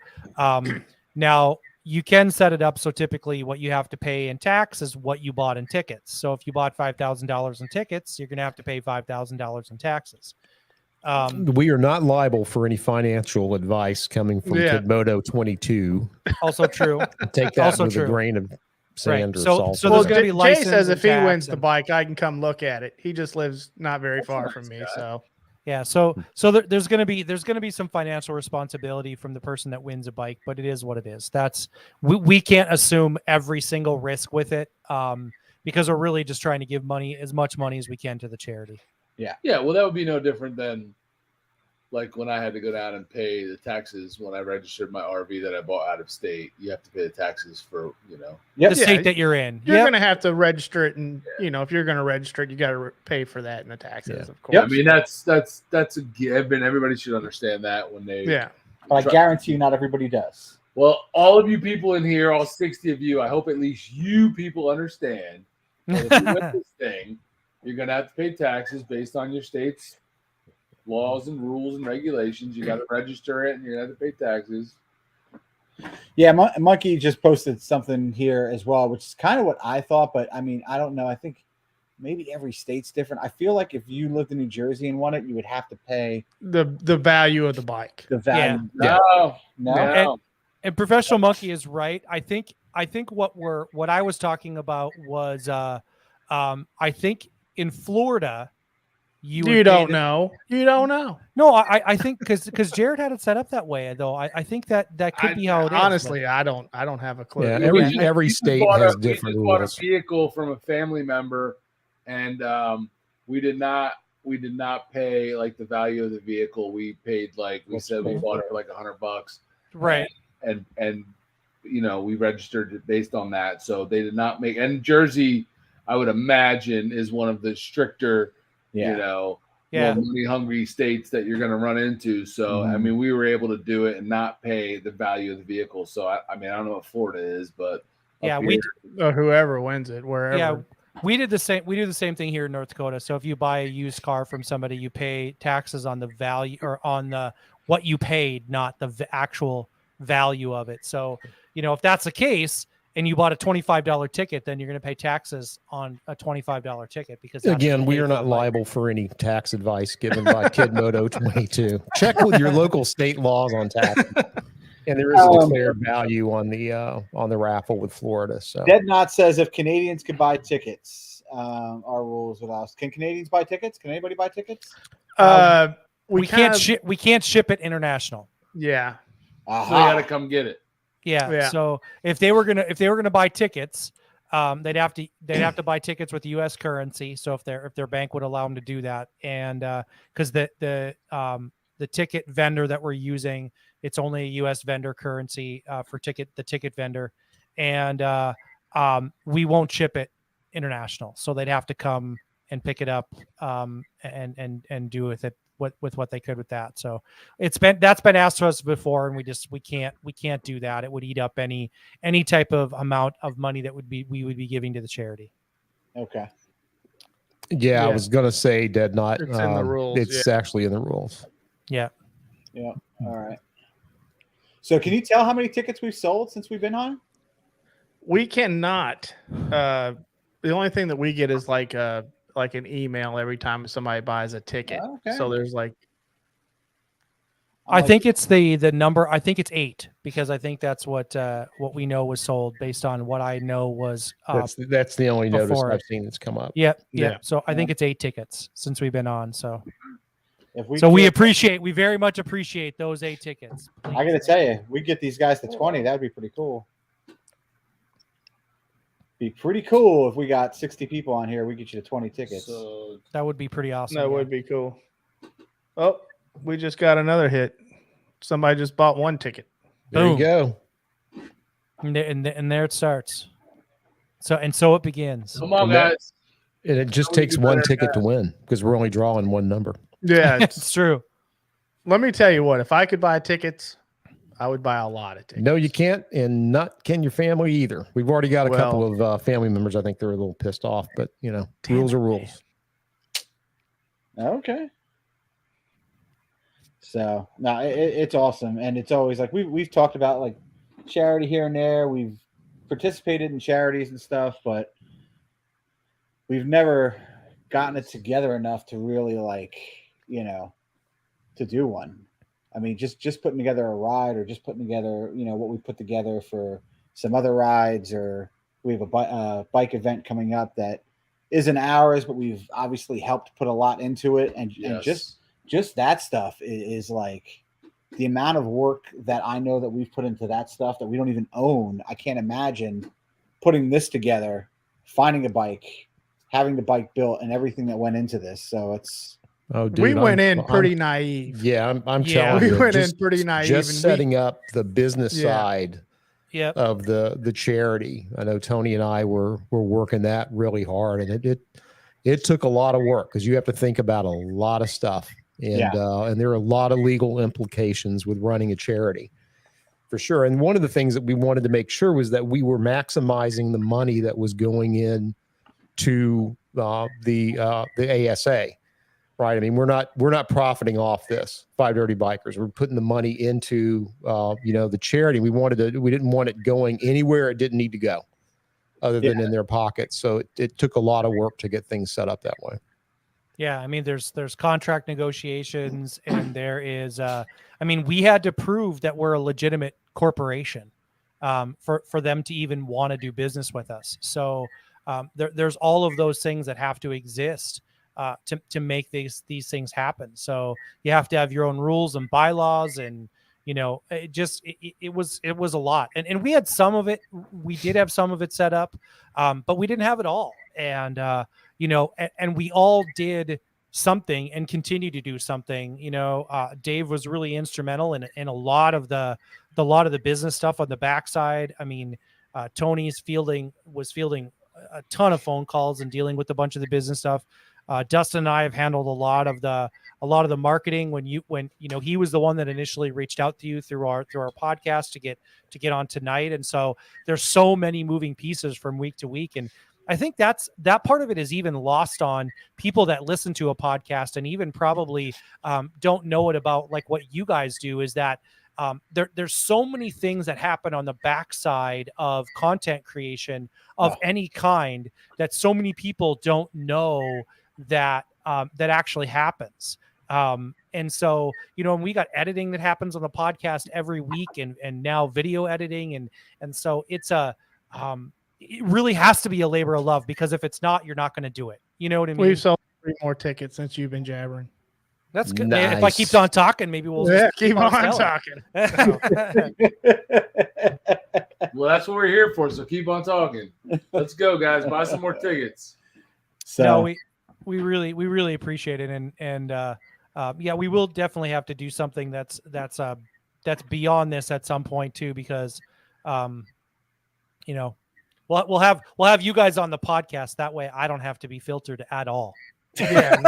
[SPEAKER 4] now you can set it up so typically what you have to pay in tax is what you bought in tickets. So if you bought $5,000 in tickets, you're going to have to pay $5,000 in taxes.
[SPEAKER 5] We are not liable for any financial advice coming from Kidmodo 22.
[SPEAKER 4] Also true.
[SPEAKER 5] Take that
[SPEAKER 4] Also
[SPEAKER 5] with
[SPEAKER 4] true.
[SPEAKER 5] a grain of sand
[SPEAKER 4] Right.
[SPEAKER 5] or
[SPEAKER 4] So-
[SPEAKER 5] salt.
[SPEAKER 4] so
[SPEAKER 3] Well,
[SPEAKER 4] there's gonna be
[SPEAKER 3] Jay
[SPEAKER 4] license
[SPEAKER 3] says if he
[SPEAKER 4] and
[SPEAKER 3] wins
[SPEAKER 4] tax
[SPEAKER 3] the
[SPEAKER 4] and-
[SPEAKER 3] bike, I can come look at it. He just lives not very far from me, so
[SPEAKER 4] Yeah. So there's going to be some financial responsibility from the person that wins a bike, but it is what it is. We can't assume every single risk with it, because we're really just trying to give as much money as we can to the charity.
[SPEAKER 1] Yeah. Well, that would be no different than like when I had to go down and pay the taxes when I registered my RV that I bought out of state. You have to pay the taxes for
[SPEAKER 4] The state that you're in.
[SPEAKER 3] you're
[SPEAKER 4] Yep.
[SPEAKER 3] going to have to register it, and if you're going to register it, you got to pay for that in the taxes, of course.
[SPEAKER 1] Yeah, I mean that's a given. Everybody should understand that when they
[SPEAKER 2] But I guarantee you, not everybody does.
[SPEAKER 1] Well, all of you people in here, all 60 of you, I hope at least you people understand that if you win this thing, you're going to have to pay taxes based on your state's laws and rules and regulations. You got to register it, and you're going to have to pay taxes.
[SPEAKER 2] Yeah, Monkey just posted something here as well, which is kind of what I thought, but I mean, I don't know. I think maybe every state's different. I feel like if you lived in New Jersey and won it, you would have to pay
[SPEAKER 3] the value of the bike.
[SPEAKER 2] the value.
[SPEAKER 1] No.
[SPEAKER 4] And Professional Monkey is right. I think what I was talking about was I think in Florida
[SPEAKER 3] You don't know.
[SPEAKER 4] No, I think because Jared had it set up that way though. I think that could be how it is.
[SPEAKER 3] Honestly, I don't have a clue.
[SPEAKER 5] Yeah,
[SPEAKER 1] We
[SPEAKER 5] every
[SPEAKER 1] just
[SPEAKER 5] state
[SPEAKER 1] bought
[SPEAKER 5] has
[SPEAKER 1] we
[SPEAKER 5] different
[SPEAKER 1] just bought
[SPEAKER 5] rules.
[SPEAKER 1] a vehicle from a family member, and we did not we did not pay like the value of the vehicle. We paid like we said we bought it for like $100,
[SPEAKER 4] Right.
[SPEAKER 1] And you know, we registered it based on that. So they did not make. And Jersey, I would imagine, is one of the stricter, you know, more money hungry states that you're going to run into. So I mean, we were able to do it and not pay the value of the vehicle. So I mean, I don't know what Florida is, but
[SPEAKER 4] Yeah,
[SPEAKER 3] or whoever wins it, wherever.
[SPEAKER 4] Yeah, we did the same. We do the same thing here in North Dakota. So if you buy a used car from somebody, you pay taxes on the value or on the what you paid, not the actual value of it. So you know, if that's the case, and you bought a $25 ticket, then you're going to pay taxes on a $25 ticket because
[SPEAKER 5] again, we are not liable for any tax advice given by KidMoto 22. Check with your local state laws on tax. And there is a declared value on the raffle with Florida. So
[SPEAKER 2] Dead Knot says if Canadians could buy tickets, our rules with us. Can Canadians buy tickets? Can anybody buy tickets?
[SPEAKER 4] We can't ship it international.
[SPEAKER 3] Yeah.
[SPEAKER 1] So you got to come get it.
[SPEAKER 4] Yeah. So if they were gonna buy tickets, they'd have to buy tickets with U.S. currency. So if their bank would allow them to do that, and because the ticket vendor that we're using, it's only a U.S. vendor currency for the ticket vendor, and we won't ship it international. So they'd have to come and pick it up and do with it what they could with that. So that's been asked to us before, and we can't do that. It would eat up any type of amount of money that we would be giving to the charity.
[SPEAKER 2] Okay.
[SPEAKER 5] Yeah, I was gonna say Dead Knot.
[SPEAKER 3] It's in the rules.
[SPEAKER 5] It's actually in the rules.
[SPEAKER 4] Yeah.
[SPEAKER 2] Yeah. All right. So can you tell how many tickets we've sold since we've been on?
[SPEAKER 3] We cannot. The only thing that we get is like an email every time somebody buys a ticket.
[SPEAKER 2] Okay.
[SPEAKER 3] So there's like,
[SPEAKER 4] I think it's the number. I think it's 8 because I think that's what we know was sold based on what I know was.
[SPEAKER 5] That's the only notice
[SPEAKER 4] before.
[SPEAKER 5] I've seen that's come up.
[SPEAKER 4] Yeah. So I think it's 8 tickets since we've been on. So. We very much appreciate those 8 tickets. Please.
[SPEAKER 2] I got to tell you, we get these guys to 20. That'd be pretty cool. Be pretty cool if we got 60 people on here. We get you to 20 tickets.
[SPEAKER 1] So
[SPEAKER 4] that would be pretty awesome.
[SPEAKER 3] That would be cool. Oh, we just got another hit. Somebody just bought 1 ticket.
[SPEAKER 5] There you go.
[SPEAKER 4] And there it starts. So it begins.
[SPEAKER 1] Come on, guys.
[SPEAKER 5] And it just takes 1 ticket to win because we're only drawing 1 number.
[SPEAKER 3] Yeah,
[SPEAKER 4] it's true.
[SPEAKER 3] Let me tell you what, if I could buy tickets, I would buy a lot of tickets.
[SPEAKER 5] No, you can't, and not can your family either. We've already got a couple of family members. I think they're a little pissed off, but you know, rules are rules.
[SPEAKER 2] Okay. So no, it's awesome, and it's always like we've talked about like charity here and there. We've participated in charities and stuff, but we've never gotten it together enough to really like, you know, to do one. I mean, just putting together a ride or just putting together, you know, what we put together for some other rides, or we have a bike event coming up that isn't ours, but we've obviously helped put a lot into it. And just that stuff is like the amount of work that I know that we've put into that stuff that we don't even own. I can't imagine putting this together, finding a bike, having the bike built, and everything that went into this. So it's,
[SPEAKER 3] we went in pretty naive.
[SPEAKER 5] Yeah, I'm telling you.
[SPEAKER 3] We went in pretty naive.
[SPEAKER 5] Just setting up the business side
[SPEAKER 4] of
[SPEAKER 5] the charity. I know Tony and I were working that really hard, and it took a lot of work because you have to think about a lot of stuff, and there are a lot of legal implications with running a charity, for sure. And one of the things that we wanted to make sure was that we were maximizing the money that was going in to the ASA. Right. I mean, we're not profiting off this 5 Dirty Bikers. We're putting the money into, the charity. We didn't want it going anywhere it didn't need to go other than in their pockets. So it took a lot of work to get things set up that way.
[SPEAKER 4] Yeah. I mean, there's contract negotiations, and there is, we had to prove that we're a legitimate corporation for them to even want to do business with us. So there's all of those things that have to exist to make these things happen. So you have to have your own rules and bylaws, and it was a lot. And we had some of it. We did have some of it set up, but we didn't have it all. And and we all did something and continue to do something. Dave was really instrumental in a lot of the business stuff on the backside. I mean, Tony was fielding a ton of phone calls and dealing with a bunch of the business stuff. Dustin and I have handled a lot of the marketing when he was the one that initially reached out to you through our podcast to get on tonight. And so there's so many moving pieces from week to week. And I think that part of it is even lost on people that listen to a podcast and even probably don't know it about like what you guys do, is that there's so many things that happen on the backside of content creation of any kind that so many people don't know that actually happens. And so, and we got editing that happens on the podcast every week and now video editing. And so it really has to be a labor of love, because if it's not, you're not going to do it. You know what I mean?
[SPEAKER 3] We've sold 3 more tickets since you've been jabbering.
[SPEAKER 4] That's good.
[SPEAKER 5] Nice.
[SPEAKER 4] If I keep on talking, maybe we'll
[SPEAKER 3] keep on talking.
[SPEAKER 1] Well, that's what we're here for. So keep on talking. Let's go, guys. Buy some more tickets.
[SPEAKER 2] So
[SPEAKER 4] No, we really appreciate it. And yeah, we will definitely have to do something that's beyond this at some point too, because, we'll have you guys on the podcast. That way I don't have to be filtered at all.
[SPEAKER 3] Yeah.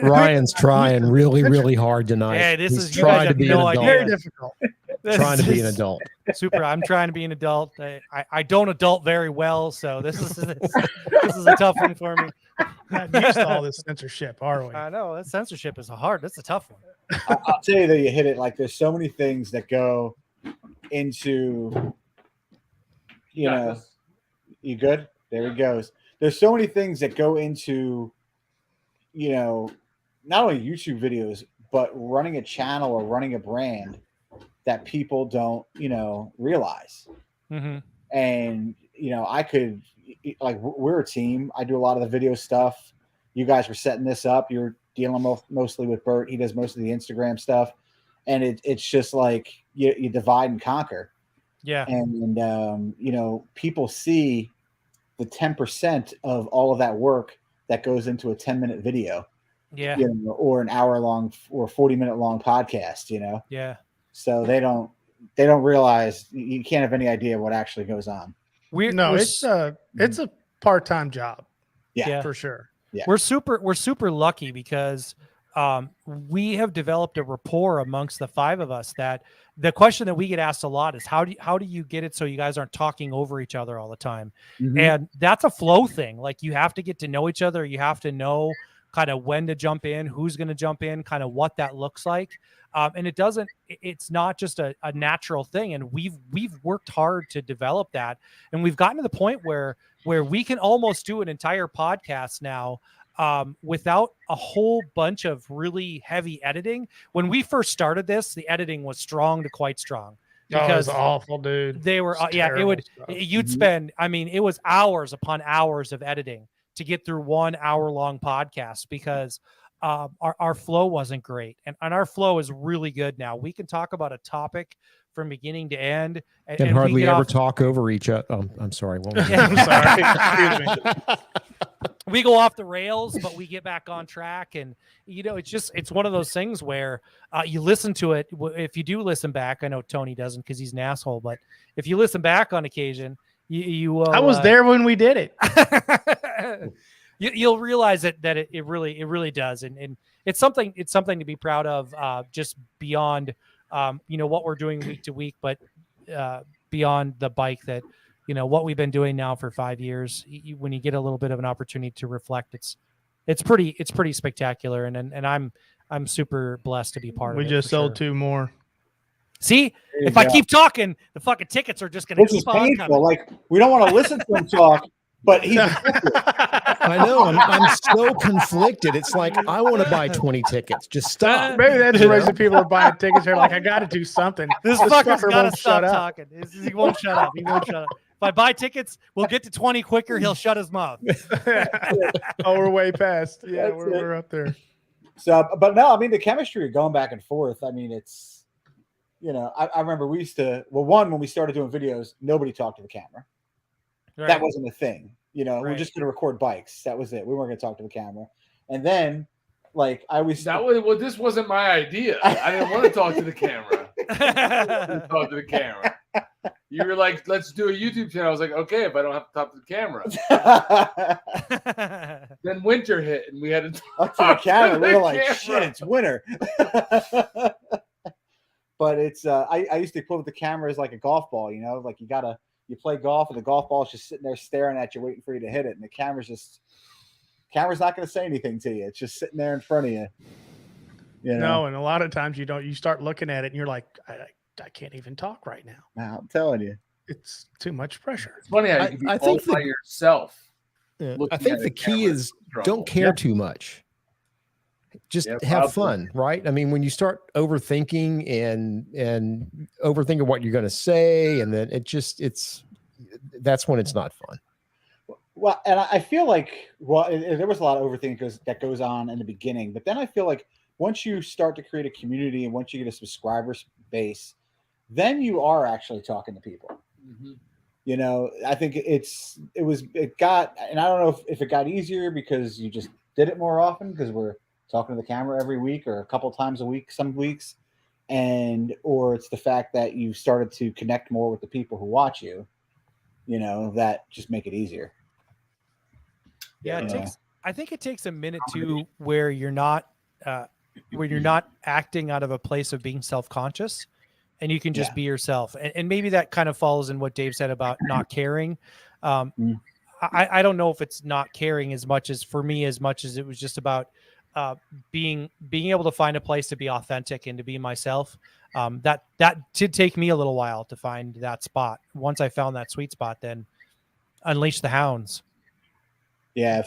[SPEAKER 5] Ryan's trying really, really hard tonight.
[SPEAKER 4] Hey, this
[SPEAKER 5] He's
[SPEAKER 4] is, you guys
[SPEAKER 5] trying to
[SPEAKER 4] have
[SPEAKER 5] be
[SPEAKER 4] no
[SPEAKER 5] an
[SPEAKER 4] idea.
[SPEAKER 5] adult.
[SPEAKER 3] Very difficult.
[SPEAKER 5] Trying to be an adult.
[SPEAKER 4] Super. I'm trying to be an adult. I don't adult very well, so this is a tough one for me.
[SPEAKER 3] Not used to all this censorship, are we?
[SPEAKER 4] I know that censorship is that's a tough one.
[SPEAKER 2] I'll tell you that you hit it. Like, there's so many things that go into, you good? There he goes. There's so many things that go into, not only YouTube videos, but running a channel or running a brand that people don't, realize.
[SPEAKER 4] Mm-hmm.
[SPEAKER 2] And, I could, like, we're a team. I do a lot of the video stuff. You guys were setting this up. You're dealing mostly with Bert. He does most of the Instagram stuff. And it's just like you divide and conquer.
[SPEAKER 4] Yeah.
[SPEAKER 2] And people see the 10% of all of that work that goes into a 10-minute video.
[SPEAKER 4] Yeah.
[SPEAKER 2] Or an hour-long or 40-minute long podcast,
[SPEAKER 4] Yeah.
[SPEAKER 2] So they don't realize, you can't have any idea what actually goes on.
[SPEAKER 3] It's a part-time job.
[SPEAKER 2] Yeah.
[SPEAKER 3] For sure.
[SPEAKER 2] Yeah.
[SPEAKER 4] We're super lucky because we have developed a rapport amongst the 5 of us that the question that we get asked a lot is how do you get it so you guys aren't talking over each other all the time?
[SPEAKER 2] Mm-hmm.
[SPEAKER 4] And that's a flow thing. Like, you have to get to know each other. You have to know kind of when to jump in, who's going to jump in, kind of what that looks like. And it's not just a natural thing. And we've worked hard to develop that. And we've gotten to the point where we can almost do an entire podcast now without a whole bunch of really heavy editing. When we first started this, the editing was strong to quite strong.
[SPEAKER 3] Because it was awful, dude.
[SPEAKER 4] They were, you'd spend, it was hours upon hours of editing to get through 1 hour-long podcast because our flow wasn't great. And our flow is really good now. We can talk about a topic from beginning to end.
[SPEAKER 5] And hardly ever talk over each other. I'm sorry.
[SPEAKER 3] I'm sorry. Excuse me.
[SPEAKER 4] We go off the rails, but we get back on track. And, it's one of those things where you listen to it. If you do listen back, I know Tony doesn't because he's an asshole, but if you listen back on occasion, you will.
[SPEAKER 3] I was there when we did
[SPEAKER 4] it. You'll realize that it really does. And it's something to be proud of, just beyond, what we're doing week to week, but beyond the bike that, what we've been doing now for 5 years, when you get a little bit of an opportunity to reflect, it's pretty spectacular. And I'm super blessed to be part of it.
[SPEAKER 3] We just sold 2 more.
[SPEAKER 4] See, if I keep talking, the fucking tickets are just going to keep on coming.
[SPEAKER 2] Like, we don't want to listen to him talk, but he's.
[SPEAKER 5] I know. I'm so conflicted. It's like, I want to buy 20 tickets. Just stop.
[SPEAKER 3] Maybe that's the reason people are buying tickets. They're like, I got to do something.
[SPEAKER 4] This fucker's got to stop talking. He won't shut up. He won't shut up. If I buy tickets, we'll get to 20 quicker. He'll shut his mouth.
[SPEAKER 3] Oh, we're way past. Yeah, we're up there.
[SPEAKER 2] So, but no, the chemistry going back and forth. It's, I remember we used to, when we started doing videos, nobody talked to the camera. Right. That wasn't a thing. You know, we're
[SPEAKER 4] Right.
[SPEAKER 2] just going to record bikes. That was it. We weren't going to talk to the camera. And then, like, I was
[SPEAKER 1] That was well. This wasn't my idea. I didn't want to talk to the camera. Talk to the camera. You were like, "Let's do a YouTube channel." I was like, "Okay, if I don't have to talk to the camera." Then winter hit, and we had to
[SPEAKER 2] up to the camera. We were like,
[SPEAKER 1] camera.
[SPEAKER 2] shit, it's winter. But it's I used to put the camera as like a golf ball, you know, like you play golf and the golf ball's just sitting there staring at you, waiting for you to hit it, and the camera's not going to say anything to you. It's just sitting there in front of you. You know?
[SPEAKER 3] No, and a lot of times you start looking at it and you're like, I can't even talk right now.
[SPEAKER 2] Nah, I'm telling you.
[SPEAKER 3] It's too much pressure.
[SPEAKER 1] It's funny how you can be all by yourself.
[SPEAKER 5] I
[SPEAKER 1] looking
[SPEAKER 5] think
[SPEAKER 1] at
[SPEAKER 5] the
[SPEAKER 1] a
[SPEAKER 5] key
[SPEAKER 1] camera
[SPEAKER 5] is
[SPEAKER 1] struggle.
[SPEAKER 5] don't care too much. Just
[SPEAKER 1] Yeah,
[SPEAKER 5] have
[SPEAKER 1] probably.
[SPEAKER 5] fun, right? I mean, when you start overthinking and overthinking what you're going to say, and then that's when it's not fun.
[SPEAKER 2] Well, and I feel like, there was a lot of overthinking that goes on in the beginning, but then I feel like once you start to create a community and once you get a subscriber base, then you are actually talking to people.
[SPEAKER 1] Mhm.
[SPEAKER 2] You know, I think it got, and I don't know if it got easier because you just did it more often because we're talking to the camera every week or a couple times a week, some weeks, or it's the fact that you started to connect more with the people who watch you, you know, that just make it easier.
[SPEAKER 4] Yeah,
[SPEAKER 2] Yeah.
[SPEAKER 4] I think it takes a minute too where you're not acting out of a place of being self-conscious, and you can just be yourself. And maybe that kind of falls in what Dave said about not caring. I don't know if it's not caring as much as it was just about being able to find a place to be authentic and to be myself. That did take me a little while to find that spot. Once I found that sweet spot, then unleash the hounds.
[SPEAKER 2] Yeah,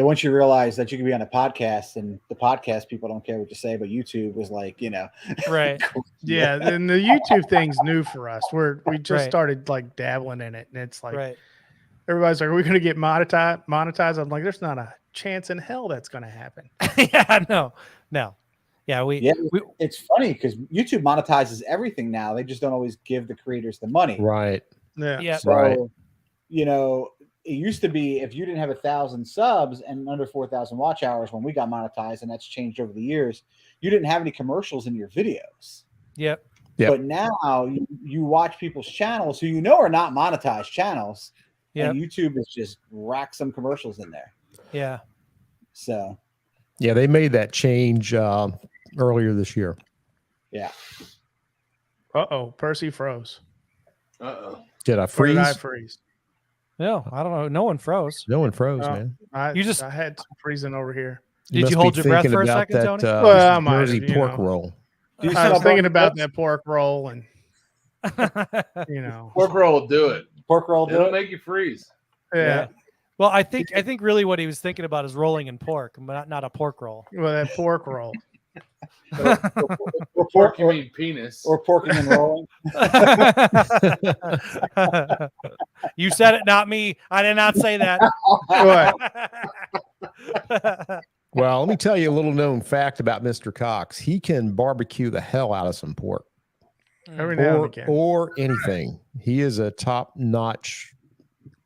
[SPEAKER 2] once you realize that you can be on a podcast and the podcast people don't care what you say, but YouTube was like, you know,
[SPEAKER 4] Right.
[SPEAKER 3] Yeah, and the YouTube thing's new for us. We just
[SPEAKER 4] Right.
[SPEAKER 3] started like dabbling in it, and it's like
[SPEAKER 4] Right.
[SPEAKER 3] everybody's like, "Are we going to get monetized?" I'm like, "There's not a chance in hell that's going to happen."
[SPEAKER 4] Yeah, no. Yeah,
[SPEAKER 2] it's funny because YouTube monetizes everything now. They just don't always give the creators the money.
[SPEAKER 5] Right.
[SPEAKER 4] Yeah.
[SPEAKER 2] So,
[SPEAKER 5] Right.
[SPEAKER 2] you know, it used to be if you didn't have 1,000 subs and under 4,000 watch hours when we got monetized, and that's changed over the years, you didn't have any commercials in your videos.
[SPEAKER 4] Yep.
[SPEAKER 2] But now you watch people's channels who you know are not monetized channels, and YouTube has just racked some commercials in there.
[SPEAKER 4] Yeah.
[SPEAKER 2] So.
[SPEAKER 5] Yeah, they made that change earlier this year.
[SPEAKER 2] Yeah.
[SPEAKER 3] Uh-oh, Percy froze.
[SPEAKER 1] Uh-oh.
[SPEAKER 5] Did I
[SPEAKER 3] Or
[SPEAKER 5] freeze?
[SPEAKER 3] did I freeze?
[SPEAKER 4] No, I don't know. No one froze.
[SPEAKER 5] No one froze,
[SPEAKER 3] Oh.
[SPEAKER 5] man.
[SPEAKER 3] I
[SPEAKER 4] You just-
[SPEAKER 3] had some freezing over here.
[SPEAKER 4] Did
[SPEAKER 5] must
[SPEAKER 4] you
[SPEAKER 5] be
[SPEAKER 4] hold your breath
[SPEAKER 5] thinking
[SPEAKER 4] for a
[SPEAKER 5] about
[SPEAKER 4] second, Tony?
[SPEAKER 3] Well, I might
[SPEAKER 5] Jersey
[SPEAKER 3] have, you
[SPEAKER 5] pork
[SPEAKER 3] know.
[SPEAKER 5] roll.
[SPEAKER 3] I was thinking about that pork roll, and you know,
[SPEAKER 1] Pork roll will do it.
[SPEAKER 2] Pork roll do
[SPEAKER 1] It'll
[SPEAKER 2] it?
[SPEAKER 1] make you freeze.
[SPEAKER 3] yeah.
[SPEAKER 4] Well, I think really what he was thinking about is rolling in pork, but not a pork roll.
[SPEAKER 3] Well, that pork roll.
[SPEAKER 2] Or
[SPEAKER 1] Pork, you mean penis.
[SPEAKER 2] Or porking and rolling.
[SPEAKER 4] You said it, not me. I did not say that.
[SPEAKER 3] What?
[SPEAKER 5] Well, let me tell you a little known fact about Mr. Cox. He can barbecue the hell out of some pork
[SPEAKER 3] Every now and again.
[SPEAKER 5] or anything. He is a top-notch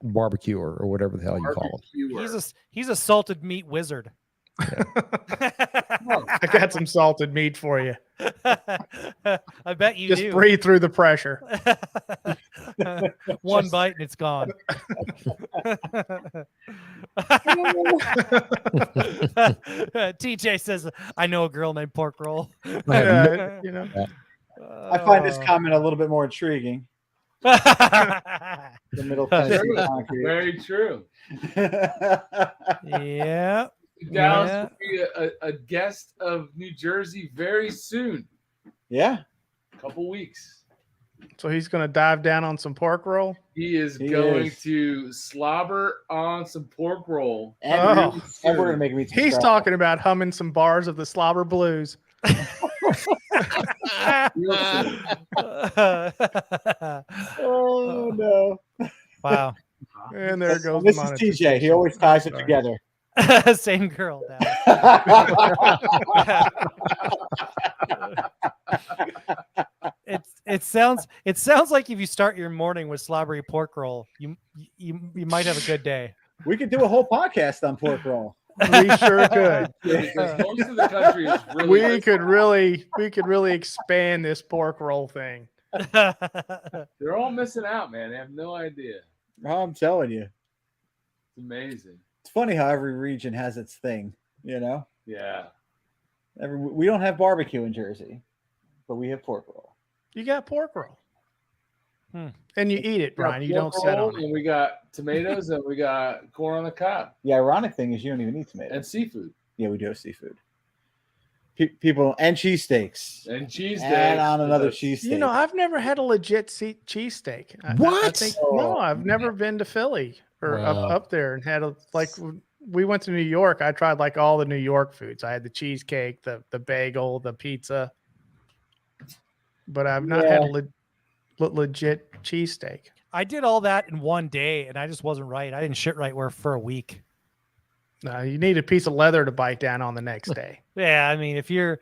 [SPEAKER 5] barbecuer or whatever the hell you call him.
[SPEAKER 4] He's a salted meat wizard.
[SPEAKER 3] I got some salted meat for you.
[SPEAKER 4] I bet you
[SPEAKER 3] Just
[SPEAKER 4] do.
[SPEAKER 3] breathe through the pressure.
[SPEAKER 4] One bite and it's gone. TJ says, "I know a girl named Pork Roll."
[SPEAKER 3] Yeah, you know.
[SPEAKER 2] I find this comment a little bit more intriguing. The Middle Tennessee
[SPEAKER 1] True.
[SPEAKER 2] concrete.
[SPEAKER 1] Very true.
[SPEAKER 4] Yeah.
[SPEAKER 1] Dallas
[SPEAKER 4] Yeah.
[SPEAKER 1] will be a guest of New Jersey very soon.
[SPEAKER 2] Yeah.
[SPEAKER 1] A couple weeks.
[SPEAKER 3] So he's going to dive down on some pork roll.
[SPEAKER 1] He is
[SPEAKER 2] He
[SPEAKER 1] going
[SPEAKER 2] is.
[SPEAKER 1] to slobber on some pork roll.
[SPEAKER 2] And,
[SPEAKER 3] Oh.
[SPEAKER 2] and we're going to make me
[SPEAKER 3] He's talking about humming some bars of the Slobber Blues.
[SPEAKER 2] Oh, no.
[SPEAKER 4] Wow.
[SPEAKER 3] And there goes
[SPEAKER 2] This
[SPEAKER 3] the
[SPEAKER 2] is TJ. He always ties it
[SPEAKER 3] Sorry.
[SPEAKER 2] together.
[SPEAKER 4] Same girl. It sounds like if you start your morning with slobbery pork roll, you you might have a good day.
[SPEAKER 2] We could do a whole podcast on pork roll.
[SPEAKER 3] We sure could.
[SPEAKER 1] Because most of the country is really
[SPEAKER 3] We could really expand this pork roll thing.
[SPEAKER 1] they're all missing out, man. They have no idea.
[SPEAKER 2] I'm telling you.
[SPEAKER 1] It's amazing.
[SPEAKER 2] It's funny how every region has its thing,
[SPEAKER 1] Yeah.
[SPEAKER 2] We don't have barbecue in Jersey, but we have pork roll.
[SPEAKER 3] You got pork roll. And you eat it, Brian. You don't
[SPEAKER 1] Pork
[SPEAKER 3] sit
[SPEAKER 1] roll,
[SPEAKER 3] on it.
[SPEAKER 1] and we got tomatoes and we got corn on the cob
[SPEAKER 2] The ironic thing is you don't even eat tomatoes.
[SPEAKER 1] and seafood
[SPEAKER 2] Yeah, we do have seafood. People and cheesesteaks.
[SPEAKER 1] and cheese.
[SPEAKER 2] Add on another cheesesteak.
[SPEAKER 3] I've never had a legit cheesesteak. I
[SPEAKER 5] What?
[SPEAKER 3] think no, I've never been to Philly or
[SPEAKER 5] Wow.
[SPEAKER 3] up there and had we went to New York. I tried like all the New York foods. I had the cheesecake, the bagel, the pizza, but I've not had a legit cheesesteak.
[SPEAKER 4] I did all that in one day, and I just wasn't right. I didn't shit right for a week.
[SPEAKER 3] No, you need a piece of leather to bite down on the next day.
[SPEAKER 4] Yeah, I mean, if you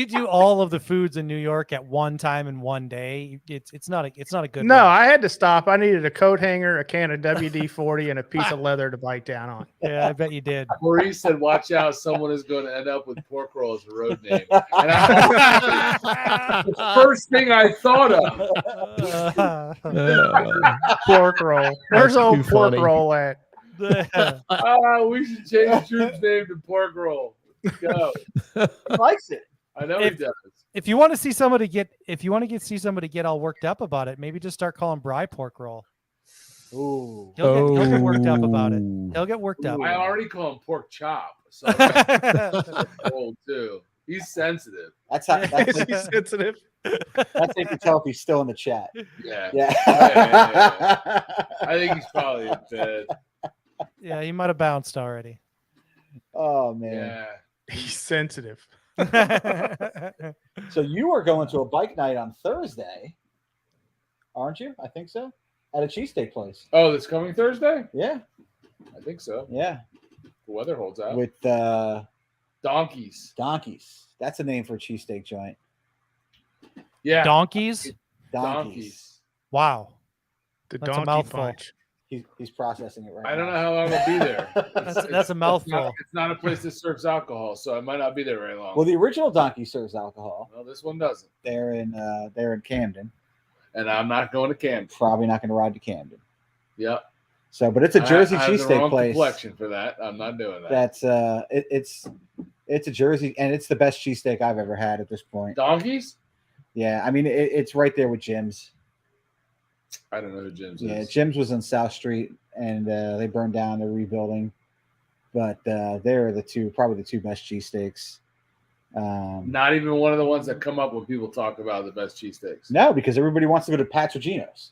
[SPEAKER 4] do all of the foods in New York at one time in one day, it's not a good.
[SPEAKER 3] No,
[SPEAKER 4] one.
[SPEAKER 3] I had to stop. I needed a coat hanger, a can of WD-40, and a piece of leather to bite down on.
[SPEAKER 4] Yeah, I bet you did.
[SPEAKER 1] Maurice said, "Watch out! Someone is going to end up with pork roll as a road name." And the first thing I thought of.
[SPEAKER 3] Pork roll. Where's
[SPEAKER 5] That's
[SPEAKER 3] old
[SPEAKER 5] too
[SPEAKER 3] pork
[SPEAKER 5] funny.
[SPEAKER 3] roll at?
[SPEAKER 1] We should change Drew's name to pork roll. Let's go.
[SPEAKER 2] He likes it.
[SPEAKER 1] I know
[SPEAKER 4] If-
[SPEAKER 1] he does.
[SPEAKER 4] If you want to see somebody get all worked up about it, maybe just start calling Bry pork roll.
[SPEAKER 2] Ooh.
[SPEAKER 4] He'll get worked up about it. He'll get worked up.
[SPEAKER 1] I already call him pork chop. So I'm old too. He's sensitive.
[SPEAKER 2] That's how.
[SPEAKER 3] Is
[SPEAKER 2] That's,
[SPEAKER 3] he sensitive?
[SPEAKER 2] that's how you can tell if he's still in the chat.
[SPEAKER 1] Yeah.
[SPEAKER 2] Yeah.
[SPEAKER 1] I think he's probably in bed.
[SPEAKER 4] Yeah, he might have bounced already.
[SPEAKER 2] Oh man.
[SPEAKER 1] Yeah.
[SPEAKER 3] He's sensitive.
[SPEAKER 2] So you are going to a bike night on Thursday, aren't you? I think so. At a cheesesteak place.
[SPEAKER 1] Oh, this coming Thursday?
[SPEAKER 2] Yeah.
[SPEAKER 1] I think so.
[SPEAKER 2] Yeah.
[SPEAKER 1] The weather holds out.
[SPEAKER 2] With
[SPEAKER 1] Donkeys.
[SPEAKER 2] donkeys. That's a name for a cheesesteak joint.
[SPEAKER 1] Yeah.
[SPEAKER 4] Donkeys?
[SPEAKER 2] Donkeys.
[SPEAKER 4] Wow.
[SPEAKER 3] The
[SPEAKER 4] That's a
[SPEAKER 3] donkey
[SPEAKER 4] mouthful.
[SPEAKER 3] punch.
[SPEAKER 2] He's processing it right
[SPEAKER 1] I don't know
[SPEAKER 2] now.
[SPEAKER 1] how long I'll be there.
[SPEAKER 4] That's a mouthful.
[SPEAKER 1] It's not a place that serves alcohol, so I might not be there very long.
[SPEAKER 2] Well, the original donkey serves alcohol.
[SPEAKER 1] Well, this one doesn't.
[SPEAKER 2] They're in Camden.
[SPEAKER 1] And I'm not going to Camden.
[SPEAKER 2] Probably not going to ride to Camden.
[SPEAKER 1] Yep.
[SPEAKER 2] So, but it's a Jersey
[SPEAKER 1] I have the
[SPEAKER 2] cheesesteak
[SPEAKER 1] wrong
[SPEAKER 2] place.
[SPEAKER 1] complexion for that. I'm not doing that.
[SPEAKER 2] That's it's a Jersey, and it's the best cheesesteak I've ever had at this point.
[SPEAKER 1] Donkeys?
[SPEAKER 2] Yeah, I mean it's right there with Jim's.
[SPEAKER 1] I don't know who Jim's
[SPEAKER 2] Yeah,
[SPEAKER 1] is.
[SPEAKER 2] Jim's was on South Street, and they burned down. They're rebuilding, but they're probably the two best cheesesteaks.
[SPEAKER 1] Not even one of the ones that come up when people talk about the best cheesesteaks.
[SPEAKER 2] No, because everybody wants to go to Pat's or Gino's.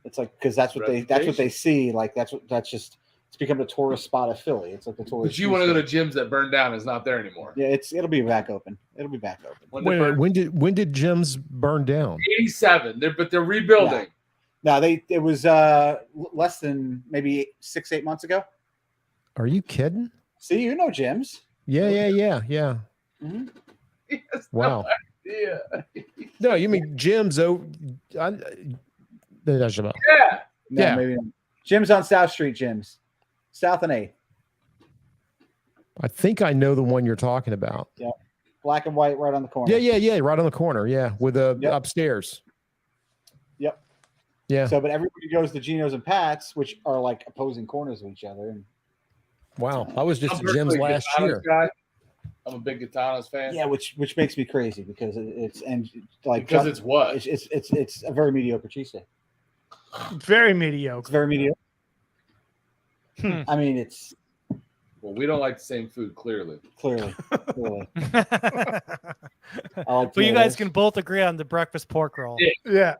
[SPEAKER 2] It's like because that's what they
[SPEAKER 1] Reputation.
[SPEAKER 2] see. Like it's become the tourist spot of Philly. It's like the tourist.
[SPEAKER 1] But you want to go to
[SPEAKER 2] cheesesteak.
[SPEAKER 1] Jim's that burned down is not there anymore.
[SPEAKER 2] Yeah, it'll be back open. It'll be back open.
[SPEAKER 1] When they
[SPEAKER 5] Wait,
[SPEAKER 1] burned-
[SPEAKER 5] when did Jim's burn down?
[SPEAKER 1] 87. But they're rebuilding.
[SPEAKER 2] No, it was less than maybe 6-8 months ago.
[SPEAKER 5] Are you kidding?
[SPEAKER 2] See, you know Jim's.
[SPEAKER 5] Yeah.
[SPEAKER 2] Mhm.
[SPEAKER 1] He has
[SPEAKER 5] Wow.
[SPEAKER 1] no idea.
[SPEAKER 5] No, you mean Jim's?
[SPEAKER 1] Yeah.
[SPEAKER 2] No,
[SPEAKER 5] Yeah.
[SPEAKER 2] maybe not. Jim's on South Street. Jim's South and 8th.
[SPEAKER 5] I think I know the one you're talking about.
[SPEAKER 2] Black and white, right on the corner.
[SPEAKER 5] Yeah. Right on the corner. Yeah, with a
[SPEAKER 2] Yep.
[SPEAKER 5] upstairs.
[SPEAKER 2] Yep.
[SPEAKER 5] Yeah.
[SPEAKER 2] So, but everybody goes to Gino's and Pat's, which are like opposing corners of each other. And
[SPEAKER 5] Wow. I was just
[SPEAKER 1] I'm
[SPEAKER 5] at Jim's
[SPEAKER 1] personally a
[SPEAKER 5] last
[SPEAKER 1] Gitanos
[SPEAKER 5] year.
[SPEAKER 1] guy. I'm a big Gitanos fan.
[SPEAKER 2] yeah, which makes me crazy because it's like
[SPEAKER 1] Because it's what?
[SPEAKER 2] it's a very mediocre cheesesteak.
[SPEAKER 3] Very
[SPEAKER 2] It's
[SPEAKER 3] mediocre.
[SPEAKER 2] very mediocre.
[SPEAKER 3] Hmm.
[SPEAKER 2] I mean, it's
[SPEAKER 1] Well, we don't like the same food, clearly.
[SPEAKER 2] clearly. I like
[SPEAKER 4] But you guys
[SPEAKER 2] tomatoes.
[SPEAKER 4] can both agree on the breakfast pork roll.
[SPEAKER 3] Yeah.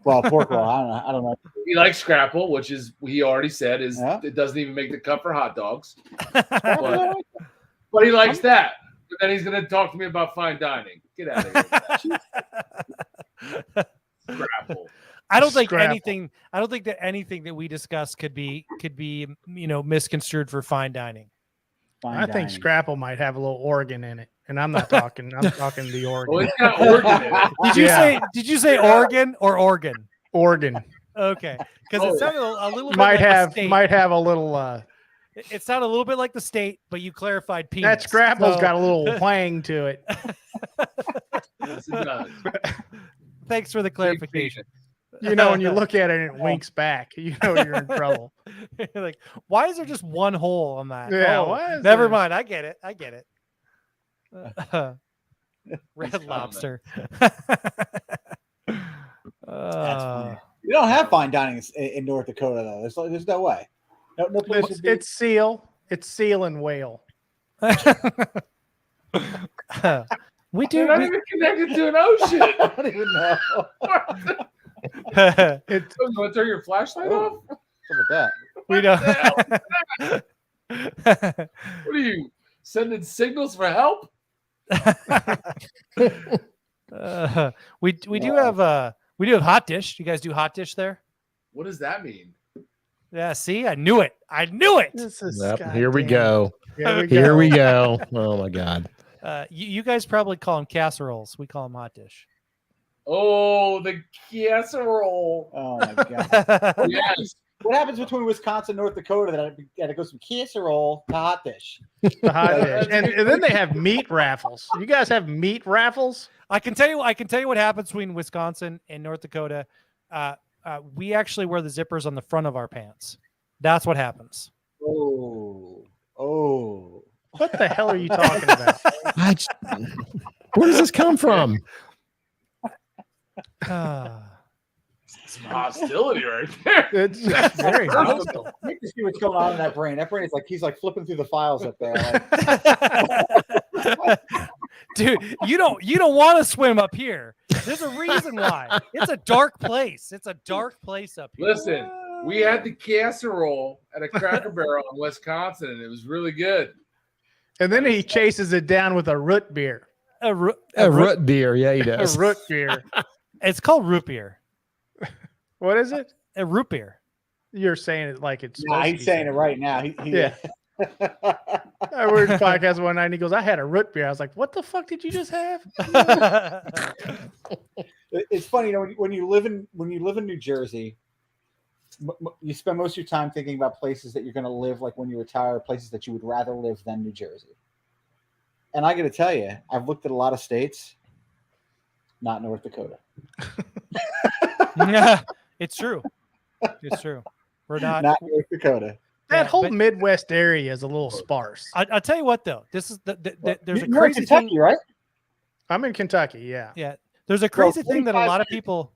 [SPEAKER 2] Well, pork roll. I don't know.
[SPEAKER 1] He likes scrapple, which is he already said is
[SPEAKER 2] Yeah.
[SPEAKER 1] it doesn't even make the cut for hot dogs. But he likes that. But then he's gonna talk to me about fine dining. Get out of here. With that. Scrapple.
[SPEAKER 4] I don't think
[SPEAKER 3] Scrapple.
[SPEAKER 4] anything. I don't think that anything that we discuss could be misconstrued for fine dining.
[SPEAKER 2] Fine
[SPEAKER 3] I think
[SPEAKER 2] dining.
[SPEAKER 3] Scrapple might have a little organ in it. And I'm not talking, I'm talking the
[SPEAKER 1] Well,
[SPEAKER 3] organ.
[SPEAKER 1] it's got organ in it.
[SPEAKER 4] Did you
[SPEAKER 3] Yeah.
[SPEAKER 4] say Oregon or organ?
[SPEAKER 3] Organ.
[SPEAKER 4] Okay, because it sounded a little bit
[SPEAKER 3] Might
[SPEAKER 4] like the
[SPEAKER 3] have
[SPEAKER 4] state.
[SPEAKER 3] a little.
[SPEAKER 4] It sounded a little bit like the state, but you clarified penis.
[SPEAKER 3] That Scrapple's
[SPEAKER 4] So-
[SPEAKER 3] got a little twang to it.
[SPEAKER 1] Yes, it does.
[SPEAKER 4] Thanks for the clarification.
[SPEAKER 3] You know, when you look at it and it winks back, you know you're in trouble.
[SPEAKER 4] Like, why is there just one hole on that?
[SPEAKER 3] Yeah,
[SPEAKER 4] Oh,
[SPEAKER 3] why is
[SPEAKER 4] never
[SPEAKER 3] there-
[SPEAKER 4] mind. I get it. Red Lobster.
[SPEAKER 2] funny. You don't have fine dining in North Dakota though. There's no way. No place would be.
[SPEAKER 3] It's seal. It's seal and whale.
[SPEAKER 4] We
[SPEAKER 1] You're
[SPEAKER 4] do.
[SPEAKER 1] not even connected to an ocean.
[SPEAKER 2] I don't even know.
[SPEAKER 3] It's
[SPEAKER 1] You want to turn your flashlight off?
[SPEAKER 2] What's up
[SPEAKER 4] we don't.
[SPEAKER 1] What are you sending signals for help?
[SPEAKER 4] We do have hot dish. You guys do hot dish there?
[SPEAKER 1] What does that mean?
[SPEAKER 4] Yeah. See, I knew it.
[SPEAKER 3] this is
[SPEAKER 5] Yep, here we
[SPEAKER 3] goddamn-
[SPEAKER 5] go.
[SPEAKER 3] Here we
[SPEAKER 5] Here
[SPEAKER 3] go.
[SPEAKER 5] we go. Oh my God.
[SPEAKER 4] You guys probably call them casseroles. We call them hot dish.
[SPEAKER 1] Oh, the casserole.
[SPEAKER 2] Oh my god.
[SPEAKER 1] Yes.
[SPEAKER 2] What happens between Wisconsin and North Dakota that it goes from casserole to hot dish?
[SPEAKER 3] The hot dish. And then they have meat raffles. You guys have meat raffles?
[SPEAKER 4] I can tell you what happens between Wisconsin and North Dakota. We actually wear the zippers on the front of our pants. That's what happens.
[SPEAKER 2] Oh.
[SPEAKER 3] What the hell are you talking about?
[SPEAKER 5] Where does this come from?
[SPEAKER 1] Some hostility right there.
[SPEAKER 3] It's very hostile.
[SPEAKER 2] You can see what's going on in that brain. That brain is like he's like flipping through the files up there. Like,
[SPEAKER 4] Dude, you don't want to swim up here. There's a reason why. It's a dark place. It's a dark place up here.
[SPEAKER 1] Listen, we had the casserole at a Cracker Barrel in Wisconsin, and it was really good.
[SPEAKER 3] And then he chases it down with a root beer.
[SPEAKER 4] A root
[SPEAKER 5] beer. Yeah, he
[SPEAKER 3] A
[SPEAKER 5] does.
[SPEAKER 3] root beer.
[SPEAKER 4] It's called root beer.
[SPEAKER 3] What is it?
[SPEAKER 4] A root beer.
[SPEAKER 3] You're saying it like it's.
[SPEAKER 2] nah, he's saying it right now.
[SPEAKER 3] Yeah. I heard a podcast one night and he goes, I had a root beer. I was like, what the fuck did you just have?
[SPEAKER 2] It's funny, you know, when you live in New Jersey, you spend most of your time thinking about places that you're going to live like when you retire, places that you would rather live than New Jersey. And I got to tell you, I've looked at a lot of states, not North Dakota.
[SPEAKER 4] Yeah, it's true. It's true. We're not
[SPEAKER 2] North Dakota.
[SPEAKER 3] That
[SPEAKER 4] Yeah,
[SPEAKER 3] whole
[SPEAKER 4] but-
[SPEAKER 3] Midwest area is a little sparse.
[SPEAKER 4] I'll tell you what though. This is there's a
[SPEAKER 2] You're in
[SPEAKER 4] crazy
[SPEAKER 2] Kentucky,
[SPEAKER 4] thing.
[SPEAKER 2] right?
[SPEAKER 3] I'm in Kentucky, yeah.
[SPEAKER 4] Yeah, there's a crazy thing that a
[SPEAKER 2] 45
[SPEAKER 4] lot of people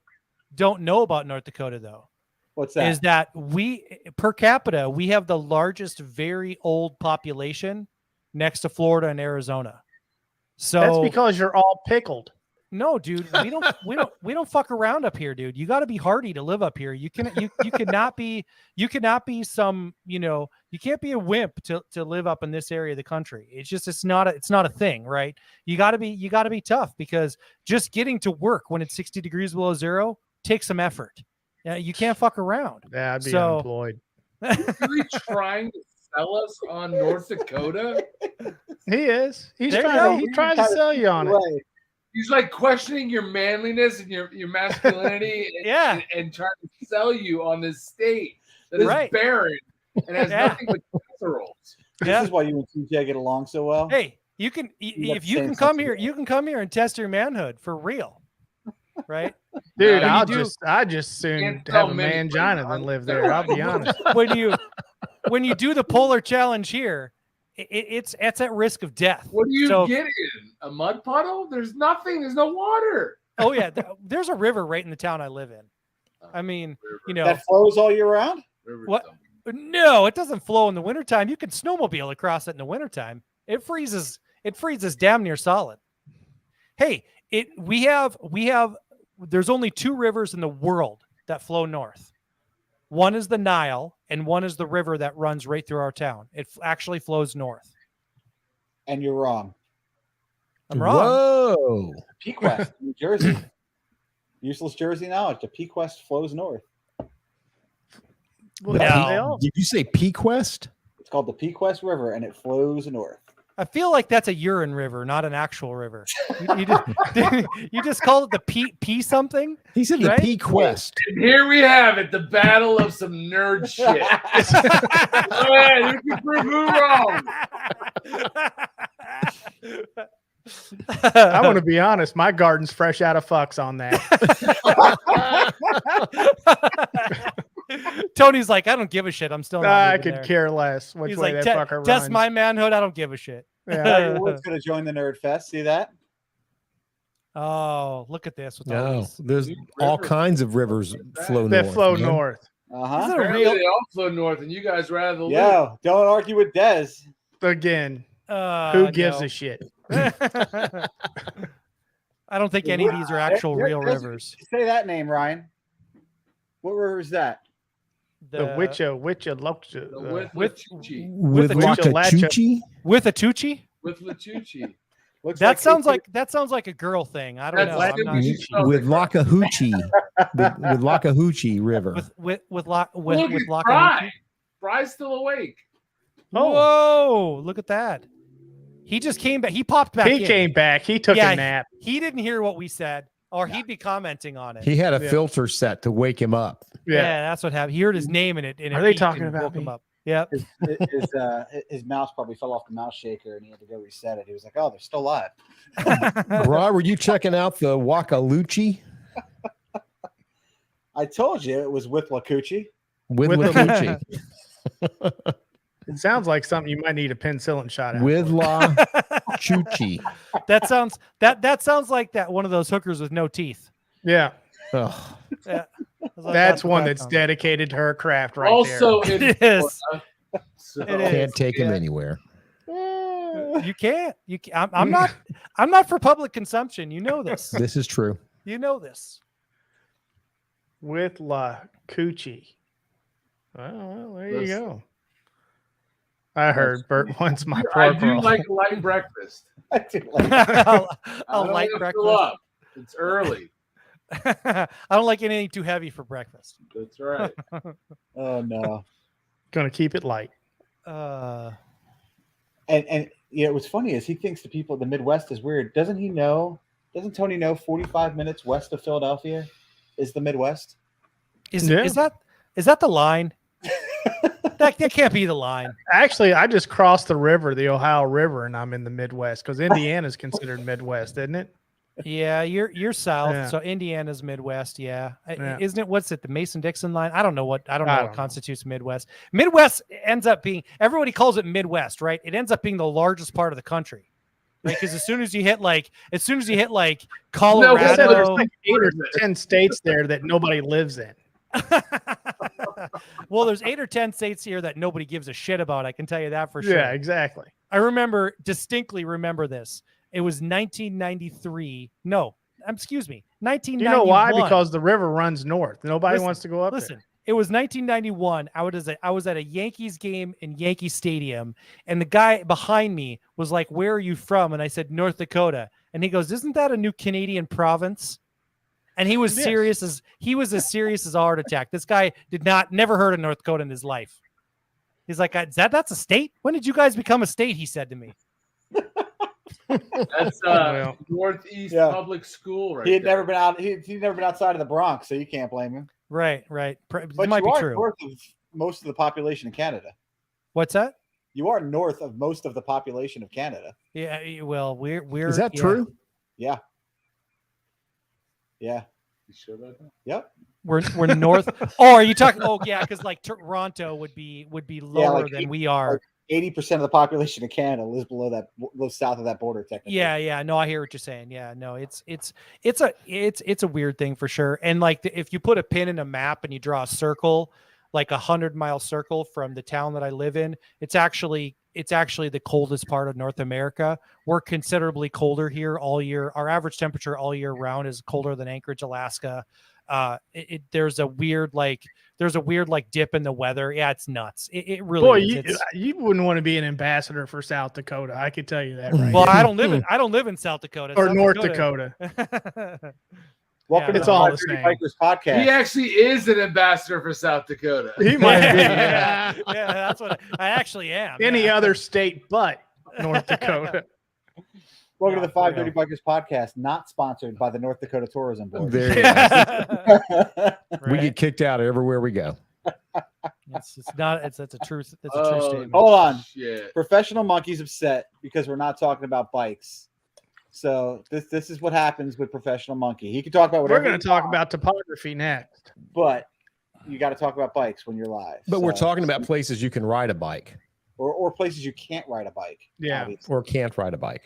[SPEAKER 4] don't know about North Dakota though.
[SPEAKER 2] What's that?
[SPEAKER 4] Is that we per capita we have the largest very old population next to Florida and Arizona. So
[SPEAKER 3] That's because you're all pickled.
[SPEAKER 4] no, dude, we don't fuck around up here, dude. You got to be hardy to live up here. You cannot be some, you can't be a wimp to live up in this area of the country. It's not a thing, right? You got to be tough because just getting to work when it's 60 degrees below zero takes some effort. Yeah, you can't fuck around.
[SPEAKER 3] Yeah, I'd be
[SPEAKER 4] So-
[SPEAKER 3] unemployed.
[SPEAKER 1] Really trying to sell us on North Dakota?
[SPEAKER 3] He is. He's
[SPEAKER 4] There you
[SPEAKER 3] trying.
[SPEAKER 4] go.
[SPEAKER 3] He tries to sell you on it.
[SPEAKER 2] Right.
[SPEAKER 1] He's like questioning your manliness and your masculinity and,
[SPEAKER 4] Yeah.
[SPEAKER 1] and trying to sell you on this state that is
[SPEAKER 4] Right.
[SPEAKER 1] barren and has
[SPEAKER 4] Yeah.
[SPEAKER 1] nothing but casseroles.
[SPEAKER 2] This
[SPEAKER 4] Yeah.
[SPEAKER 2] is why you and TJ get along so well.
[SPEAKER 4] Hey, you can
[SPEAKER 2] got
[SPEAKER 4] if
[SPEAKER 2] the
[SPEAKER 4] you
[SPEAKER 2] same
[SPEAKER 4] can
[SPEAKER 2] sense
[SPEAKER 4] come
[SPEAKER 2] of
[SPEAKER 4] here,
[SPEAKER 2] humor.
[SPEAKER 4] you can come here and test your manhood for real, right?
[SPEAKER 3] Dude,
[SPEAKER 1] No,
[SPEAKER 3] I just soon
[SPEAKER 1] Can't
[SPEAKER 3] have
[SPEAKER 1] tell
[SPEAKER 3] a
[SPEAKER 1] many
[SPEAKER 3] mangina
[SPEAKER 1] friends
[SPEAKER 3] than live
[SPEAKER 1] on
[SPEAKER 3] there. I'll be
[SPEAKER 1] there.
[SPEAKER 3] honest.
[SPEAKER 4] when you do the polar challenge here, it's at risk of death.
[SPEAKER 1] What do you
[SPEAKER 4] So-
[SPEAKER 1] get in? A mud puddle? There's nothing. There's no water.
[SPEAKER 4] Oh yeah, there's a river right in the town I live in. I mean,
[SPEAKER 2] That flows all year round?
[SPEAKER 1] River's
[SPEAKER 4] What?
[SPEAKER 1] dumb.
[SPEAKER 4] no, it doesn't flow in the wintertime. You can snowmobile across it in the wintertime. It freezes damn near solid. Hey, there's only two rivers in the world that flow north. One is the Nile and one is the river that runs right through our town. It actually flows north.
[SPEAKER 2] And you're wrong.
[SPEAKER 4] I'm wrong.
[SPEAKER 5] Whoa.
[SPEAKER 2] Pequest, New Jersey. Useless Jersey knowledge. The Pequest flows north.
[SPEAKER 3] Well,
[SPEAKER 4] No.
[SPEAKER 3] they all-
[SPEAKER 5] Did you say Pequest?
[SPEAKER 2] It's called the Pequest River, and it flows north.
[SPEAKER 4] I feel like that's a urine river, not an actual river. You just called it the P something.
[SPEAKER 5] He said the
[SPEAKER 4] Right?
[SPEAKER 5] P Quest.
[SPEAKER 1] And here we have it, the battle of some nerd shit. Go ahead, who can prove who wrong?
[SPEAKER 3] I want to be honest. My garden's fresh out of fucks on that.
[SPEAKER 4] Tony's like, I don't give a shit. I'm still not
[SPEAKER 3] I
[SPEAKER 4] moving
[SPEAKER 3] could
[SPEAKER 4] there.
[SPEAKER 3] care less which
[SPEAKER 4] He's
[SPEAKER 3] way
[SPEAKER 4] like,
[SPEAKER 3] that fucker
[SPEAKER 4] test
[SPEAKER 3] runs.
[SPEAKER 4] my manhood. I don't give a shit.
[SPEAKER 3] Yeah.
[SPEAKER 2] Tiger Woods going to join the Nerd Fest. See that?
[SPEAKER 4] Oh, look at this. With all
[SPEAKER 5] No,
[SPEAKER 4] these.
[SPEAKER 5] there's all kinds of rivers flow
[SPEAKER 3] That
[SPEAKER 5] north.
[SPEAKER 3] flow
[SPEAKER 5] man.
[SPEAKER 3] north
[SPEAKER 2] Uh-huh.
[SPEAKER 4] Is it a
[SPEAKER 1] Apparently
[SPEAKER 4] real?
[SPEAKER 1] they all flow north, and you guys were out of the loop.
[SPEAKER 2] Yo, don't argue with Dez.
[SPEAKER 3] again. Who gives
[SPEAKER 4] no.
[SPEAKER 3] a shit?
[SPEAKER 4] I don't think any of these are actual real rivers.
[SPEAKER 2] Say that name, Ryan. What river is that?
[SPEAKER 3] The Witcha
[SPEAKER 1] The
[SPEAKER 3] Locha.
[SPEAKER 1] with
[SPEAKER 5] With
[SPEAKER 4] a
[SPEAKER 5] Wakachuchi?
[SPEAKER 4] With a Tucci?
[SPEAKER 1] with Lachucci.
[SPEAKER 2] Looks
[SPEAKER 4] That sounds
[SPEAKER 2] it's-
[SPEAKER 4] like a girl thing. I don't know.
[SPEAKER 1] That's
[SPEAKER 4] I'm not,
[SPEAKER 5] With Lakahuchi. with Lakahuchi River.
[SPEAKER 4] with
[SPEAKER 1] Look
[SPEAKER 4] Lockahuchee.
[SPEAKER 1] at Fry. Fry's still awake.
[SPEAKER 4] Whoa! Look at that. He just came back. He popped back.
[SPEAKER 3] He
[SPEAKER 4] in.
[SPEAKER 3] came back. He took
[SPEAKER 4] Yeah,
[SPEAKER 3] a nap.
[SPEAKER 4] He didn't hear what we said, or he'd be commenting on it.
[SPEAKER 5] He had a
[SPEAKER 3] Yeah.
[SPEAKER 5] filter set to wake him up.
[SPEAKER 4] Yeah, that's what happened. He heard his name in it. And
[SPEAKER 3] Are
[SPEAKER 4] it
[SPEAKER 3] they
[SPEAKER 4] beeped
[SPEAKER 3] talking
[SPEAKER 4] and
[SPEAKER 3] about
[SPEAKER 4] woke him
[SPEAKER 3] me?
[SPEAKER 4] up. Yep.
[SPEAKER 2] His mouse probably fell off the mouse shaker and he had to go reset it. He was like, "Oh, they're still live."
[SPEAKER 5] Bri, were you checking out the Wakaluchi?
[SPEAKER 2] I told you it was with Lakuchi.
[SPEAKER 5] With
[SPEAKER 3] With
[SPEAKER 5] Lakuchi.
[SPEAKER 3] It sounds like something you might need a penicillin shot at.
[SPEAKER 5] With Lachuchi.
[SPEAKER 4] that sounds like that one of those hookers with no teeth.
[SPEAKER 3] Yeah.
[SPEAKER 5] Ugh.
[SPEAKER 4] Yeah.
[SPEAKER 3] That's one
[SPEAKER 4] what that
[SPEAKER 3] that's
[SPEAKER 4] sounds
[SPEAKER 3] dedicated to her craft right
[SPEAKER 1] Also,
[SPEAKER 3] there.
[SPEAKER 1] in
[SPEAKER 4] It is.
[SPEAKER 1] Florida, so-
[SPEAKER 4] It is.
[SPEAKER 5] Can't take him anywhere.
[SPEAKER 4] You can't. You can't. I'm not for public consumption. You know this.
[SPEAKER 5] This is true.
[SPEAKER 4] You know this.
[SPEAKER 3] With La Coochie. Well, there you
[SPEAKER 1] Listen.
[SPEAKER 3] go. I heard Bert wants my
[SPEAKER 1] I
[SPEAKER 3] poor
[SPEAKER 1] do
[SPEAKER 3] girl.
[SPEAKER 1] like a light breakfast.
[SPEAKER 2] I do like
[SPEAKER 4] I'll
[SPEAKER 1] I don't
[SPEAKER 4] light
[SPEAKER 1] wanna
[SPEAKER 4] breakfast.
[SPEAKER 1] fill up. It's early.
[SPEAKER 4] I don't like anything too heavy for breakfast.
[SPEAKER 1] That's right.
[SPEAKER 2] Oh no.
[SPEAKER 3] Gonna keep it light.
[SPEAKER 2] And you know what's funny is he thinks the people of the Midwest is weird. Doesn't Tony know 45 minutes west of Philadelphia is the Midwest?
[SPEAKER 4] Is
[SPEAKER 3] Yeah.
[SPEAKER 4] is that the line? that can't be the line.
[SPEAKER 3] Actually, I just crossed the river, the Ohio River, and I'm in the Midwest because Indiana's considered Midwest, isn't it?
[SPEAKER 4] Yeah, you're south,
[SPEAKER 3] Yeah.
[SPEAKER 4] so Indiana's Midwest. Yeah.
[SPEAKER 3] Yeah.
[SPEAKER 4] Isn't it? What's it? The Mason-Dixon line? I don't know what
[SPEAKER 3] I don't know.
[SPEAKER 4] constitutes Midwest. Midwest ends up being, everybody calls it Midwest, right? It ends up being the largest part of the country, right? Because as soon as you hit like Colorado,
[SPEAKER 3] There's like 8 or 10 states there that nobody lives in.
[SPEAKER 4] well, there's 8 or 10 states here that nobody gives a shit about. I can tell you that for sure.
[SPEAKER 3] Yeah, exactly.
[SPEAKER 4] I distinctly remember this. It was 1993. No, excuse me, 1991.
[SPEAKER 3] You know why? Because the river runs north. Nobody wants to go up
[SPEAKER 4] Listen, it was 1991. I was at a Yankees game in Yankee Stadium, and the guy behind me was like, "Where are you from?" And I said, "North Dakota." And he goes, "Isn't that a new Canadian province?" And he was
[SPEAKER 3] Yes.
[SPEAKER 4] serious as a heart attack. This guy never heard of North Dakota in his life. He's like, that's a state? When did you guys become a state? He said to me.
[SPEAKER 1] That's
[SPEAKER 3] Well.
[SPEAKER 1] Northeast
[SPEAKER 2] Yeah.
[SPEAKER 1] Public School, right?
[SPEAKER 2] He had
[SPEAKER 1] there.
[SPEAKER 2] never been out. He'd never been outside of the Bronx, so you can't blame him.
[SPEAKER 4] Right.
[SPEAKER 2] But
[SPEAKER 4] It might
[SPEAKER 2] you
[SPEAKER 4] be
[SPEAKER 2] are
[SPEAKER 4] true.
[SPEAKER 2] north of most of the population of Canada.
[SPEAKER 4] What's that?
[SPEAKER 2] You are north of most of the population of Canada.
[SPEAKER 4] Yeah. Well, we're.
[SPEAKER 5] Is that
[SPEAKER 4] yeah.
[SPEAKER 5] true?
[SPEAKER 2] Yeah. Yeah.
[SPEAKER 1] You sure about that?
[SPEAKER 2] Yep.
[SPEAKER 4] We're north. Oh, are you talking? Oh, yeah, because like Toronto would be lower
[SPEAKER 2] like
[SPEAKER 4] than we are.
[SPEAKER 2] 80% of the population of Canada lives south of that border, technically.
[SPEAKER 4] Yeah. No, I hear what you're saying. Yeah, no, it's a weird thing for sure. And like if you put a pin in a map and you draw a circle, like 100-mile circle from the town that I live in, it's actually the coldest part of North America. We're considerably colder here all year. Our average temperature all year round is colder than Anchorage, Alaska. There's a weird dip in the weather. Yeah, it's nuts. It really
[SPEAKER 3] Boy,
[SPEAKER 4] is.
[SPEAKER 3] you wouldn't want to be an ambassador for South Dakota. I can tell you that right
[SPEAKER 4] Well,
[SPEAKER 3] now.
[SPEAKER 4] I don't live in South Dakota
[SPEAKER 3] or
[SPEAKER 4] South
[SPEAKER 3] North Dakota.
[SPEAKER 2] Welcome
[SPEAKER 4] Yeah,
[SPEAKER 2] to the
[SPEAKER 3] all the
[SPEAKER 2] 530
[SPEAKER 3] same.
[SPEAKER 2] Bikers podcast.
[SPEAKER 1] He actually is an ambassador for South Dakota.
[SPEAKER 3] He might be. Yeah.
[SPEAKER 4] Yeah, that's what I actually am.
[SPEAKER 3] Any
[SPEAKER 4] yeah.
[SPEAKER 3] other state but North Dakota.
[SPEAKER 2] Welcome to the
[SPEAKER 4] Yeah, for
[SPEAKER 2] 530 Bikers podcast, not sponsored by the North Dakota Tourism Board.
[SPEAKER 5] There you go. We
[SPEAKER 4] Right?
[SPEAKER 5] get kicked out everywhere we go.
[SPEAKER 4] It's not. It's a truth. It's a true
[SPEAKER 1] Oh,
[SPEAKER 4] statement.
[SPEAKER 2] Hold on.
[SPEAKER 1] Shit.
[SPEAKER 2] Professional Monkey's upset because we're not talking about bikes. So this is what happens with Professional Monkey. He can talk about whatever.
[SPEAKER 3] We're going to talk about topography next.
[SPEAKER 2] but you got to talk about bikes when you're live.
[SPEAKER 5] But we're
[SPEAKER 2] So-
[SPEAKER 5] talking about places you can ride a bike
[SPEAKER 2] or places you can't ride a bike.
[SPEAKER 3] Yeah.
[SPEAKER 2] obviously.
[SPEAKER 5] or can't ride a bike.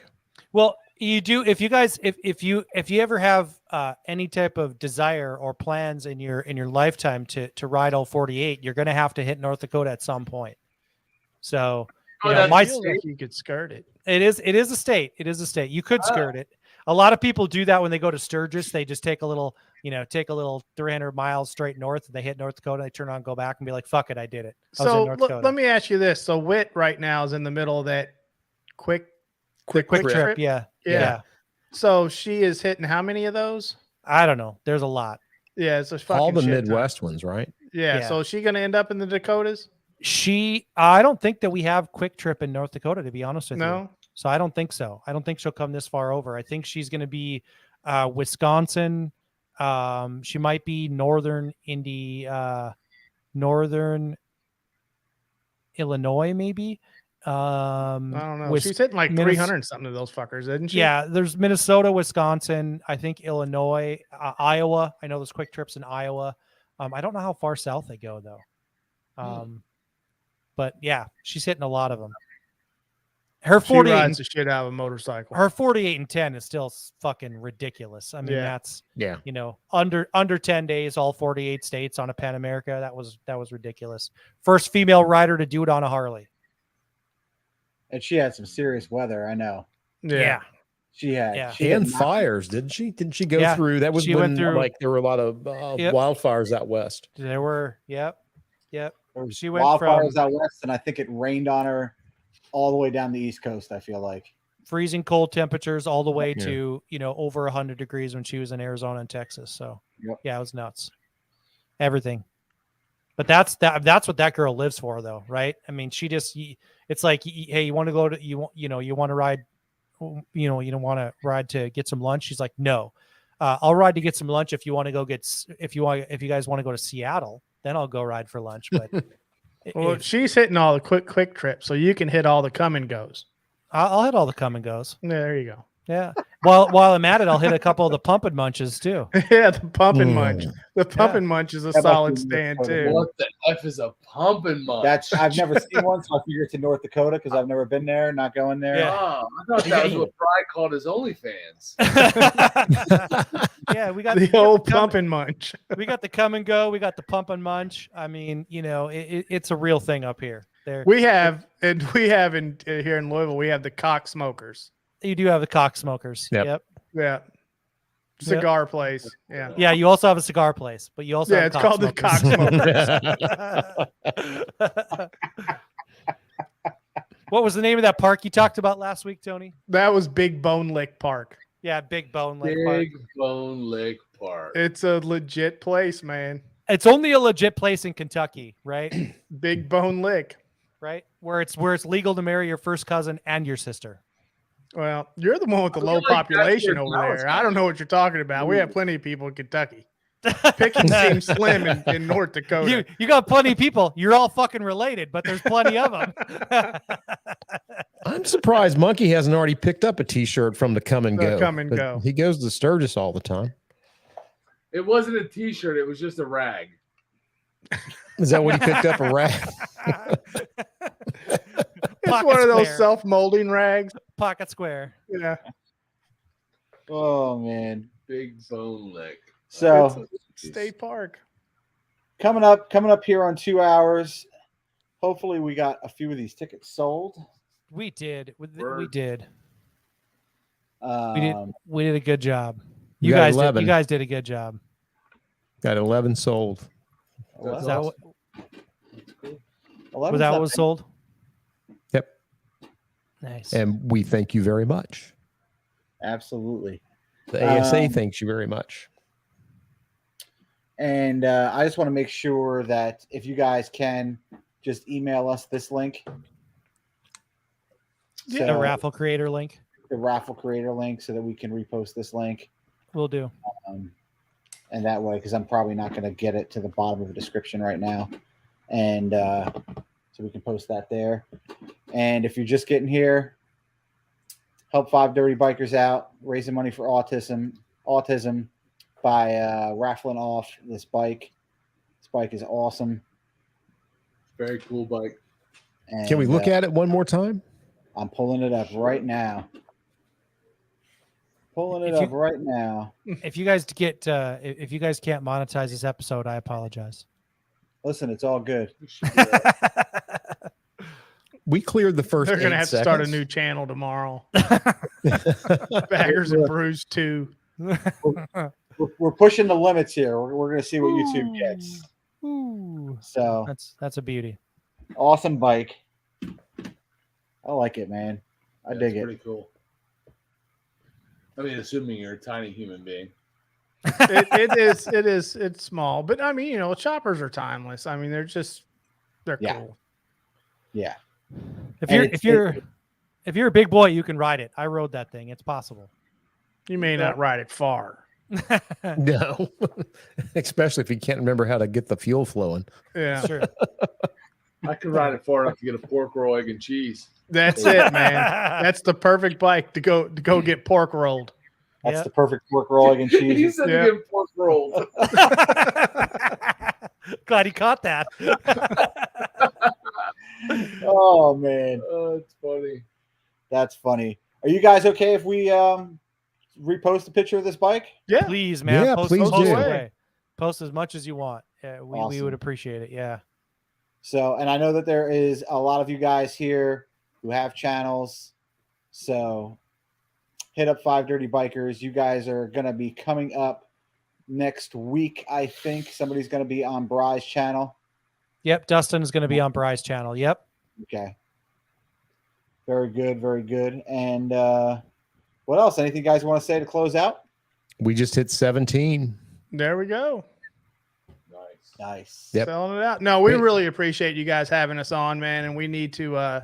[SPEAKER 4] Well, you do if you guys if you ever have any type of desire or plans in your lifetime to ride all 48, you're going to have to hit North Dakota at some point. So you know,
[SPEAKER 1] that's
[SPEAKER 4] my
[SPEAKER 3] Feels like you could skirt it.
[SPEAKER 4] it is a state. It is a state. You could skirt it. A lot of people do that when they go to Sturgis. They just take a little 300 miles straight north. And they hit North Dakota. They turn on, go back, and be like, "Fuck it, I did it." I was in
[SPEAKER 3] So
[SPEAKER 4] North Dakota.
[SPEAKER 3] let me ask you this. So Witt right now is in the middle of that quick
[SPEAKER 4] quick trip. Yeah.
[SPEAKER 3] Yeah. So she is hitting how many of those?
[SPEAKER 4] I don't know. There's a lot.
[SPEAKER 3] Yeah, it's a fucking
[SPEAKER 5] All the
[SPEAKER 3] shit ton.
[SPEAKER 5] Midwest ones, right?
[SPEAKER 3] Yeah,
[SPEAKER 4] Yeah.
[SPEAKER 3] so is she going to end up in the Dakotas?
[SPEAKER 4] I don't think that we have quick trip in North Dakota, to be honest with you.
[SPEAKER 3] No.
[SPEAKER 4] So I don't think so. I don't think she'll come this far over. I think she's going to be Wisconsin. She might be northern Illinois, maybe.
[SPEAKER 3] I don't know. She's hitting like
[SPEAKER 4] Minnes-
[SPEAKER 3] 300 something of those fuckers, isn't she?
[SPEAKER 4] Yeah, there's Minnesota, Wisconsin, I think Illinois, Iowa. I know there's quick trips in Iowa. I don't know how far south they go though. But yeah, she's hitting a lot of them. Her
[SPEAKER 3] She
[SPEAKER 4] 48,
[SPEAKER 3] rides the shit out of a motorcycle.
[SPEAKER 4] her 48 and 10 is still fucking ridiculous. I mean,
[SPEAKER 3] Yeah.
[SPEAKER 4] that's
[SPEAKER 5] Yeah.
[SPEAKER 4] under 10 days, all 48 states on a Pan America. That was ridiculous. First female rider to do it on a Harley.
[SPEAKER 2] And she had some serious weather. I know.
[SPEAKER 4] Yeah.
[SPEAKER 2] She had.
[SPEAKER 4] Yeah.
[SPEAKER 2] She had
[SPEAKER 5] And
[SPEAKER 2] not-
[SPEAKER 5] fires, didn't she? Didn't she go
[SPEAKER 4] Yeah,
[SPEAKER 5] through? That was
[SPEAKER 4] she
[SPEAKER 5] when
[SPEAKER 4] went through-
[SPEAKER 5] like there were a lot of
[SPEAKER 4] Yep.
[SPEAKER 5] wildfires out west.
[SPEAKER 4] There were, yep.
[SPEAKER 2] There was
[SPEAKER 4] She went
[SPEAKER 2] wildfires
[SPEAKER 4] from-
[SPEAKER 2] out west, and I think it rained on her all the way down the East Coast. I feel like.
[SPEAKER 4] Freezing cold temperatures all the way
[SPEAKER 5] Yeah.
[SPEAKER 4] to, over 100 degrees when she was in Arizona and Texas. So
[SPEAKER 2] Yep.
[SPEAKER 4] yeah, it was nuts. Everything. But that's what that girl lives for though, right? I mean, it's like, hey, you want to go to, you want to ride, you don't want to ride to get some lunch. She's like, no, I'll ride to get some lunch. If you want to go if you guys want to go to Seattle, then I'll go ride for lunch. But
[SPEAKER 3] Well, she's hitting all the quick trips, so you can hit all the come and goes.
[SPEAKER 4] I'll hit all the come and goes.
[SPEAKER 3] Yeah, there you go.
[SPEAKER 4] Yeah. While I'm at it, I'll hit a couple of the pump and munches too.
[SPEAKER 3] Yeah, the pump and munch. The pump
[SPEAKER 4] Yeah.
[SPEAKER 3] and munch is a
[SPEAKER 2] How about
[SPEAKER 3] solid
[SPEAKER 2] the
[SPEAKER 3] stand
[SPEAKER 2] Dakota?
[SPEAKER 3] too.
[SPEAKER 1] What the F is a pumping mug?
[SPEAKER 2] I've never seen one, so I figured it's in North Dakota because I've never been there. Not going there.
[SPEAKER 4] Yeah.
[SPEAKER 1] Oh, I thought that was what Fry called his OnlyFans.
[SPEAKER 4] Yeah, we got
[SPEAKER 3] The
[SPEAKER 4] we got
[SPEAKER 3] old
[SPEAKER 4] come-
[SPEAKER 3] pump and munch.
[SPEAKER 4] We got the come and go. We got the pump and munch. I mean, it's a real thing up here. There,
[SPEAKER 3] We have in here in Louisville, we have the cock smokers.
[SPEAKER 4] you do have the cock smokers.
[SPEAKER 5] Yep.
[SPEAKER 4] Yep.
[SPEAKER 3] Yeah. Cigar place. Yeah.
[SPEAKER 4] Yeah, you also have a cigar place, but you also
[SPEAKER 3] Yeah,
[SPEAKER 4] have
[SPEAKER 3] it's called the cock smokers.
[SPEAKER 4] What was the name of that park you talked about last week, Tony?
[SPEAKER 3] That was Big Bone Lick Park.
[SPEAKER 4] Yeah, Big Bone Lake Park.
[SPEAKER 1] Big Bone Lake Park.
[SPEAKER 3] It's a legit place, man.
[SPEAKER 4] It's only a legit place in Kentucky, right?
[SPEAKER 3] Big Bone Lick.
[SPEAKER 4] Right? Where it's legal to marry your first cousin and your sister.
[SPEAKER 3] Well, you're the one with the
[SPEAKER 1] I
[SPEAKER 3] low
[SPEAKER 1] feel like that's
[SPEAKER 3] population
[SPEAKER 1] where
[SPEAKER 3] over
[SPEAKER 1] Dallas
[SPEAKER 3] there. I don't know what you're talking about. We have plenty of people in Kentucky. Picking seems slim in North Dakota.
[SPEAKER 4] You got plenty of people. You're all fucking related, but there's plenty of them.
[SPEAKER 5] I'm surprised Monkey hasn't already picked up a T-shirt from the Come and
[SPEAKER 3] The
[SPEAKER 5] Go.
[SPEAKER 3] Come and
[SPEAKER 5] but
[SPEAKER 3] Go.
[SPEAKER 5] He goes to Sturgis all the time.
[SPEAKER 1] It wasn't a T-shirt. It was just a rag.
[SPEAKER 5] Is that what he picked up? A rag?
[SPEAKER 3] It's
[SPEAKER 4] Pocket
[SPEAKER 3] one of those
[SPEAKER 4] square.
[SPEAKER 3] self-molding rags.
[SPEAKER 4] Pocket square.
[SPEAKER 3] Yeah.
[SPEAKER 2] Oh man.
[SPEAKER 1] Big Bone Lake.
[SPEAKER 2] So
[SPEAKER 3] State Park.
[SPEAKER 2] coming up here on 2 hours. Hopefully, we got a few of these tickets sold.
[SPEAKER 4] We did. We
[SPEAKER 1] Word.
[SPEAKER 4] did.
[SPEAKER 2] Um,
[SPEAKER 4] We did a good job.
[SPEAKER 5] You
[SPEAKER 4] You
[SPEAKER 5] got
[SPEAKER 4] guys did.
[SPEAKER 5] 11.
[SPEAKER 4] You guys did a good job.
[SPEAKER 5] Got 11 sold.
[SPEAKER 4] Is that what,
[SPEAKER 2] 11's
[SPEAKER 4] was that
[SPEAKER 2] not
[SPEAKER 4] what was
[SPEAKER 2] bad.
[SPEAKER 4] sold?
[SPEAKER 5] Yep.
[SPEAKER 4] Nice.
[SPEAKER 5] And we thank you very much.
[SPEAKER 2] Absolutely.
[SPEAKER 5] The ASA
[SPEAKER 2] Um,
[SPEAKER 5] thanks you very much.
[SPEAKER 2] And I just want to make sure that if you guys can just email us this link. So,
[SPEAKER 4] The Raffle creator link.
[SPEAKER 2] the Raffle creator link, so that we can repost this link.
[SPEAKER 4] We'll do.
[SPEAKER 2] And that way, because I'm probably not going to get it to the bottom of the description right now. And so we can post that there. And if you're just getting here, help 5 Dirty Bikers out, raising money for autism by raffling off this bike. This bike is awesome.
[SPEAKER 1] Very cool bike.
[SPEAKER 2] And,
[SPEAKER 5] Can we look at it one more time?
[SPEAKER 2] I'm pulling it up right now. Right now.
[SPEAKER 4] If you guys get if you guys can't monetize this episode, I apologize.
[SPEAKER 2] Listen, it's all good.
[SPEAKER 5] We cleared the first.
[SPEAKER 3] They're going to
[SPEAKER 5] 8
[SPEAKER 3] have to start a
[SPEAKER 5] seconds.
[SPEAKER 3] new channel tomorrow. Baggers and Brews 2.
[SPEAKER 2] We're pushing the limits here. We're going to see what YouTube gets.
[SPEAKER 4] Ooh.
[SPEAKER 2] So
[SPEAKER 4] That's a beauty.
[SPEAKER 2] awesome bike. I like it, man. I dig
[SPEAKER 1] It's
[SPEAKER 2] it.
[SPEAKER 1] pretty cool. I mean, assuming you're a tiny human being.
[SPEAKER 3] It's small, but I mean, choppers are timeless. I mean, they're
[SPEAKER 2] Yeah.
[SPEAKER 3] cool.
[SPEAKER 2] Yeah.
[SPEAKER 4] If you're a big boy, you can ride it. I rode that thing. It's possible.
[SPEAKER 3] You may not ride it far.
[SPEAKER 5] No, especially if you can't remember how to get the fuel flowing.
[SPEAKER 3] Yeah,
[SPEAKER 4] Sure.
[SPEAKER 1] I could ride it far enough to get a pork roll, egg, and cheese.
[SPEAKER 3] that's it, man. That's the perfect bike to go get pork rolled.
[SPEAKER 2] That's
[SPEAKER 4] Yeah.
[SPEAKER 2] the perfect pork roll, egg, and
[SPEAKER 1] He
[SPEAKER 2] cheese.
[SPEAKER 1] said
[SPEAKER 3] Yeah.
[SPEAKER 1] to get pork rolled.
[SPEAKER 4] Glad he caught that.
[SPEAKER 2] Oh, man.
[SPEAKER 1] Oh, it's funny.
[SPEAKER 2] That's funny. Are you guys okay if we repost a picture of this bike?
[SPEAKER 3] Yeah,
[SPEAKER 4] Please, man.
[SPEAKER 5] Yeah,
[SPEAKER 4] post,
[SPEAKER 5] please
[SPEAKER 4] post
[SPEAKER 5] do.
[SPEAKER 4] away. Post as much as you want. Yeah, we
[SPEAKER 2] Awesome.
[SPEAKER 4] would appreciate it. Yeah.
[SPEAKER 2] So, and I know that there is a lot of you guys here who have channels. So hit up 5 Dirty Bikers. You guys are going to be coming up next week. I think somebody's going to be on Bry's channel.
[SPEAKER 4] Yep. Dustin is going to be on Bry's channel. Yep.
[SPEAKER 2] Okay. Very good. Very good. And what else? Anything you guys want to say to close out?
[SPEAKER 5] We just hit 17.
[SPEAKER 3] there we go.
[SPEAKER 1] Nice.
[SPEAKER 2] Nice.
[SPEAKER 5] Yep.
[SPEAKER 3] Selling it out. No, we
[SPEAKER 5] Great.
[SPEAKER 3] really appreciate you guys having us on, man. And we need to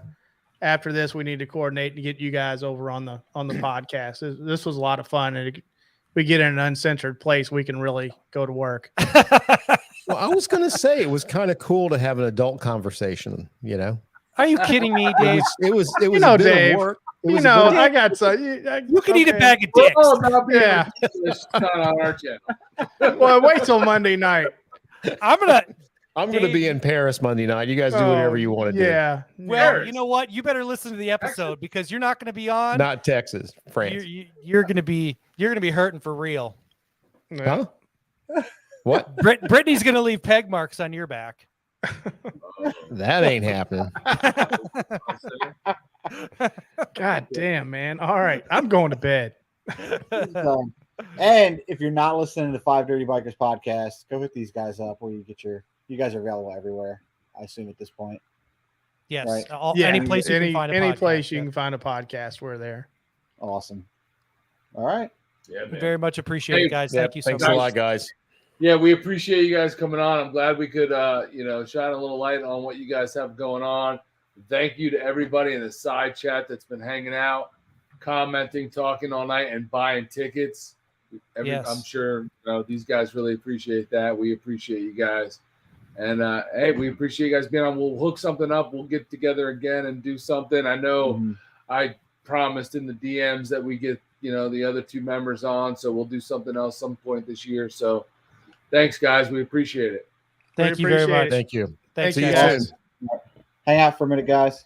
[SPEAKER 3] after this, we need to coordinate to get you guys over on the podcast. This was a lot of fun, and we get in an uncensored place, we can really go to work.
[SPEAKER 5] Well, I was going to say it was kind of cool to have an adult conversation.
[SPEAKER 4] Are you kidding me, Dave?
[SPEAKER 5] It was a bit
[SPEAKER 3] Dave,
[SPEAKER 5] of work. It
[SPEAKER 3] You
[SPEAKER 5] was a
[SPEAKER 3] know,
[SPEAKER 5] bit of-
[SPEAKER 3] I got some.
[SPEAKER 4] You can eat a
[SPEAKER 3] okay.
[SPEAKER 4] bag of dicks.
[SPEAKER 1] Oh, not being
[SPEAKER 3] Yeah.
[SPEAKER 1] ridiculous. It's not on our channel.
[SPEAKER 3] Well, wait till Monday night.
[SPEAKER 4] I'm gonna.
[SPEAKER 5] I'm going to be in Paris Monday night. You guys do whatever you want to do.
[SPEAKER 3] Yeah.
[SPEAKER 4] Well, you know what? You better listen to the episode because you're not going to be on.
[SPEAKER 5] Not Texas, France.
[SPEAKER 4] You're going to be hurting for real.
[SPEAKER 5] Huh? What?
[SPEAKER 4] Brittany's going to leave peg marks on your back.
[SPEAKER 5] That ain't happening.
[SPEAKER 3] God damn, man. All right. I'm going to bed.
[SPEAKER 2] And if you're not listening to the 5 Dirty Bikers podcast, go hit these guys up where you guys are available everywhere, I assume at this point.
[SPEAKER 4] Yes.
[SPEAKER 2] Right.
[SPEAKER 4] Any place you can find a
[SPEAKER 3] any
[SPEAKER 4] podcast,
[SPEAKER 3] place you
[SPEAKER 4] yeah.
[SPEAKER 3] can find a podcast, we're there.
[SPEAKER 2] Awesome. All right.
[SPEAKER 1] Yeah, man.
[SPEAKER 4] Very much appreciate it, guys.
[SPEAKER 5] Yeah,
[SPEAKER 4] Thank you so
[SPEAKER 5] thanks
[SPEAKER 4] much.
[SPEAKER 5] a lot, guys.
[SPEAKER 1] Yeah, we appreciate you guys coming on. I'm glad we could, shine a little light on what you guys have going on. Thank you to everybody in the side chat that's been hanging out, commenting, talking all night, and buying tickets.
[SPEAKER 4] Yes.
[SPEAKER 1] I'm sure these guys really appreciate that. We appreciate you guys. And, hey, we appreciate you guys being on. We'll hook something up. We'll get together again and do something. I know I promised in the DMs that we get, the other 2 members on. So we'll do something else some point this year. So thanks, guys. We appreciate it.
[SPEAKER 4] Thank
[SPEAKER 3] We
[SPEAKER 4] you very
[SPEAKER 3] appreciate
[SPEAKER 4] much.
[SPEAKER 3] it.
[SPEAKER 5] Thank you.
[SPEAKER 4] Thanks,
[SPEAKER 5] See you
[SPEAKER 4] guys.
[SPEAKER 5] soon.
[SPEAKER 2] Hang out for a minute, guys.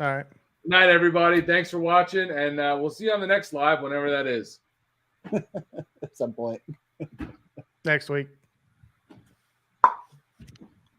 [SPEAKER 3] All right.
[SPEAKER 1] Good night, everybody. Thanks for watching. And we'll see you on the next live, whenever that is.
[SPEAKER 2] At some point.
[SPEAKER 3] Next week.